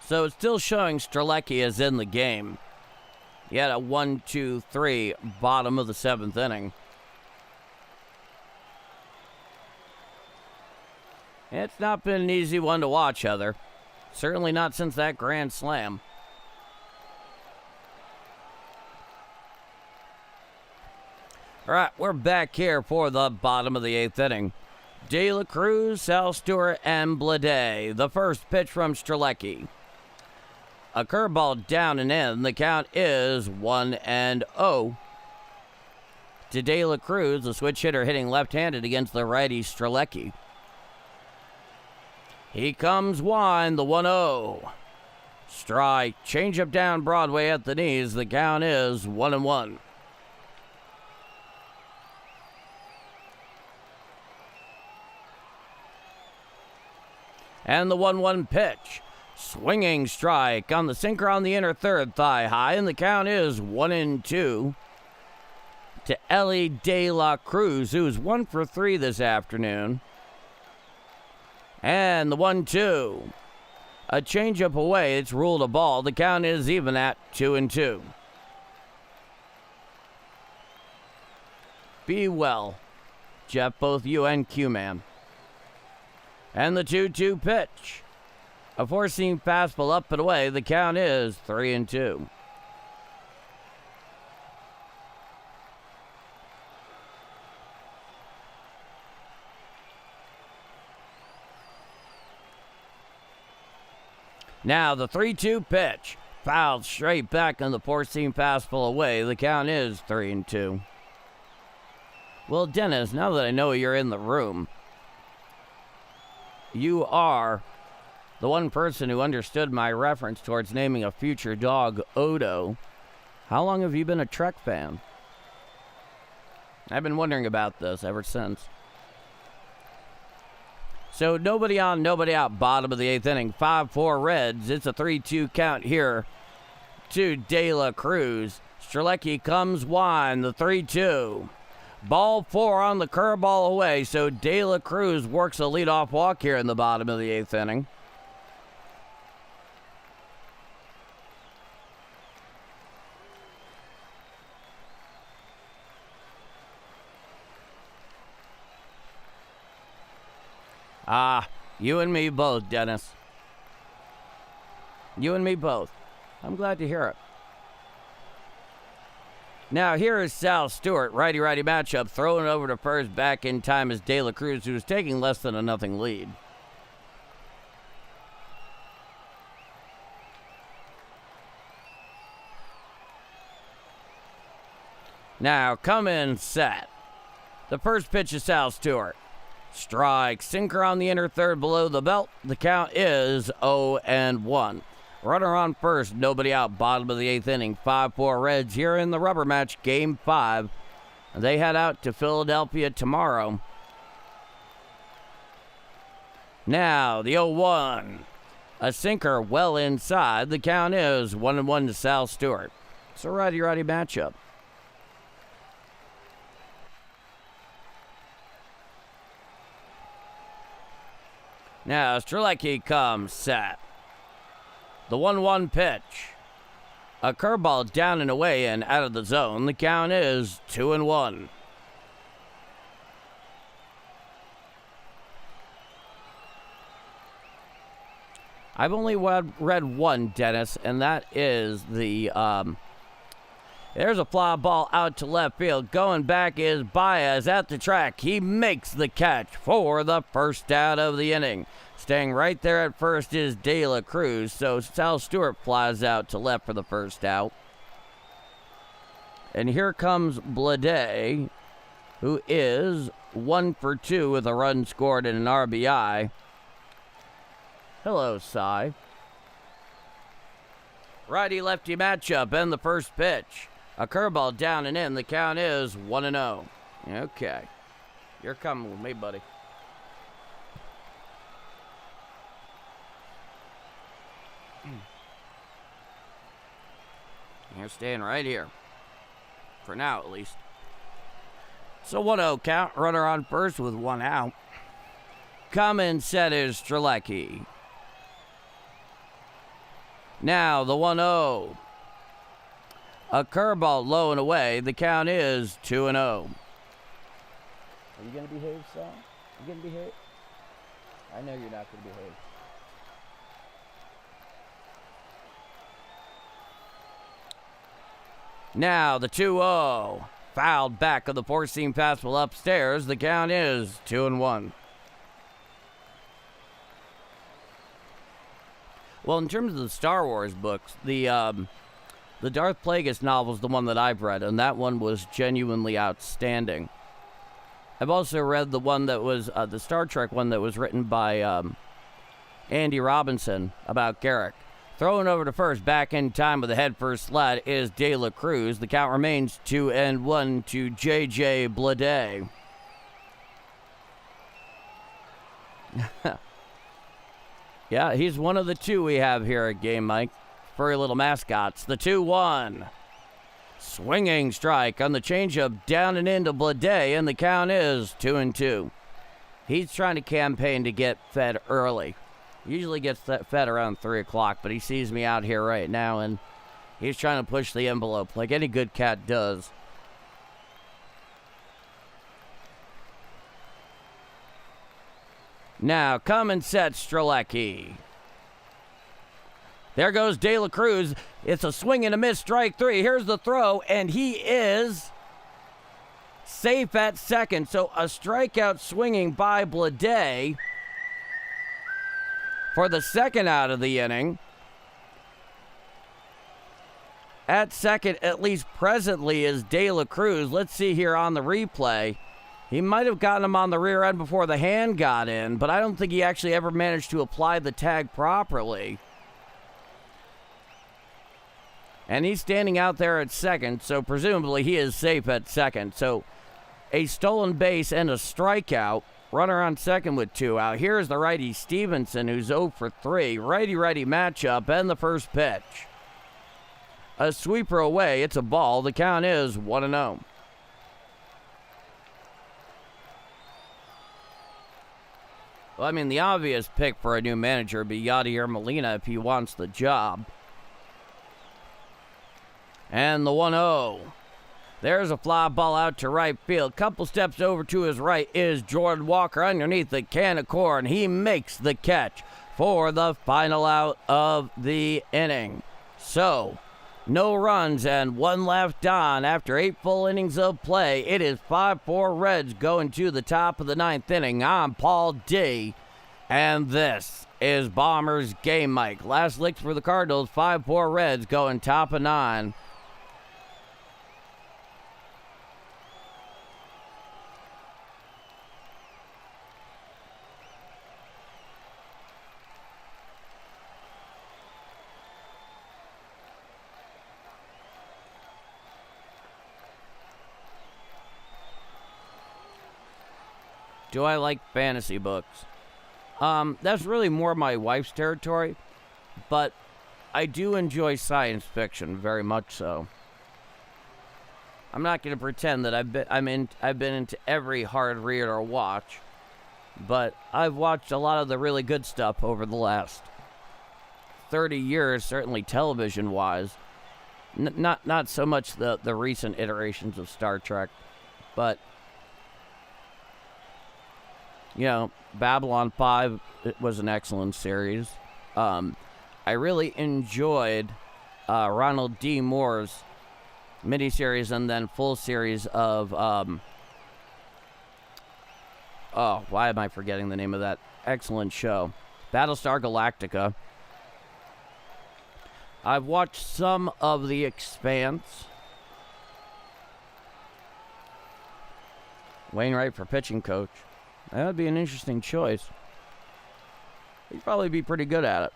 So it's still showing Strzelecki is in the game. He had a 1-2-3 bottom of the 7th inning. It's not been an easy one to watch, Heather. Certainly not since that grand slam. All right, we're back here for the bottom of the 8th inning. De La Cruz, Sal Stewart, and Blade. The first pitch from Strzelecki. A curveball down and in. The count is 1-0. To De La Cruz, the switch hitter hitting left-handed against the righty Strzelecki. He comes wide, the 1-0. Strike, changeup down Broadway at the knees. The count is 1-1. And the 1-1 pitch. Swinging strike on the sinker on the inner third, thigh high, and the count is 1-2 to Ellie De La Cruz, who's 1 for 3 this afternoon. And the 1-2. A changeup away, it's ruled a ball. The count is even at 2-2. Be well, Jeff, both you and Q-Man. And the 2-2 pitch. A four-seam fastball up and away. The count is 3-2. Now the 3-2 pitch. Fouled straight back on the four-seam fastball away. The count is 3-2. Well, Dennis, now that I know you're in the room, you are the one person who understood my reference towards naming a future dog Odo. How long have you been a Trek fan? I've been wondering about this ever since. So nobody on, nobody out, bottom of the 8th inning. 5-4 Reds. It's a 3-2 count here to De La Cruz. Strzelecki comes wide, the 3-2. Ball 4 on the curveball away, so De La Cruz works a leadoff walk here in the bottom of the 8th inning. You and me both, Dennis. You and me both. I'm glad to hear it. Now, here is Sal Stewart, righty-righty matchup, throwing it over to first. Back in time is De La Cruz, who is taking less than a 0 lead. Now, come in set. The first pitch is Sal Stewart. Strike. Sinker on the inner third below the belt. The count is 0-1. Runner on first. Nobody out. Bottom of the 8th inning. 5-4 Reds here in the rubber match. Game 5. They head out to Philadelphia tomorrow. Now, the 0-1. A sinker well inside. The count is 1-1 to Sal Stewart. It's a righty-righty matchup. Now, Strzelecki comes set. The 1-1 pitch. A curveball down and away and out of the zone. The count is 2-1. I've only read one, Dennis, and that is the, there's a fly ball out to left field. Going back is Baez at the track. He makes the catch for the first out of the inning. Staying right there at first is De La Cruz, so Sal Stewart flies out to left for the first out. And here comes Blade, who is 1 for 2 with a run scored and an RBI. Hello, Cy. Righty-lefty matchup and the first pitch. A curveball down and in. The count is 1-0. Okay. You're coming with me, buddy. You're staying right here. For now, at least. So 1-0 count. Runner on first with 1 out. Coming set is Strzelecki. Now the 1-0. A curveball low and away. The count is 2-0. Are you going to behave, Sal? You going to behave? I know you're not going to behave. Now the 2-0. Fouled back of the four-seam fastball upstairs. The count is 2-1. Well, in terms of the Star Wars books, the Darth Plagueis novel is the one that I've read, and that one was genuinely outstanding. I've also read the one that was the Star Trek one that was written by Andy Robinson about Garrick. Throwing over to first, back in time with a head-first slide is De La Cruz. The count remains 2-1 to J.J. Blade. Yeah, he's one of the two we have here at Game Mike. Furry little mascots. The 2-1. Swinging strike on the changeup down and into Blade, and the count is 2-2. He's trying to campaign to get fed early. Usually gets fed around 3 o'clock, but he sees me out here right now, and he's trying to push the envelope like any good cat does. Now, come and set Strzelecki. There goes De La Cruz. It's a swing and a miss, strike 3. Here's the throw, and he is safe at second. So a strikeout swinging by Blade for the second out of the inning. At second, at least presently, is De La Cruz. Let's see here on the replay. He might have gotten him on the rear end before the hand got in, but I don't think he actually ever managed to apply the tag properly. And he's standing out there at second, so presumably he is safe at second. So a stolen base and a strikeout. Runner on second with 2 out. Here's the righty Stevenson, who's 0 for 3. Righty-righty matchup and the first pitch. A sweeper away. It's a ball. The count is 1-0. Well, I mean, the obvious pick for a new manager would be Yadier Molina if he wants the job. And the 1-0. There's a fly ball out to right field. Couple steps over to his right is Jordan Walker underneath the can of corn. He makes the catch for the final out of the inning. So, no runs and one left on after 8 full innings of play. It is 5-4 Reds going to the top of the 9th inning. I'm Paul D, and this is Bombers Game Mike. Last licks for the Cardinals, 5-4 Reds going top of 9. Do I like fantasy books? That's really more my wife's territory, but I do enjoy science fiction very much so. I'm not going to pretend that I've been into every hard read or watch, but I've watched a lot of the really good stuff over the last 30 years, certainly television-wise. Not so much the recent iterations of Star Trek, but you know, Babylon 5 was an excellent series. I really enjoyed Ronald D. Moore's miniseries and then full series of, why am I forgetting the name of that excellent show? Battlestar Galactica. I've watched some of The Expanse. Wainwright for pitching coach. That would be an interesting choice. He'd probably be pretty good at it.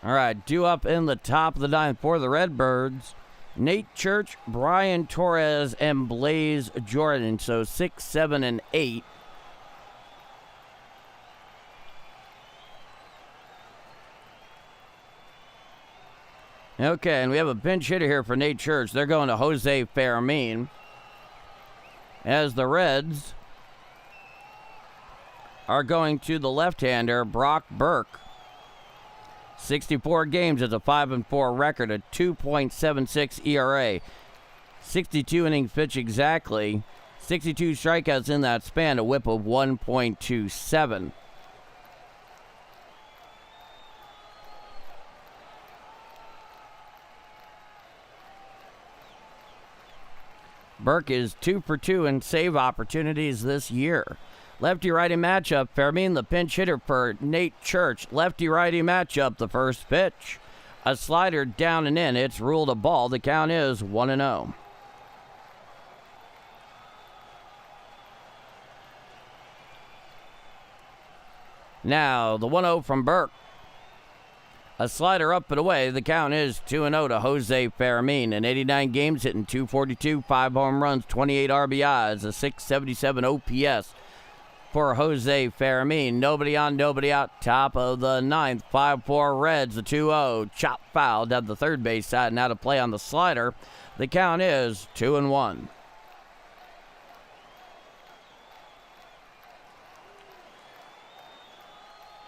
All right, due up in the top of the 9th for the Redbirds. Nate Church, Brian Torres, and Blaze Jordan. So 6, 7, and 8. Okay, and we have a pinch hitter here for Nate Church. They're going to Jose Fermin. As the Reds are going to the left-hander, Brock Burke. 64 games as a 5-4 record, a 2.76 ERA. 62 innings pitched exactly. 62 strikeouts in that span, a whip of 1.27. Burke is 2 for 2 in save opportunities this year. Lefty-righty matchup, Fermin the pinch hitter for Nate Church. Lefty-righty matchup, the first pitch. A slider down and in. It's ruled a ball. The count is 1-0. Now, the 1-0 from Burke. A slider up and away. The count is 2-0 to Jose Fermin. In 89 games, hitting .242, 5 home runs, 28 RBIs, a .677 OPS for Jose Fermin. Nobody on, nobody out. Top of the 9th, 5-4 Reds. The 2-0. Chop foul down the third base side. Now to play on the slider. The count is 2-1.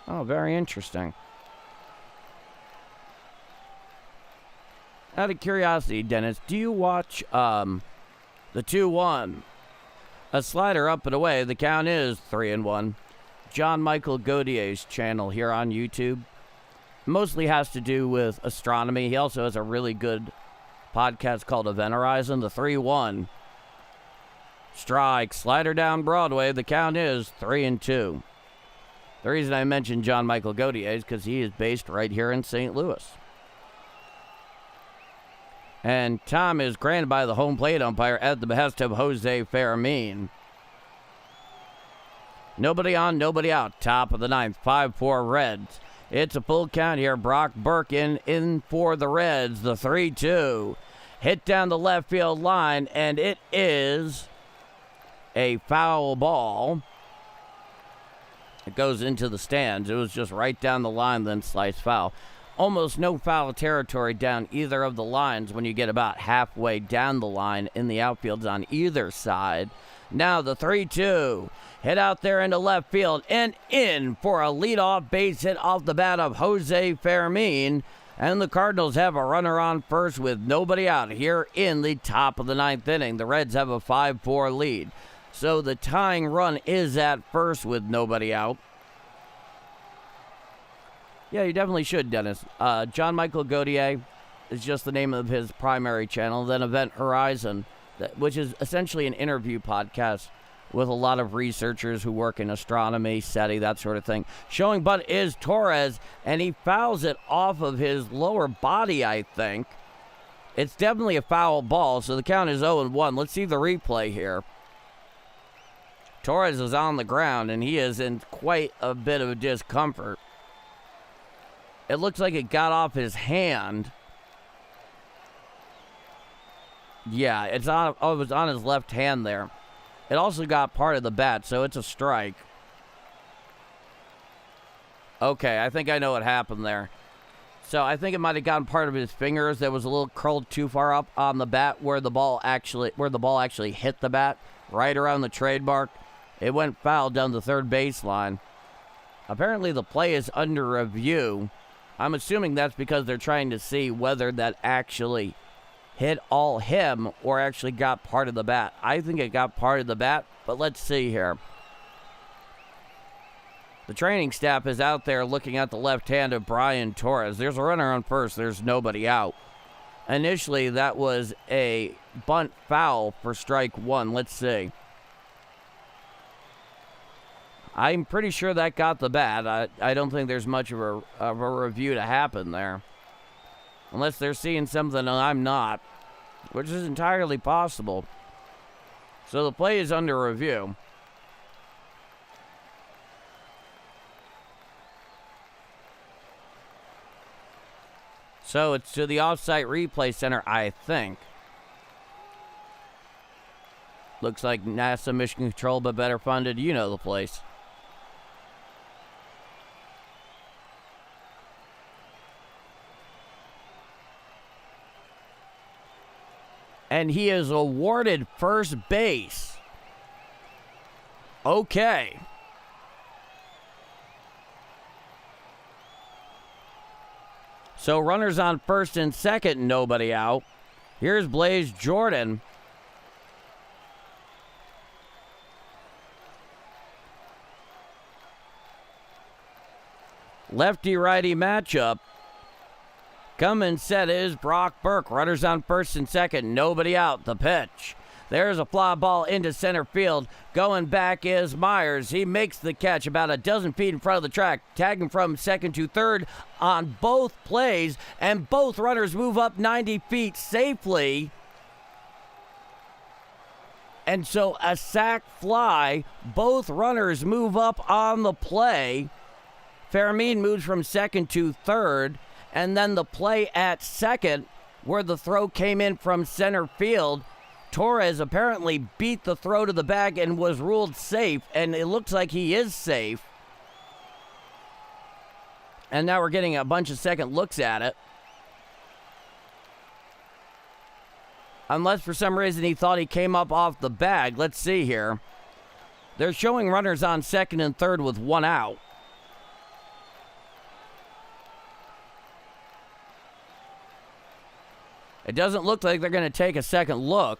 Oh, very interesting. Out of curiosity, Dennis, do you watch the 2-1? A slider up and away. The count is 3-1. John Michael Gaudier's channel here on YouTube. Mostly has to do with astronomy. He also has a really good podcast called Event Horizon. The 3-1. Strike. Slider down Broadway. The count is 3-2. The reason I mentioned John Michael Gaudier is because he is based right here in St. Louis. And time is granted by the home plate umpire at the behest of Jose Fermin. Nobody on, nobody out. Top of the 9th, 5-4 Reds. It's a full count here. Brock Burke in for the Reds. The 3-2. Hit down the left field line, and it is a foul ball. It goes into the stands. It was just right down the line, then sliced foul. Almost no foul territory down either of the lines when you get about halfway down the line in the outfields on either side. Now the 3-2. Hit out there into left field and in for a leadoff base hit off the bat of Jose Fermin. And the Cardinals have a runner on first with nobody out here in the top of the ninth inning. The Reds have a 5-4 lead. So the tying run is at first with nobody out. Yeah, you definitely should, Dennis. John Michael Gaudier is just the name of his primary channel. Then Event Horizon, which is essentially an interview podcast with a lot of researchers who work in astronomy, SETI, that sort of thing. Showing bunt is Torres, and he fouls it off of his lower body, I think. It's definitely a foul ball, so the count is 0-1. Let's see the replay here. Torres is on the ground, and he is in quite a bit of discomfort. It looks like it got off his hand. Yeah, it was on his left hand there. It also got part of the bat, so it's a strike. Okay, I think I know what happened there. So I think it might have gotten part of his fingers that was a little curled too far up on the bat where the ball actually hit the bat, right around the trademark. It went foul down the third baseline. Apparently the play is under review. I'm assuming that's because they're trying to see whether that actually hit all him or actually got part of the bat. I think it got part of the bat, but let's see here. The training staff is out there looking at the left hand of Brian Torres. There's a runner on first. There's nobody out. Initially, that was a bunt foul for strike one. Let's see. I'm pretty sure that got the bat. I don't think there's much of a review to happen there. Unless they're seeing something and I'm not, which is entirely possible. So the play is under review. So it's to the offsite replay center, I think. Looks like NASA mission control, but better funded. You know the place. And he is awarded first base. Okay. So runners on first and second, nobody out. Here's Blaze Jordan. Lefty-righty matchup. Coming set is Brock Burke. Runners on first and second. Nobody out. The pitch. There's a fly ball into center field. Going back is Myers. He makes the catch about a dozen feet in front of the track. Tagging from second to third on both plays. And both runners move up 90 feet safely. And so a sac fly. Both runners move up on the play. Fermin moves from second to third. And then the play at second, where the throw came in from center field, Torres apparently beat the throw to the bag and was ruled safe, and it looks like he is safe. And now we're getting a bunch of second looks at it. Unless for some reason he thought he came up off the bag. Let's see here. They're showing runners on second and third with one out. It doesn't look like they're going to take a second look.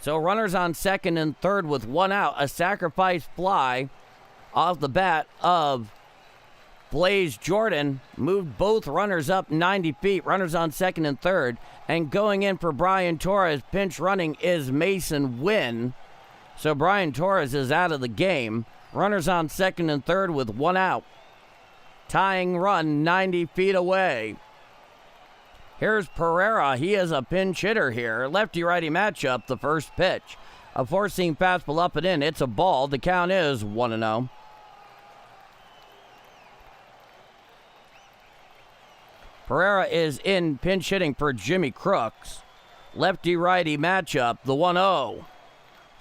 So runners on second and third with one out. A sacrifice fly off the bat of Blaze Jordan moved both runners up 90 feet. Runners on second and third. And going in for Brian Torres, pinch running is Mason Wynn. So Brian Torres is out of the game. Runners on second and third with one out. Tying run 90 feet away. Here's Pereira. He is a pinch hitter here. Lefty-righty matchup, the first pitch. A four-seam fastball up and in. It's a ball. The count is 1-0. Pereira is in pinch hitting for Jimmy Crooks. Lefty-righty matchup, the 1-0.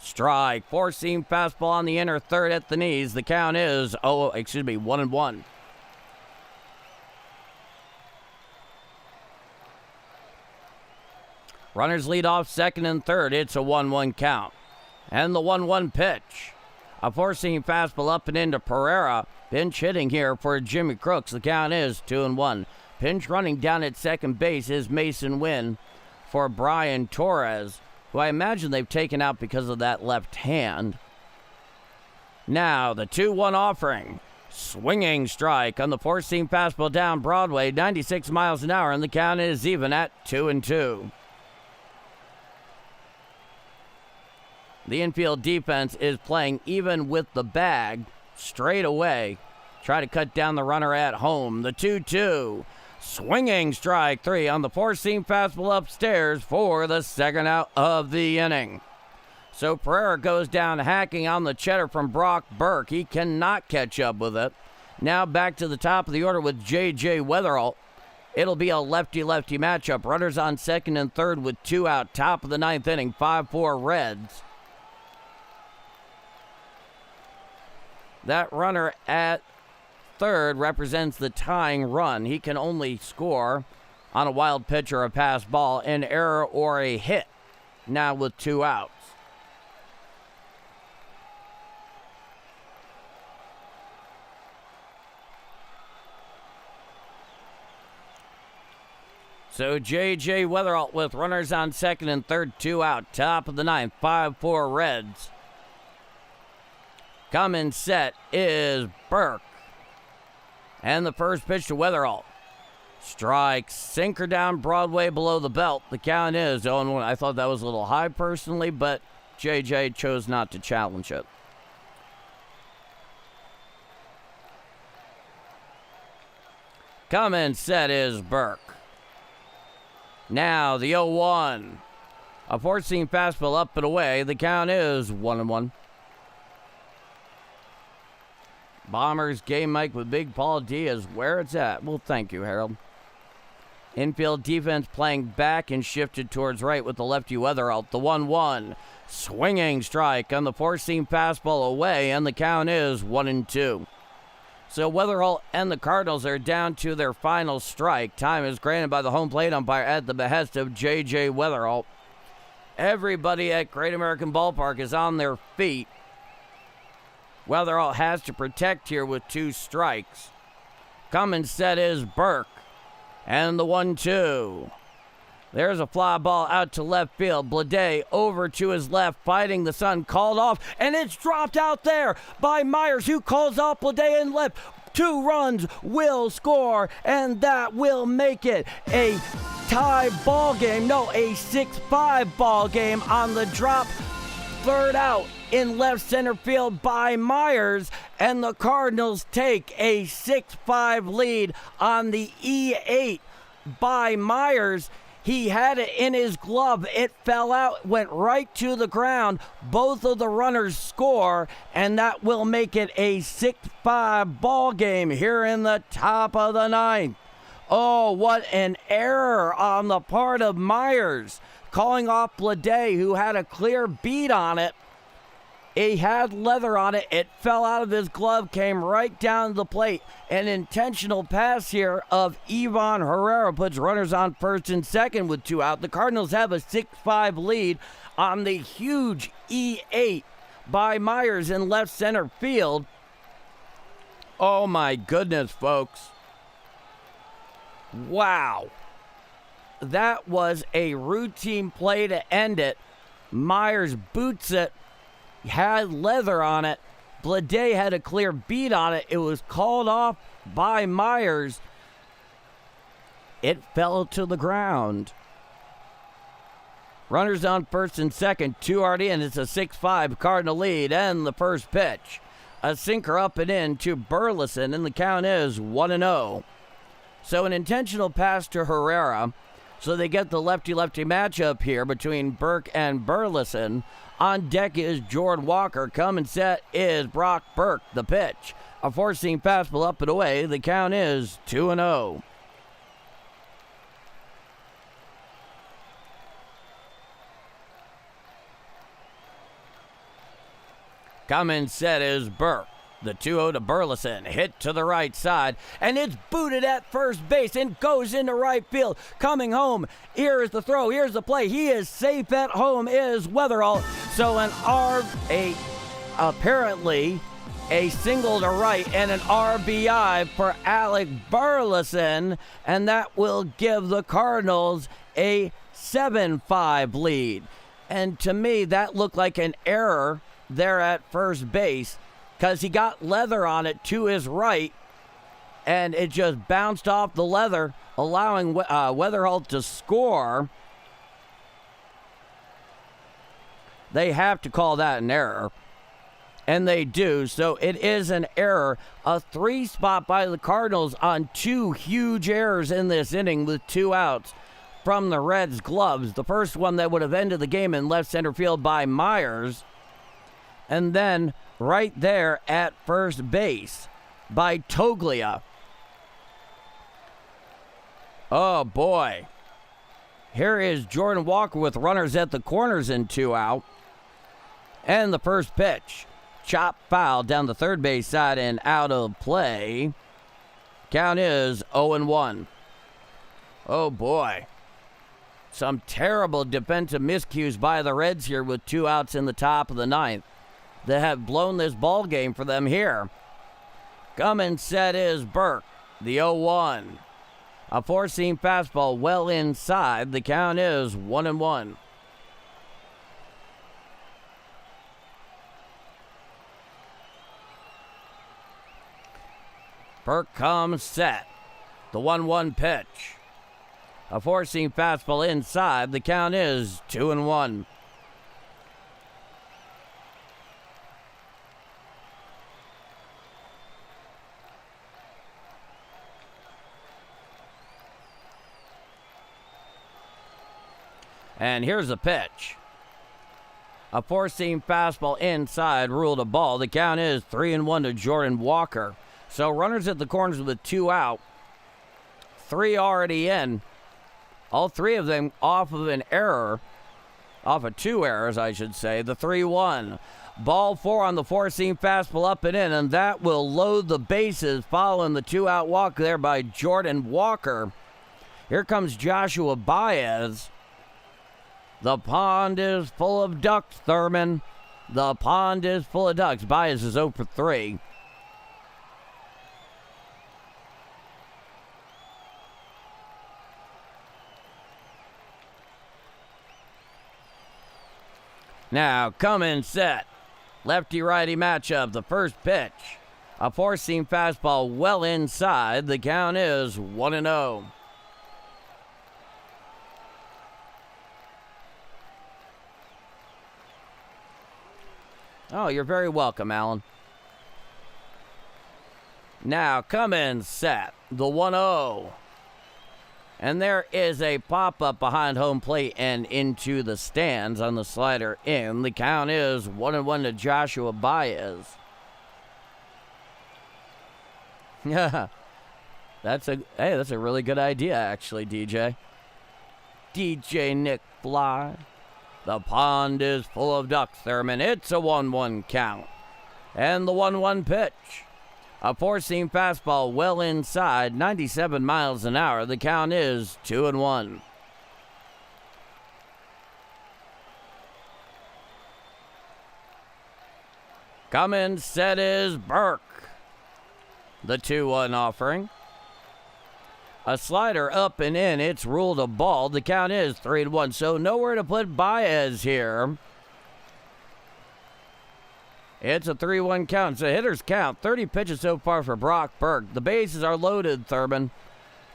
Strike. Four-seam fastball on the inner third at the knees. The count is 1-1. Runners lead off second and third. It's a 1-1 count. And the 1-1 pitch. A four-seam fastball up and into Pereira. Pinch hitting here for Jimmy Crooks. The count is 2-1. Pinch running down at second base is Mason Wynn for Brian Torres, who I imagine they've taken out because of that left hand. Now the 2-1 offering. Swinging strike on the four-seam fastball down Broadway, 96 miles an hour, and the count is even at 2-2. The infield defense is playing even with the bag straight away. Try to cut down the runner at home. The 2-2. Swinging strike 3 on the four-seam fastball upstairs for the second out of the inning. So Pereira goes down hacking on the cheddar from Brock Burke. He cannot catch up with it. Now back to the top of the order with J.J. Weatherall. It'll be a lefty-lefty matchup. Runners on second and third with 2 out. Top of the ninth inning, 5-4 Reds. That runner at third represents the tying run. He can only score on a wild pitch or a pass ball, an error or a hit. Now with 2 outs. So J.J. Weatherall with runners on second and third, 2 out. Top of the ninth, 5-4 Reds. Coming set is Burke. And the first pitch to Weatherall. Strike, sinker down Broadway below the belt. The count is 0-1. I thought that was a little high personally, but J.J. chose not to challenge it. Coming set is Burke. Now the 0-1. A four-seam fastball up and away. The count is 1-1. Bombers game mic with Big Paul D is where it's at. Well, thank you, Harold. Infield defense playing back and shifted towards right with the lefty Weatherall. The 1-1. Swinging strike on the four-seam fastball away, and the count is 1-2. So Weatherall and the Cardinals are down to their final strike. Time is granted by the home plate umpire at the behest of J.J. Weatherall. Everybody at Great American Ballpark is on their feet. Weatherall has to protect here with 2 strikes. Coming set is Burke. And the 1-2. There's a fly ball out to left field. Blade over to his left, fighting the sun, called off, and it's dropped out there by Myers, who calls off Blade in left. 2 runs will score, and that will make it a tie ball game. No, a 6-5 ball game on the drop. Third out in left center field by Myers, and the Cardinals take a 6-5 lead on the E8 by Myers. He had it in his glove. It fell out, went right to the ground. Both of the runners score, and that will make it a 6-5 ball game here in the top of the ninth. Oh, what an error on the part of Myers, calling off Blade, who had a clear beat on it. He had leather on it. It fell out of his glove, came right down the plate. An intentional pass here of Ivan Herrera puts runners on first and second with 2 out. The Cardinals have a 6-5 lead on the huge E8 by Myers in left center field. Oh my goodness, folks. Wow. That was a routine play to end it. Myers boots it. Had leather on it. Blade had a clear beat on it. It was called off by Myers. It fell to the ground. Runners on first and second, 2 already in. It's a 6-5 Cardinal lead, and the first pitch. A sinker up and in to Burleson, and the count is 1-0. So an intentional pass to Herrera. So they get the lefty-lefty matchup here between Burke and Burleson. On deck is Jordan Walker. Coming set is Brock Burke. The pitch. A four-seam fastball up and away. The count is 2-0. Coming set is Burke. The 2-0 to Burleson, hit to the right side, and it's booted at first base and goes into right field. Coming home, here is the throw, here's the play. He is safe at home, is Weatherall. So an apparently a single to right, and an RBI for Alec Burleson, and that will give the Cardinals a 7-5 lead. And to me, that looked like an error there at first base because he got leather on it to his right, and it just bounced off the leather, allowing Weatherholt to score. They have to call that an error, and they do. So it is an error. A 3 spot by the Cardinals on 2 huge errors in this inning with 2 outs from the Reds' gloves. The first one that would have ended the game in left center field by Myers, and then right there at first base by Toglia. Oh boy. Here is Jordan Walker with runners at the corners and 2 out. And the first pitch, chop foul down the third base side and out of play. Count is 0-1. Oh boy. Some terrible defensive miscues by the Reds here with 2 outs in the top of the 9th. They have blown this ball game for them here. Coming set is Burke, the 0-1. A 4-seam fastball well inside. The count is 1-1. Burke comes set. The 1-1 pitch. A 4-seam fastball inside. The count is 2-1. And here's the pitch. A 4-seam fastball inside, ruled a ball. The count is 3-1 to Jordan Walker. So runners at the corners with 2 out. 3 already in. All 3 of them off of an error. Off of 2 errors, I should say. The 3-1. Ball 4 on the 4-seam fastball up and in, and that will load the bases following the 2-out walk there by Jordan Walker. Here comes Joshua Baez. The pond is full of ducks, Thurman. The pond is full of ducks. Baez is 0 for 3. Now, coming set. Lefty-righty matchup. The first pitch. A 4-seam fastball well inside. The count is 1-0. Oh, you're very welcome, Alan. Now, coming set. The 1-0. And there is a pop-up behind home plate and into the stands on the slider in. The count is 1-1 to Joshua Baez. Yeah, that's a really good idea, actually, DJ. DJ Nick Fly. The pond is full of ducks, Thurman. It's a 1-1 count. And the 1-1 pitch. A 4-seam fastball well inside, 97 miles an hour. The count is 2-1. Coming set is Burke. The 2-1 offering. A slider up and in. It's ruled a ball. The count is 3-1. So nowhere to put Baez here. It's a 3-1 count. It's a hitter's count. 30 pitches so far for Brock Burke. The bases are loaded, Thurman.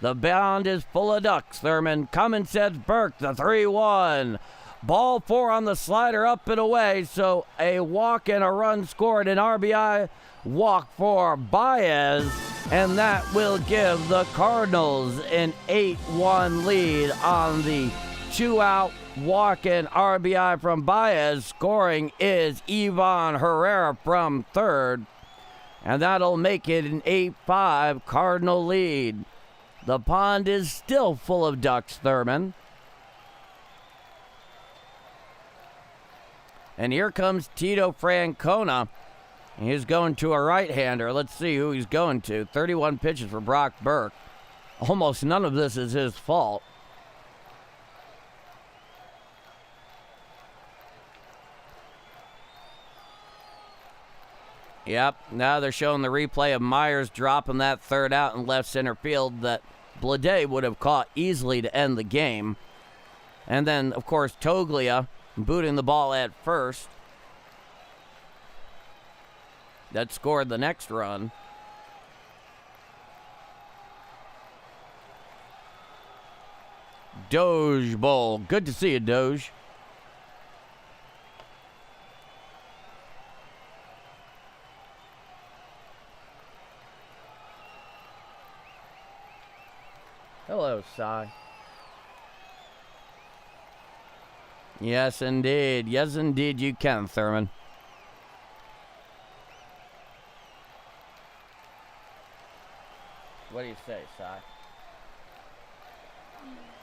The pond is full of ducks, Thurman. Coming sets Burke, the 3-1. Ball 4 on the slider up and away. So a walk and a run scored. An RBI walk for Baez. And that will give the Cardinals an 8-1 lead on the 2-out walk and RBI from Baez. Scoring is Ivan Herrera from third. And that'll make it an 8-5 Cardinal lead. The pond is still full of ducks, Thurman. And here comes Tito Francona. He's going to a right-hander. Let's see who he's going to. 31 pitches for Brock Burke. Almost none of this is his fault. Yep, now they're showing the replay of Myers dropping that third out in left center field that Blade would have caught easily to end the game. And then, of course, Toglia booting the ball at first. That scored the next run. Doge Bowl. Good to see you, Doge. Hello, Cy. Yes, indeed. Yes, indeed, you can, Thurman. What do you say, Cy?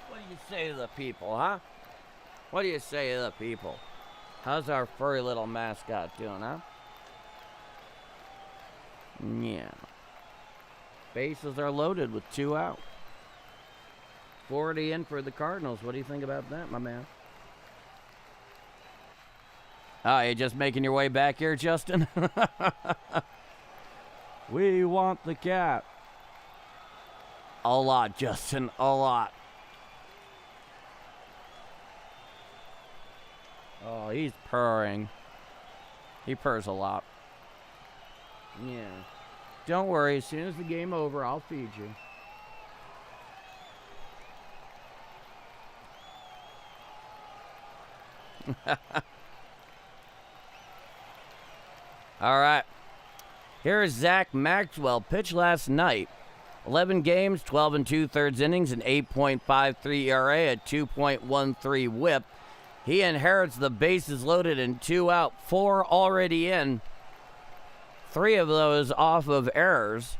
What do you say to the people, huh? What do you say to the people? How's our furry little mascot doing, huh? Yeah. Bases are loaded with 2 out. 40 in for the Cardinals. What do you think about that, my man? Oh, you're just making your way back here, Justin? We want the cat. A lot, Justin. A lot. Oh, he's purring. He purrs a lot. Yeah. Don't worry. As soon as the game over, I'll feed you. All right. Here's Zach Maxwell. Pitched last night. 11 games, 12 and 2/3 innings, an 8.53 ERA, a 2.13 whip. He inherits the bases loaded and 2 out, 4 already in. 3 of those off of errors.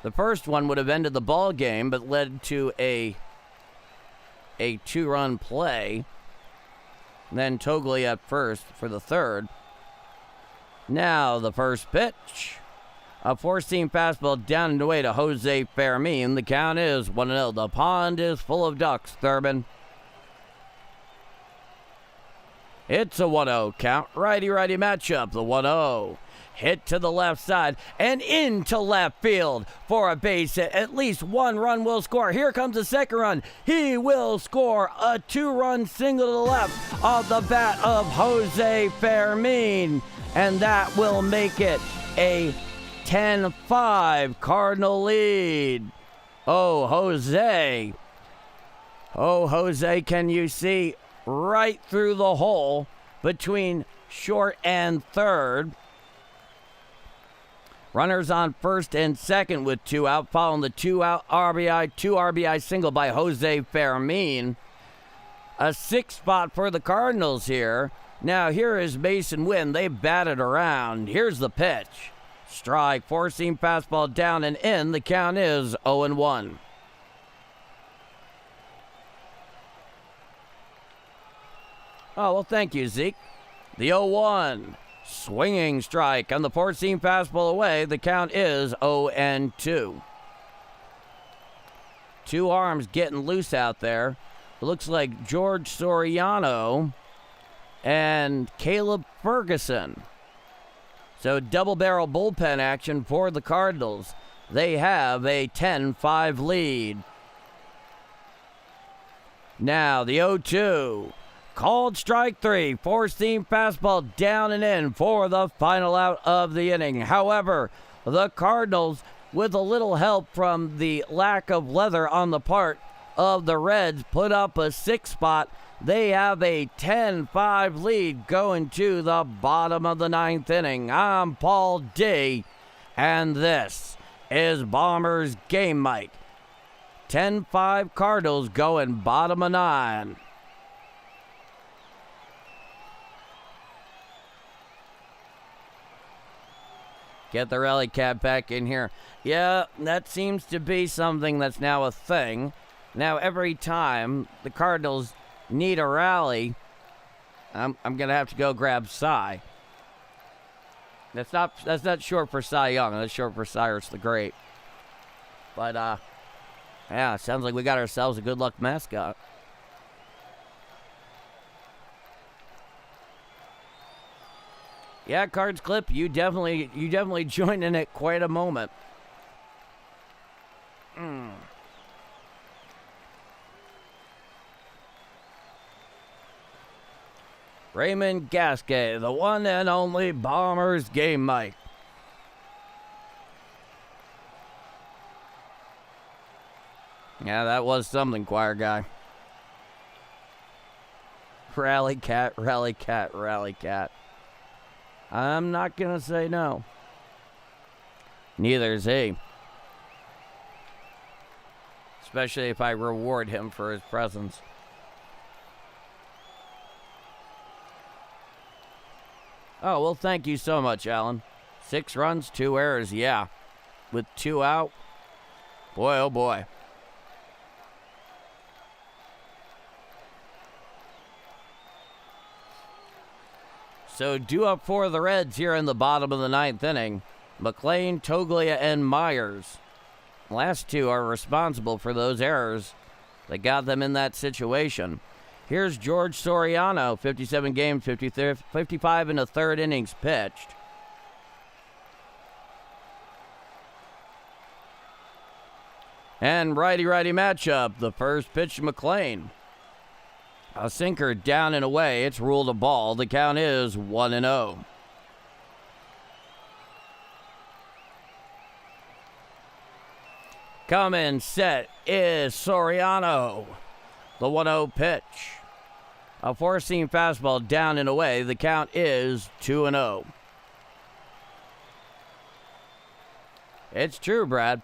The first one would have ended the ball game, but led to a 2-run play. Then Toglia at first for the third. Now the first pitch. A 4-seam fastball down and away to Jose Fermin. The count is 1-0. The pond is full of ducks, Thurman. It's a 1-0 count. Righty-righty matchup. The 1-0. Hit to the left side and into left field for a base hit. At least 1 run will score. Here comes the second run. He will score a 2-run single to the left off the bat of Jose Fermin. And that will make it a 10-5 Cardinal lead. Oh, Jose. Oh, Jose, can you see right through the hole between short and third? Runners on first and second with 2 out, following the 2 RBI single by Jose Fermin. A 6th spot for the Cardinals here. Now here is Mason Wynn. They batted around. Here's the pitch. Strike, 4-seam fastball down and in. The count is 0-1. Oh, well, thank you, Zeke. The 0-1. Swinging strike on the 4-seam fastball away. The count is 0-2. 2 arms getting loose out there. It looks like George Soriano and Caleb Ferguson. So double barrel bullpen action for the Cardinals. They have a 10-5 lead. Now the 0-2. Called strike 3. 4-seam fastball down and in for the final out of the inning. However, the Cardinals, with a little help from the lack of leather on the part of the Reds, put up a 6 spot. They have a 10-5 lead going to the bottom of the 9th inning. I'm Paul D, and this is Bombers Game Mike. 10-5 Cardinals going bottom of 9. Get the rally cat back in here. Yeah, that seems to be something that's now a thing. Now every time the Cardinals need a rally, I'm gonna have to go grab Cy. That's not short for Cy Young. That's short for Cyrus the Great. But yeah, it sounds like we got ourselves a good luck mascot. Yeah, Cards Clip, you definitely joined in at quite a moment. Raymond Gasquet, the one and only Bombers game mic. Yeah, that was something, choir guy. Rally cat, rally cat, rally cat. I'm not going to say no. Neither is he. Especially if I reward him for his presence. Oh, well, thank you so much, Alan. 6 runs, 2 errors, yeah. With 2 out. Boy, oh boy. So due up for the Reds here in the bottom of the 9th inning. McLean, Toglia, and Myers. Last 2 are responsible for those errors that got them in that situation. Here's George Soriano, 57 games, 55 in the 3rd innings pitched. And righty-righty matchup, the first pitch to McLean. A sinker down and away, it's ruled a ball. The count is 1-0. Coming set is Soriano. The 1-0 pitch. A 4-seam fastball down and away. The count is 2-0. It's true, Brad.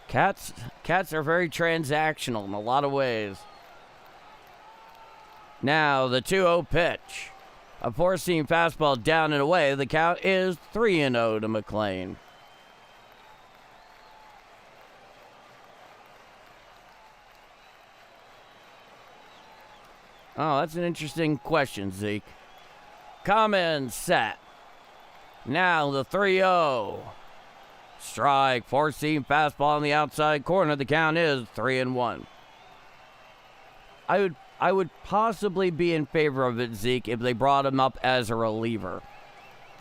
Cats are very transactional in a lot of ways. Now, the 2-0 pitch. A 4-seam fastball down and away. The count is 3-0 to McLean. Oh, that's an interesting question, Zeke. Come set. Now the 3-0. Strike, 4-seam fastball on the outside corner. The count is 3-1. I would possibly be in favor of it, Zeke, if they brought him up as a reliever.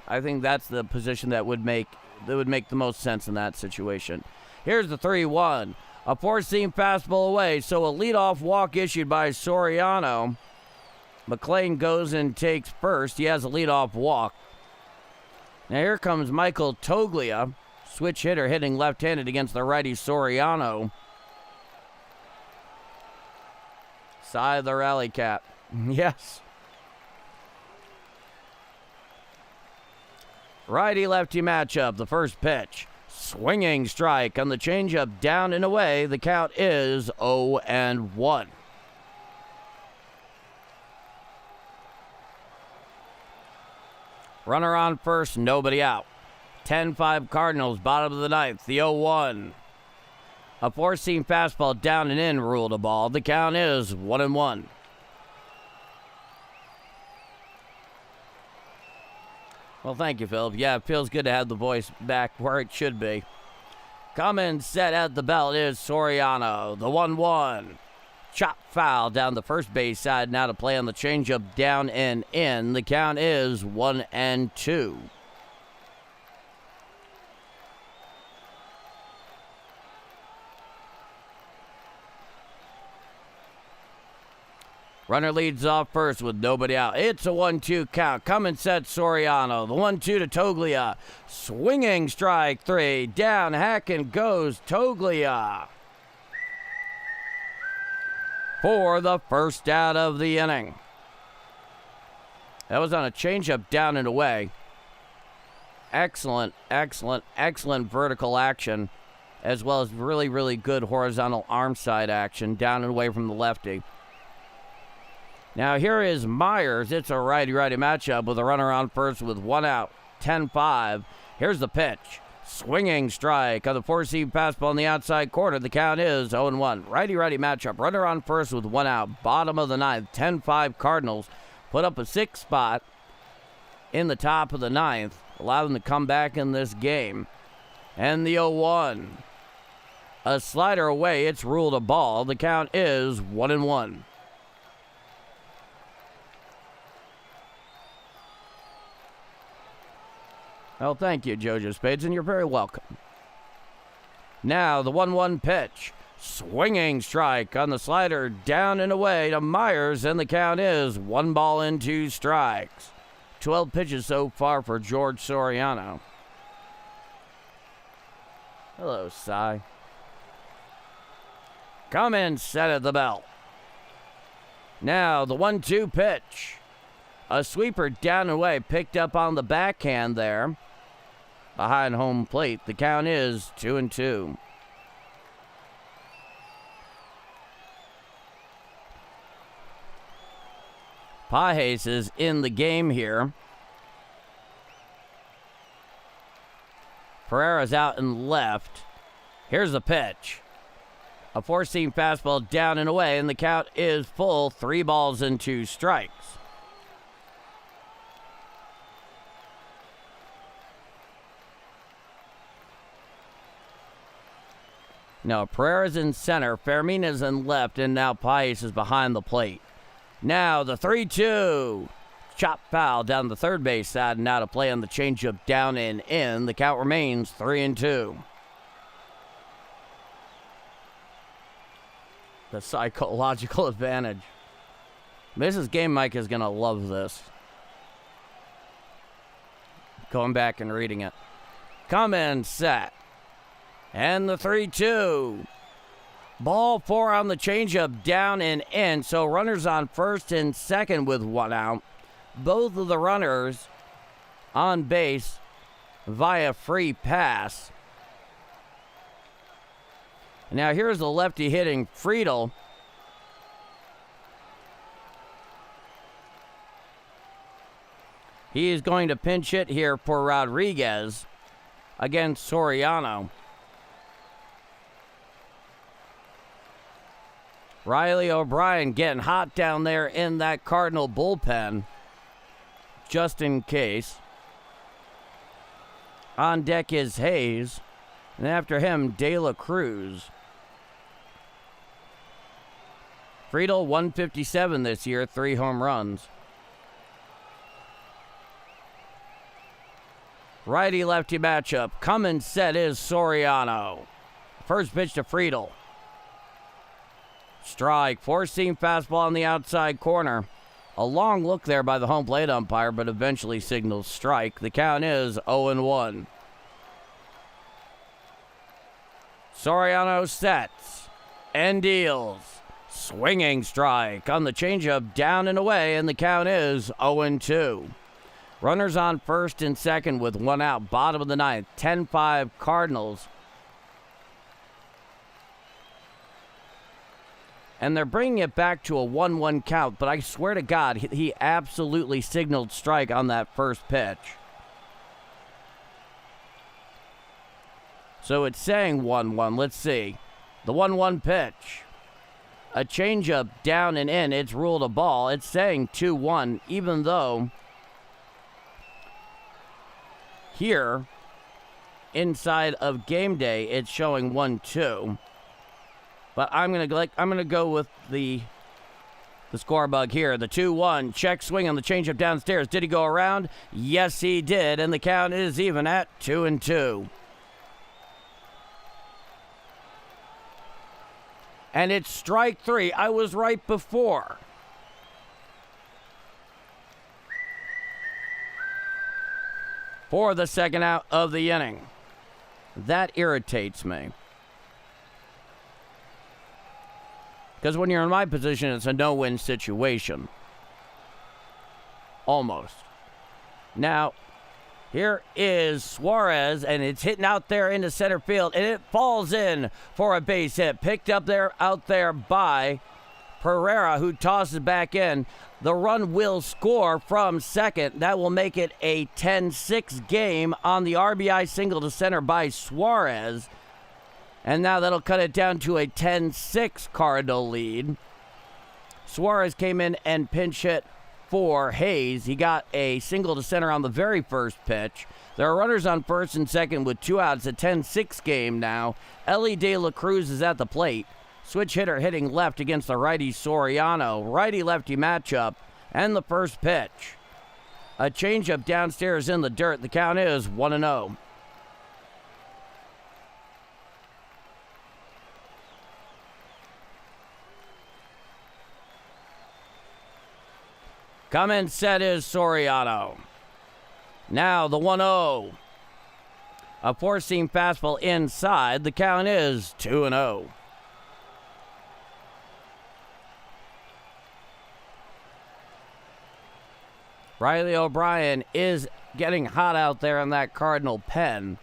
I think that's the position that would make the most sense in that situation. Here's the 3-1. A 4-seam fastball away, so a leadoff walk issued by Soriano. McLean goes and takes first. He has a leadoff walk. Now here comes Michael Toglia, switch hitter hitting left-handed against the righty Soriano. Side of the rally cap. Yes. Righty-lefty matchup, the first pitch. Swinging strike on the changeup down and away. The count is 0-1. Runner on first, nobody out. 10-5 Cardinals, bottom of the 9th, the 0-1. A 4-seam fastball down and in ruled a ball. The count is 1-1. Well, thank you, Phil. Yeah, it feels good to have the voice back where it should be. Coming set at the belt is Soriano, the 1-1. Chop foul down the first base side now to play on the changeup down and in. The count is 1-2. Runner leads off first with nobody out. It's a 1-2 count. Coming set Soriano. The 1-2 to Toglia. Swinging strike 3. Down, hacking goes Toglia. For the first out of the inning. That was on a changeup down and away. Excellent vertical action, as well as really, really good horizontal arm side action down and away from the lefty. Now here is Myers. It's a righty-righty matchup with a runner on first with 1 out. 10-5. Here's the pitch. Swinging strike on the 4-seam fastball in the outside corner. The count is 0-1. Righty-righty matchup. Runner on first with 1 out. Bottom of the 9th. 10-5 Cardinals put up a 6 spot in the top of the 9th. Allow them to come back in this game. And the 0-1. A slider away. It's ruled a ball. The count is 1-1. Well, thank you, JoJo Spades, and you're very welcome. Now the 1-1 pitch. Swinging strike on the slider, down and away to Myers, and the count is 1 ball and 2 strikes. 12 pitches so far for George Soriano. Hello, Cy. Come in, set at the belt. Now the 1-2 pitch. A sweeper down and away, picked up on the backhand there. Behind home plate, the count is 2-2. Pages is in the game here. Pereira's out and left. Here's the pitch. A 4-seam fastball down and away, and the count is full. 3 balls and 2 strikes. Now Pereira's in center, Fermina's in left, and now Pages is behind the plate. Now the 3-2. Chop foul down the third base side, and now to play on the changeup down and in. The count remains 3-2. The psychological advantage. Mrs. Game Mike is going to love this. Going back and reading it. Come in, set. And the 3-2. Ball 4 on the changeup, down and in. So runners on first and second with 1 out. Both of the runners on base via free pass. Now here's the lefty hitting Friedel. He is going to pinch hit here for Rodriguez against Soriano. Riley O'Brien getting hot down there in that Cardinal bullpen, just in case. On deck is Hayes, and after him, De La Cruz. Friedel, 157 this year, 3 home runs. Righty-lefty matchup. Come and set is Soriano. First pitch to Friedel. Strike. 4-seam fastball on the outside corner. A long look there by the home plate umpire, but eventually signals strike. The count is 0-1. Soriano sets and deals. Swinging strike on the changeup, down and away, and the count is 0-2. Runners on first and second with 1 out. Bottom of the ninth. 10-5 Cardinals. And they're bringing it back to a 1-1 count, but I swear to God, he absolutely signaled strike on that first pitch. So it's saying 1-1. Let's see. The 1-1 pitch. A changeup down and in. It's ruled a ball. It's saying 2-1, even though here, inside of game day, it's showing 1-2. But I'm gonna go with the score bug here. The 2-1 check swing on the changeup downstairs. Did he go around? Yes, he did, and the count is even at 2-2. And it's strike 3. I was right before. For the second out of the inning. That irritates me. Because when you're in my position, it's a no-win situation. Almost. Now, here is Suarez, and it's hitting out there into center field, and it falls in for a base hit. Picked up there, out there by Pereira, who tosses back in. The run will score from second. That will make it a 10-6 game on the RBI single to center by Suarez. And now that'll cut it down to a 10-6 Cardinal lead. Suarez came in and pinch hit for Hayes. He got a single to center on the very first pitch. There are runners on first and second with 2 outs. A 10-6 game now. Ellie De La Cruz is at the plate. Switch hitter hitting left against the righty Soriano. Righty-lefty matchup. And the first pitch. A changeup downstairs in the dirt. The count is 1-0. Coming set is Soriano. Now the 1-0. A four-seam fastball inside. The count is 2-0. Riley O'Brien is getting hot out there in that Cardinal pen.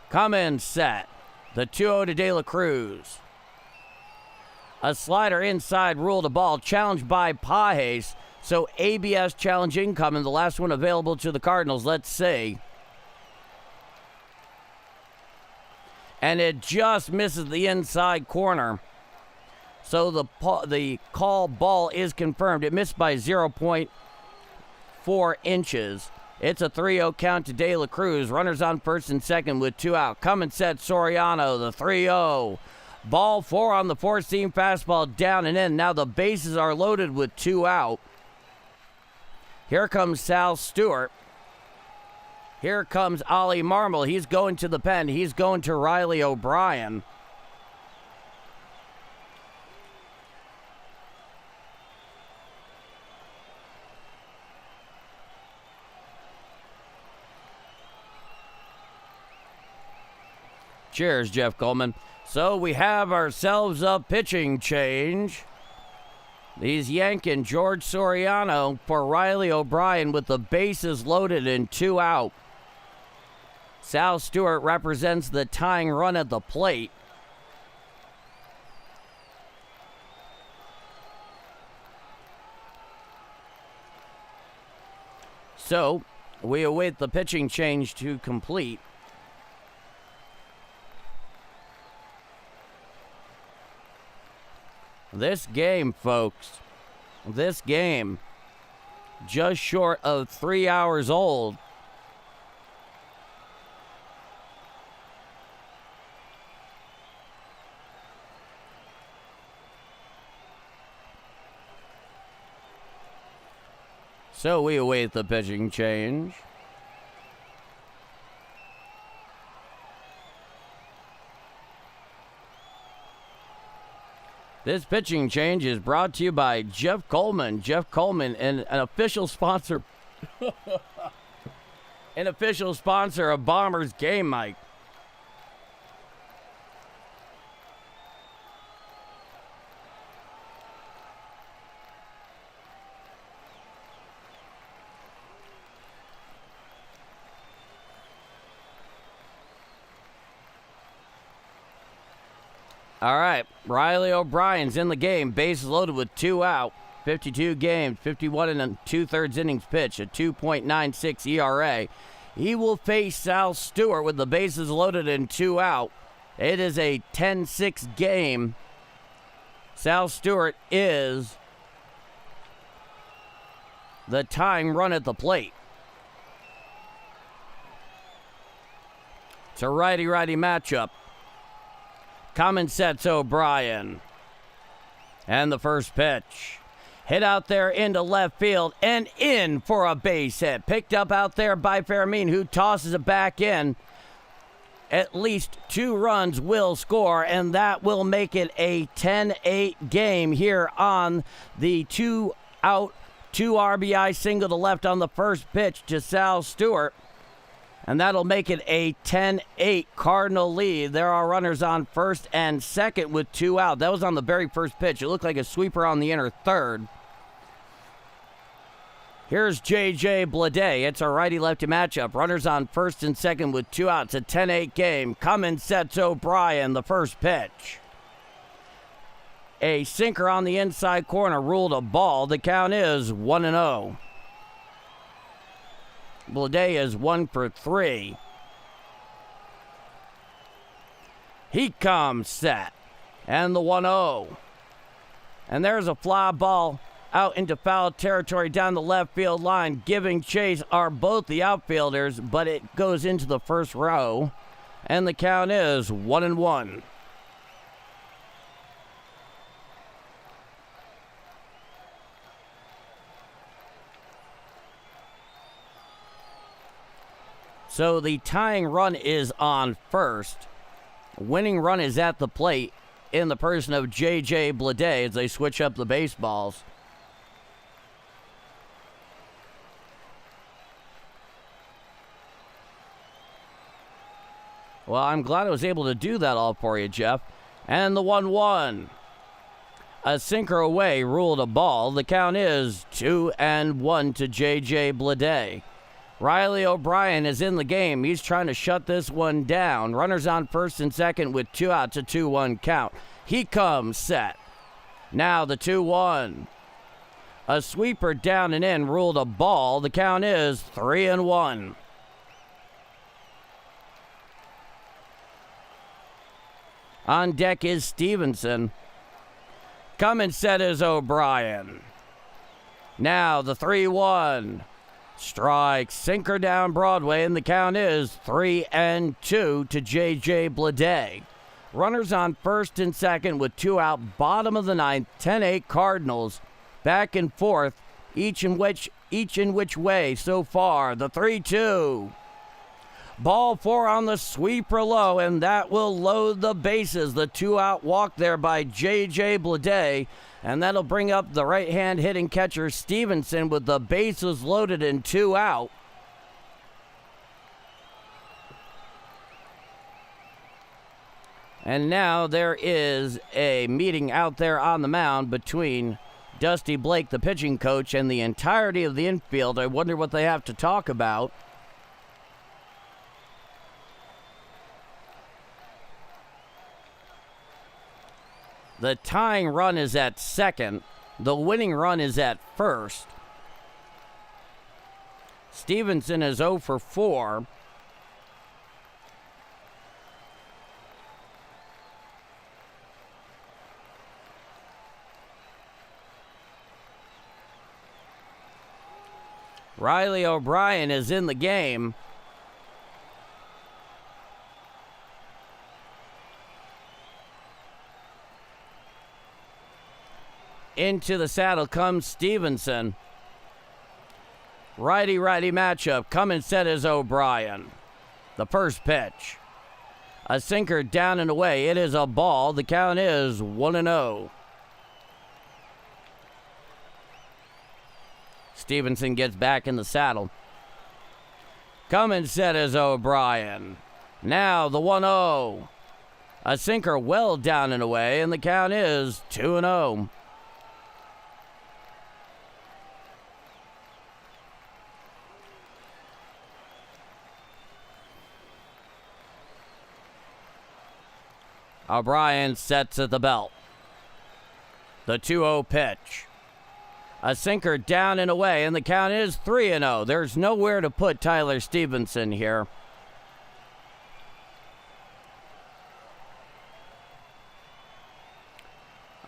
Coming set. The 2-0 to De La Cruz. A slider inside ruled a ball challenged by Pajes. So ABS challenge incoming, the last one available to the Cardinals. Let's see. And it just misses the inside corner. So the call ball is confirmed. It missed by 0.4 inches. It's a 3-0 count to De La Cruz. Runners on first and second with 2 out. Coming set Soriano, the 3-0. Ball 4 on the four-seam fastball down and in. Now the bases are loaded with 2 out. Here comes Sal Stewart. Here comes Ollie Marmol. He's going to the pen. He's going to Riley O'Brien. Cheers, Jeff Coleman. So we have ourselves a pitching change. He's yanking George Soriano for Riley O'Brien with the bases loaded and 2 out. Sal Stewart represents the tying run at the plate. So we await the pitching change to complete. This game, folks, this game, just short of 3 hours old. So we await the pitching change. This pitching change is brought to you by Jeff Coleman. Jeff Coleman, an official sponsor, of Bombers Game Mike. All right, Riley O'Brien's in the game. Bases loaded with 2 out. 52 games, 51 and 2/3 innings pitched, a 2.96 ERA. He will face Sal Stewart with the bases loaded and 2 out. It is a 10-6 game. Sal Stewart is the tying run at the plate. It's a righty-righty matchup. Common sets O'Brien. And the first pitch. Hit out there into left field and in for a base hit. Picked up out there by Fermin, who tosses it back in. At least 2 runs will score, and that will make it a 10-8 game here on the 2-out, 2 RBI single to left on the first pitch to Sal Stewart. And that'll make it a 10-8 Cardinal lead. There are runners on first and second with 2 out. That was on the very first pitch. It looked like a sweeper on the inner third. Here's J.J. Bleday. It's a righty-lefty matchup. Runners on first and second with 2 outs. A 10-8 game. Cummins sets O'Brien, the first pitch. A sinker on the inside corner ruled a ball. The count is 1-0. Bleday is 1 for 3. He comes set. And the 1-0. And there's a fly ball out into foul territory down the left field line. Giving chase are both the outfielders, but it goes into the first row. And the count is 1-1. So the tying run is on first. Winning run is at the plate in the person of J.J. Bleday as they switch up the baseballs. Well, I'm glad I was able to do that all for you, Jeff. And the 1-1. A sinker away ruled a ball. The count is 2-1 to J.J. Bleday. Riley O'Brien is in the game. He's trying to shut this one down. Runners on first and second with 2 outs, a 2-1 count. He comes set. Now the 2-1. A sweeper down and in ruled a ball. The count is 3-1. On deck is Stevenson. Coming set is O'Brien. Now the 3-1. Strike, sinker down Broadway, and the count is 3-2 to J.J. Bleday. Runners on first and second with 2 out, bottom of the ninth, 10-8 Cardinals. Back and forth, each in which way so far. The 3-2. Ball 4 on the sweeper low, and that will load the bases. The 2-out walk there by J.J. Bleday, and that'll bring up the right-hand hitting catcher Stevenson with the bases loaded and 2 out. And now there is a meeting out there on the mound between Dusty Blake, the pitching coach, and the entirety of the infield. I wonder what they have to talk about. The tying run is at second. The winning run is at first. Stevenson is 0 for 4. Riley O'Brien is in the game. Into the saddle comes Stevenson. Righty-righty matchup. Coming set is O'Brien. The first pitch. A sinker down and away. It is a ball. The count is 1-0. Stevenson gets back in the saddle. Coming set is O'Brien. Now the 1-0. A sinker well down and away, and the count is 2-0. O'Brien sets at the belt. The 2-0 pitch. A sinker down and away, and the count is 3-0. There's nowhere to put Tyler Stevenson here.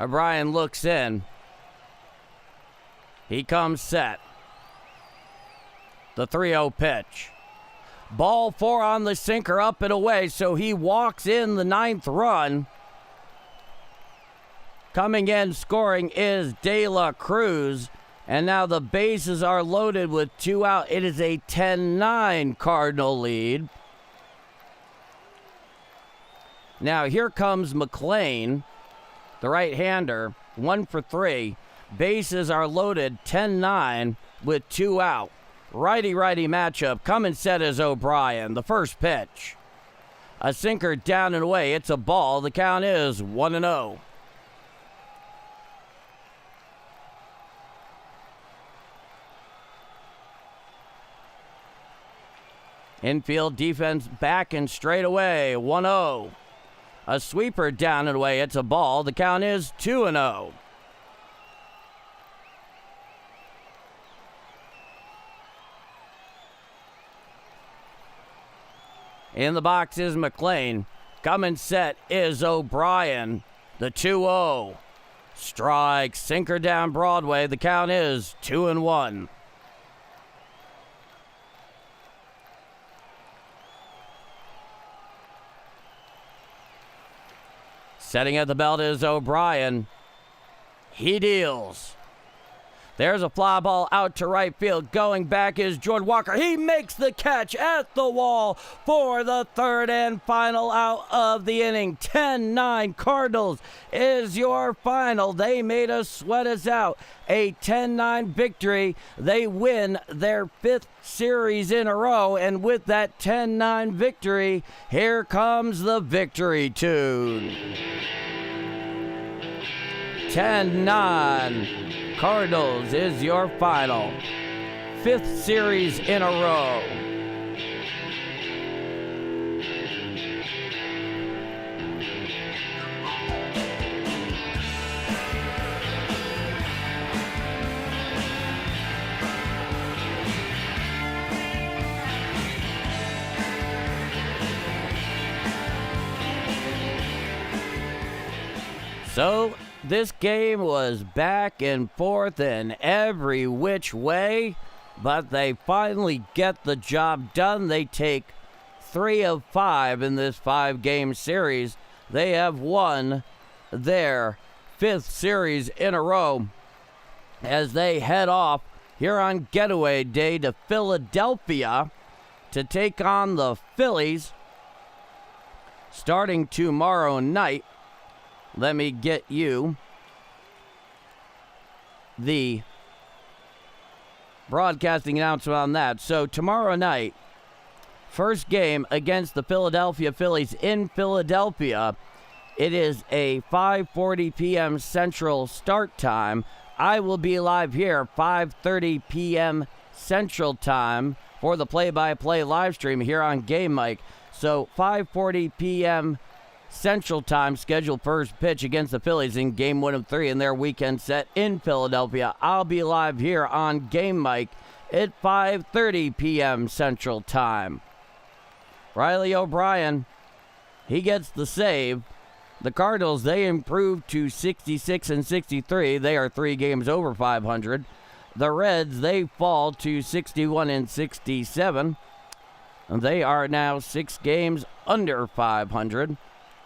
O'Brien looks in. He comes set. The 3-0 pitch. Ball 4 on the sinker, up and away, so he walks in the 9th run. Coming in scoring is De La Cruz, and now the bases are loaded with 2 out. It is a 10-9 Cardinal lead. Now here comes McLean, the right-hander, 1 for 3. Bases are loaded, 10-9 with 2 out. Righty-righty matchup. Coming set is O'Brien. The first pitch. A sinker down and away. It's a ball. The count is 1-0. Infield defense back and straight away. 1-0. A sweeper down and away. It's a ball. The count is 2-0. In the box is McLean. Coming set is O'Brien. The 2-0. Strike, sinker down Broadway. The count is 2-1. Setting at the belt is O'Brien. He deals. There's a fly ball out to right field. Going back is Jordan Walker. He makes the catch at the wall for the third and final out of the inning. 10-9 Cardinals is your final. They made us sweat us out. A 10-9 victory. They win their 5th series in a row. And with that 10-9 victory, here comes the victory tune. 10-9. Cardinals is your final. 5th series in a row. So, this game was back and forth in every which way, but they finally get the job done. They take 3 of 5 in this 5-game series. They have won their 5th series in a row as they head off here on getaway day to Philadelphia to take on the Phillies starting tomorrow night. Let me get you the broadcasting announcement on that. So tomorrow night, first game against the Philadelphia Phillies in Philadelphia. It is a 5:40 p.m. Central start time. I will be live here 5:30 p.m. Central time for the play-by-play live stream here on Game Mike. So 5:40 p.m. Central Time, scheduled first pitch against the Phillies in Game 1 of 3 in their weekend set in Philadelphia. I'll be live here on Game Mike at 5:30 p.m. Central Time. Riley O'Brien, he gets the save. The Cardinals, they improved to 66 and 63. They are 3 games over 500. The Reds, they fall to 61 and 67. They are now 6 games under 500.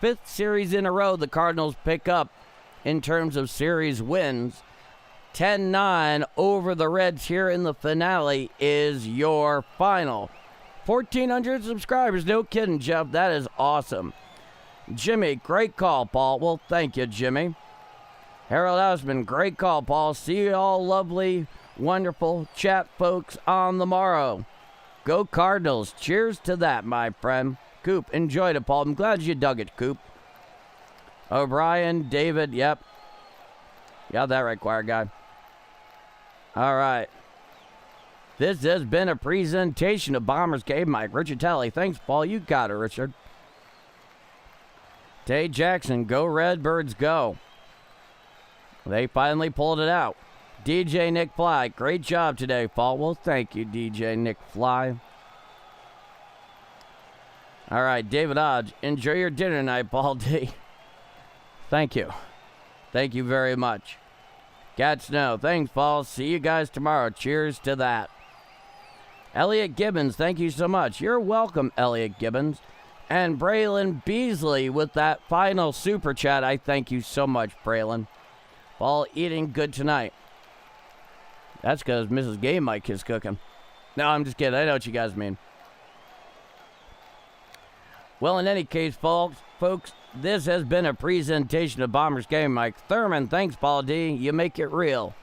5th series in a row the Cardinals pick up in terms of series wins. 10-9 over the Reds here in the finale is your final. 1,400 subscribers. No kidding, Jeff. That is awesome. Jimmy, great call, Paul. Well, thank you, Jimmy. Harold Hausman, great call, Paul. See you all lovely, wonderful chat folks on the morrow. Go Cardinals. Cheers to that, my friend. Coop, enjoyed it, Paul. I'm glad you dug it, Coop. O'Brien, David, yep. Got that right, choir guy. All right. This has been a presentation of Bombers Game Mike. Richard Talley. Thanks, Paul. You got it, Richard. Tay Jackson, go Redbirds, go. They finally pulled it out. DJ Nick Fly, great job today, Paul. Well, thank you, DJ Nick Fly. All right, David Hodge, enjoy your dinner tonight, Paul D. Thank you. Thank you very much. Gat Snow, thanks, Paul. See you guys tomorrow. Cheers to that. Elliot Gibbons, thank you so much. You're welcome, Elliot Gibbons. And Braylon Beasley with that final super chat. I thank you so much, Braylon. Paul eating good tonight. That's because Mrs. Game Mike is cooking. No, I'm just kidding. I know what you guys mean. Well, in any case, folks, this has been a presentation of Bombers Game Mike. Thurman, thanks, Paul D. You make it real.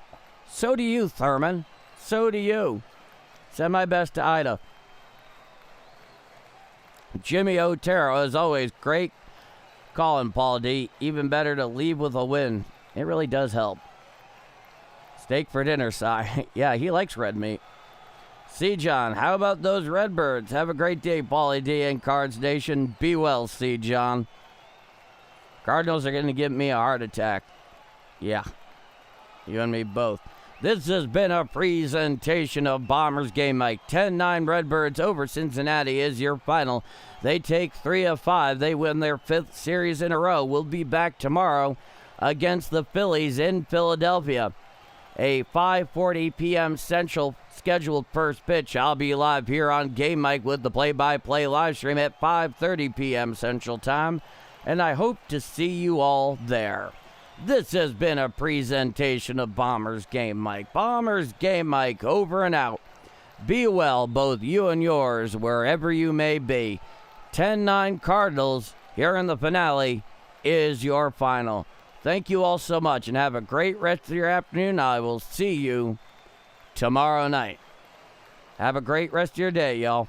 So do you, Thurman. So do you. Send my best to Ida. Jimmy Otero, as always, great calling, Paul D. Even better to leave with a win. It really does help. Steak for dinner, Si. Yeah, he likes red meat. C. John, how about those Redbirds? Have a great day, Paulie D and Cards Nation. Be well, C. John. Cardinals are going to give me a heart attack. Yeah, you and me both. This has been a presentation of Bombers Game Mike. 10-9 Redbirds over Cincinnati is your final. They take 3 of 5. They win their 5th series in a row. We'll be back tomorrow against the Phillies in Philadelphia. A 5:40 p.m. Central scheduled first pitch. I'll be live here on Game Mike with the play-by-play live stream at 5:30 p.m. Central Time, and I hope to see you all there. This has been a presentation of Bombers Game Mike. Bombers Game Mike, over and out. Be well, both you and yours, wherever you may be. 10-9 Cardinals here in the finale is your final. Thank you all so much, and have a great rest of your afternoon. I will see you tomorrow night. Have a great rest of your day, y'all.